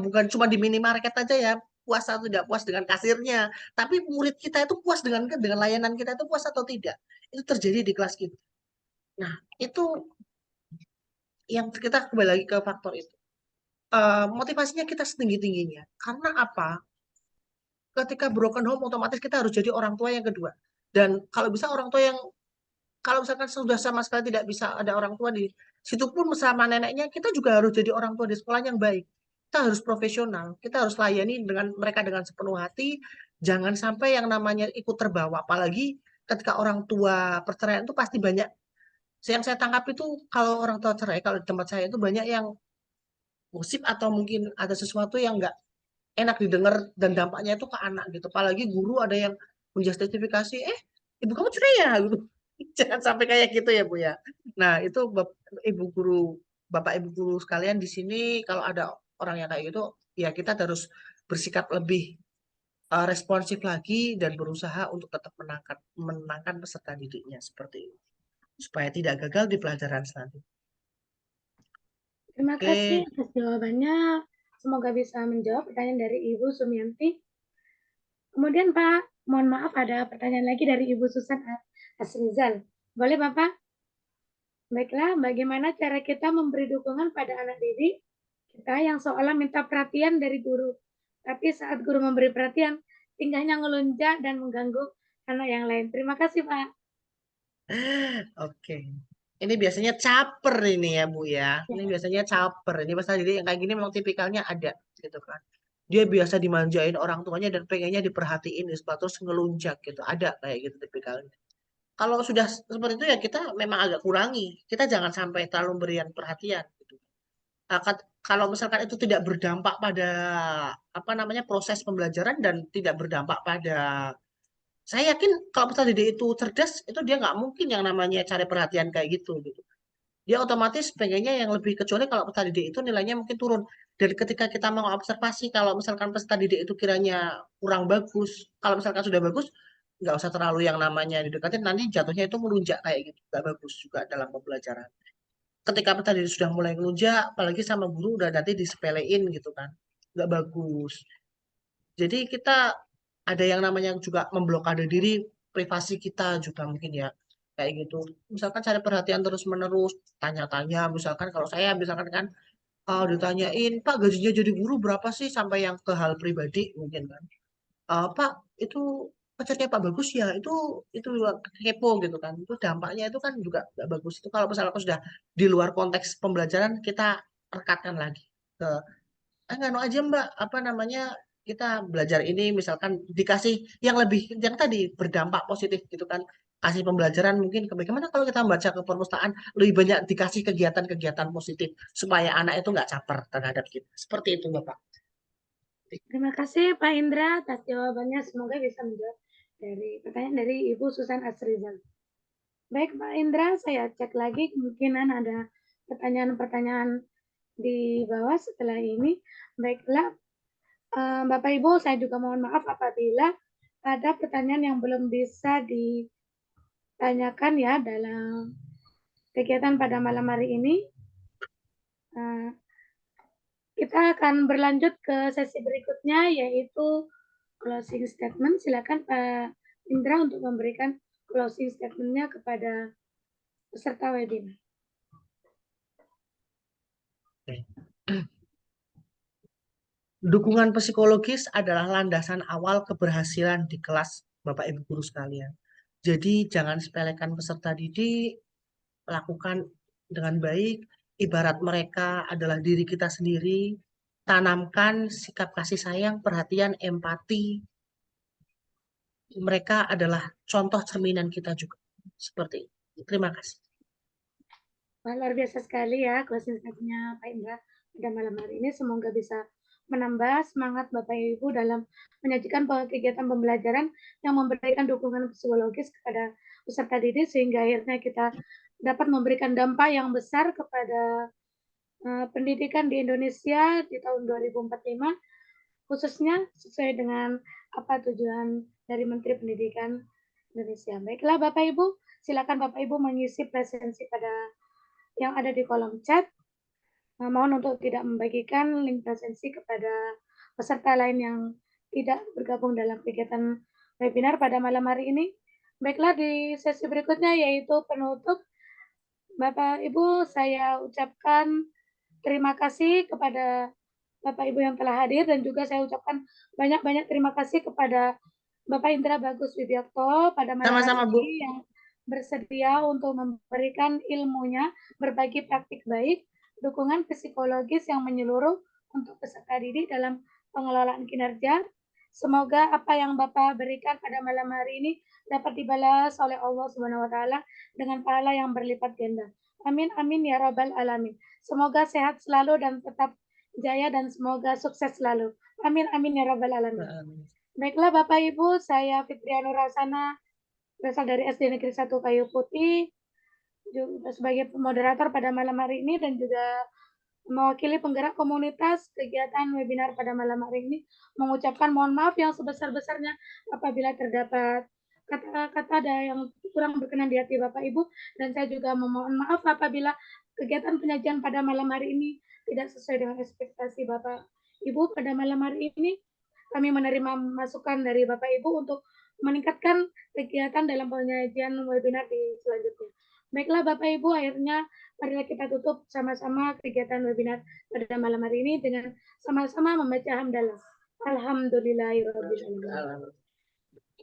[SPEAKER 2] bukan cuma di minimarket aja ya, puas atau tidak puas dengan kasirnya, tapi murid kita itu puas dengan layanan kita itu puas atau tidak. Itu terjadi di kelas kita. Nah, itu yang kita kembali lagi ke faktor itu. Motivasinya kita setinggi-tingginya. Karena apa? Ketika broken home otomatis kita harus jadi orang tua yang kedua. Dan kalau bisa orang tua yang kalau misalkan sudah sama sekali tidak bisa ada orang tua di situ pun bersama neneknya, kita juga harus jadi orang tua di sekolah yang baik. Kita harus profesional, kita harus layani dengan mereka dengan sepenuh hati. Jangan sampai yang namanya ikut terbawa. Apalagi ketika orang tua perceraian itu pasti banyak. Yang saya tangkap itu kalau orang tua cerai, kalau di tempat saya itu banyak yang gosip atau mungkin ada sesuatu yang nggak enak didengar dan dampaknya itu ke anak gitu. Apalagi guru ada yang menjustifikasi, ibu kamu cerai ya gitu. Jangan sampai kayak gitu ya Bu ya. Nah itu ibu guru, bapak ibu guru sekalian di sini kalau ada orang yang kayak gitu, ya kita harus bersikap lebih responsif lagi dan berusaha untuk tetap menenangkan peserta didiknya seperti itu supaya tidak gagal di pelajaran selanjutnya.
[SPEAKER 1] terima
[SPEAKER 2] Oke,
[SPEAKER 1] kasih atas jawabannya. Semoga bisa menjawab pertanyaan dari Ibu Sumianti. Kemudian Pak, mohon maaf ada pertanyaan lagi dari Ibu Susan Asrizal. Boleh Bapak? Baiklah, bagaimana cara kita memberi dukungan pada anak didik kita yang seolah minta perhatian dari guru. Tapi saat guru memberi perhatian, tingkahnya ngelunjak dan mengganggu anak yang lain. Terima kasih Pak.
[SPEAKER 2] oke. Ini biasanya caper ini ya Bu ya. Ini
[SPEAKER 1] Ya.
[SPEAKER 2] biasanya caper. Ini pasal jadi yang kayak gini memang tipikalnya ada gitu kan. Dia biasa dimanjain orang tuanya dan pengennya diperhatiin terus ngelunjak gitu. Ada kayak gitu tipikalnya. Kalau sudah seperti itu ya kita memang agak kurangi. Kita jangan sampai terlalu berian perhatian gitu. Kalau misalkan itu tidak berdampak pada apa namanya proses pembelajaran dan tidak berdampak pada saya yakin kalau peserta didik itu cerdas itu dia nggak mungkin yang namanya cari perhatian kayak gitu gitu. Dia otomatis pengennya yang lebih kecuali kalau peserta didik itu nilainya mungkin turun. Dan ketika kita mau observasi kalau misalkan peserta didik itu kiranya kurang bagus, kalau misalkan sudah bagus nggak usah terlalu yang namanya didekatin nanti jatuhnya itu melunjak kayak gitu nggak bagus juga dalam pembelajaran. Ketika peserta didik sudah mulai ngelunjak, apalagi sama guru udah nanti disepelein gitu kan, nggak bagus. Jadi kita ada yang namanya juga memblokade diri privasi kita juga mungkin ya kayak gitu. Misalkan cari perhatian terus menerus, tanya-tanya. Misalkan kalau saya misalkan kan ditanyain Pak gajinya jadi guru berapa sih sampai yang ke hal pribadi mungkin kan. Pak itu pacarnya Pak Bagus ya itu kepo gitu kan. Itu dampaknya itu kan juga nggak bagus. Itu kalau misalnya sudah di luar konteks pembelajaran kita rekatkan lagi ke nggak aja Mbak, apa namanya kita belajar ini misalkan dikasih yang lebih yang tadi berdampak positif gitu kan, kasih pembelajaran mungkin bagaimana kalau kita membaca ke perpustakaan lebih banyak dikasih kegiatan-kegiatan positif supaya anak itu nggak caper terhadap kita. Seperti itu Bapak.
[SPEAKER 1] Terima kasih Pak Indra atas jawabannya. Semoga bisa menjawab dari pertanyaan dari Ibu Susan Asrizal. Baik Pak Indra, saya cek lagi kemungkinan ada pertanyaan-pertanyaan di bawah setelah ini. Baiklah, Bapak Ibu, saya juga mohon maaf apabila ada pertanyaan yang belum bisa ditanyakan ya dalam kegiatan pada malam hari ini. Kita akan berlanjut ke sesi berikutnya yaitu closing statement. Silakan Pak Indra untuk memberikan closing statement-nya kepada peserta webinar.
[SPEAKER 2] Dukungan psikologis adalah landasan awal keberhasilan di kelas Bapak Ibu guru sekalian. Jadi jangan sepelekan peserta didik, lakukan dengan baik, ibarat mereka adalah diri kita sendiri, tanamkan sikap kasih sayang, perhatian, empati. Mereka adalah contoh cerminan kita juga. Seperti itu. Terima kasih.
[SPEAKER 1] Wah, luar biasa sekali ya closing statement-nya Pak Indra pada malam hari ini. Semoga bisa menambah semangat Bapak Ibu dalam menyajikan kegiatan pembelajaran yang memberikan dukungan psikologis kepada peserta didik sehingga akhirnya kita dapat memberikan dampak yang besar kepada pendidikan di Indonesia di tahun 2045, khususnya sesuai dengan apa tujuan dari Menteri Pendidikan Indonesia. Baiklah Bapak Ibu, silakan Bapak Ibu mengisi presensi pada yang ada di kolom chat. Mohon untuk tidak membagikan link presensi kepada peserta lain yang tidak bergabung dalam kegiatan webinar pada malam hari ini. Baiklah, di sesi berikutnya yaitu penutup. Bapak Ibu, saya ucapkan terima kasih kepada Bapak Ibu yang telah hadir dan juga saya ucapkan banyak-banyak terima kasih kepada Bapak Indra Bagus Widyakto pada malam
[SPEAKER 2] Sama-sama,
[SPEAKER 1] hari
[SPEAKER 2] Bu.
[SPEAKER 1] ini yang bersedia untuk memberikan ilmunya, berbagi praktik baik, dukungan psikologis yang menyeluruh untuk peserta didik dalam pengelolaan kinerja. Semoga apa yang Bapak berikan pada malam hari ini dapat dibalas oleh Allah Subhanahu wa taala dengan pahala yang berlipat ganda. Amin amin ya rabbal alamin. Semoga sehat selalu dan tetap jaya dan semoga sukses selalu. Amin amin ya rabbal alamin. Baiklah Bapak Ibu, saya Fitriana Rasana berasal dari SD Negeri 1 Kayu Putih juga sebagai moderator pada malam hari ini dan juga mewakili penggerak komunitas kegiatan webinar pada malam hari ini mengucapkan mohon maaf yang sebesar-besarnya apabila terdapat kata-kata ada yang kurang berkenan di hati Bapak Ibu dan saya juga memohon maaf apabila kegiatan penyajian pada malam hari ini tidak sesuai dengan ekspektasi Bapak Ibu pada malam hari ini. Kami menerima masukan dari Bapak Ibu untuk meningkatkan kegiatan dalam penyajian webinar di selanjutnya. Baiklah Bapak Ibu, akhirnya marilah kita tutup sama-sama kegiatan webinar pada malam hari ini dengan sama-sama membaca hamdalah. Alhamdulillahirrahmanirrahim.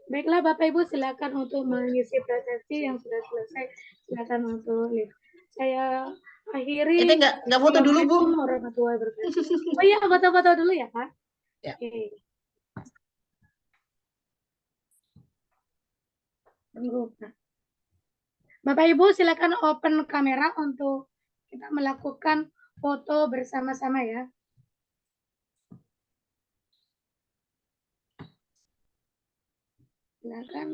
[SPEAKER 1] Baiklah Bapak Ibu, silakan untuk mengisi presensi yang sudah selesai. Silakan untuk live. Saya akhiri.
[SPEAKER 2] Ini nggak foto dulu, Bu.
[SPEAKER 1] Assalamualaikum warahmatullahi wabarakatuh. Oh iya, foto-foto dulu ya, Pak.
[SPEAKER 2] Ya.
[SPEAKER 1] Oke. Bapak Ibu silakan open kamera untuk kita melakukan foto bersama-sama ya. Silakan.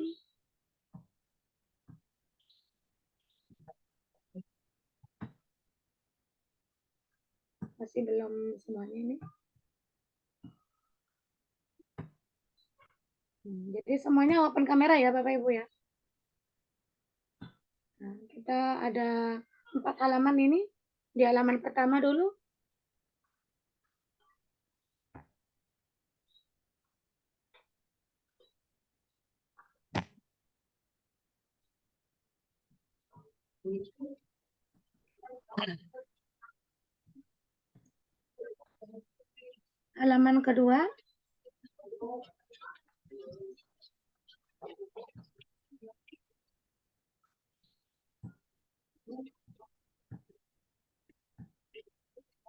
[SPEAKER 1] Masih belum semuanya ini. Jadi semuanya open kamera ya Bapak Ibu ya. Nah, kita ada 4 halaman ini. Di halaman pertama dulu. Halaman kedua.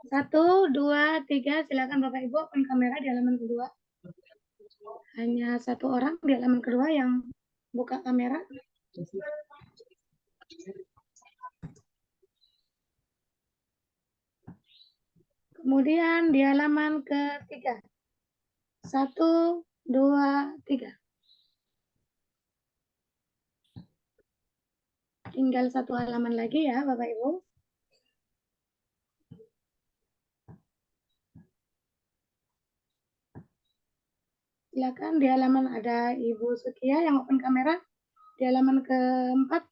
[SPEAKER 1] Satu, dua, tiga, silakan Bapak Ibu open kamera di halaman kedua. Hanya satu orang di halaman kedua yang buka kamera. Kemudian di halaman ketiga. 1, 2, 3. Tinggal satu halaman lagi ya Bapak Ibu. Silakan di halaman ada Ibu Sukia yang open kamera. Di halaman keempat.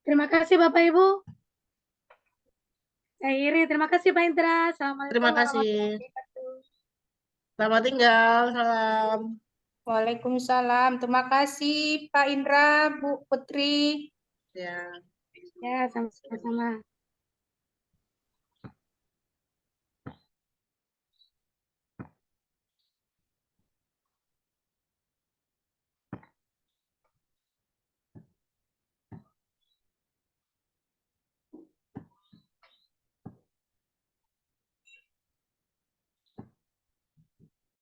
[SPEAKER 1] Terima kasih Bapak Ibu. Saya Iri, terima kasih Pak Indra. Assalamualaikum
[SPEAKER 2] Terima kasih.
[SPEAKER 1] warahmatullahi wabarakatuh.
[SPEAKER 2] Selamat tinggal. Salam.
[SPEAKER 5] Waalaikumsalam. Terima kasih Pak Indra, Bu Putri.
[SPEAKER 2] Ya.
[SPEAKER 1] Ya, sama-sama.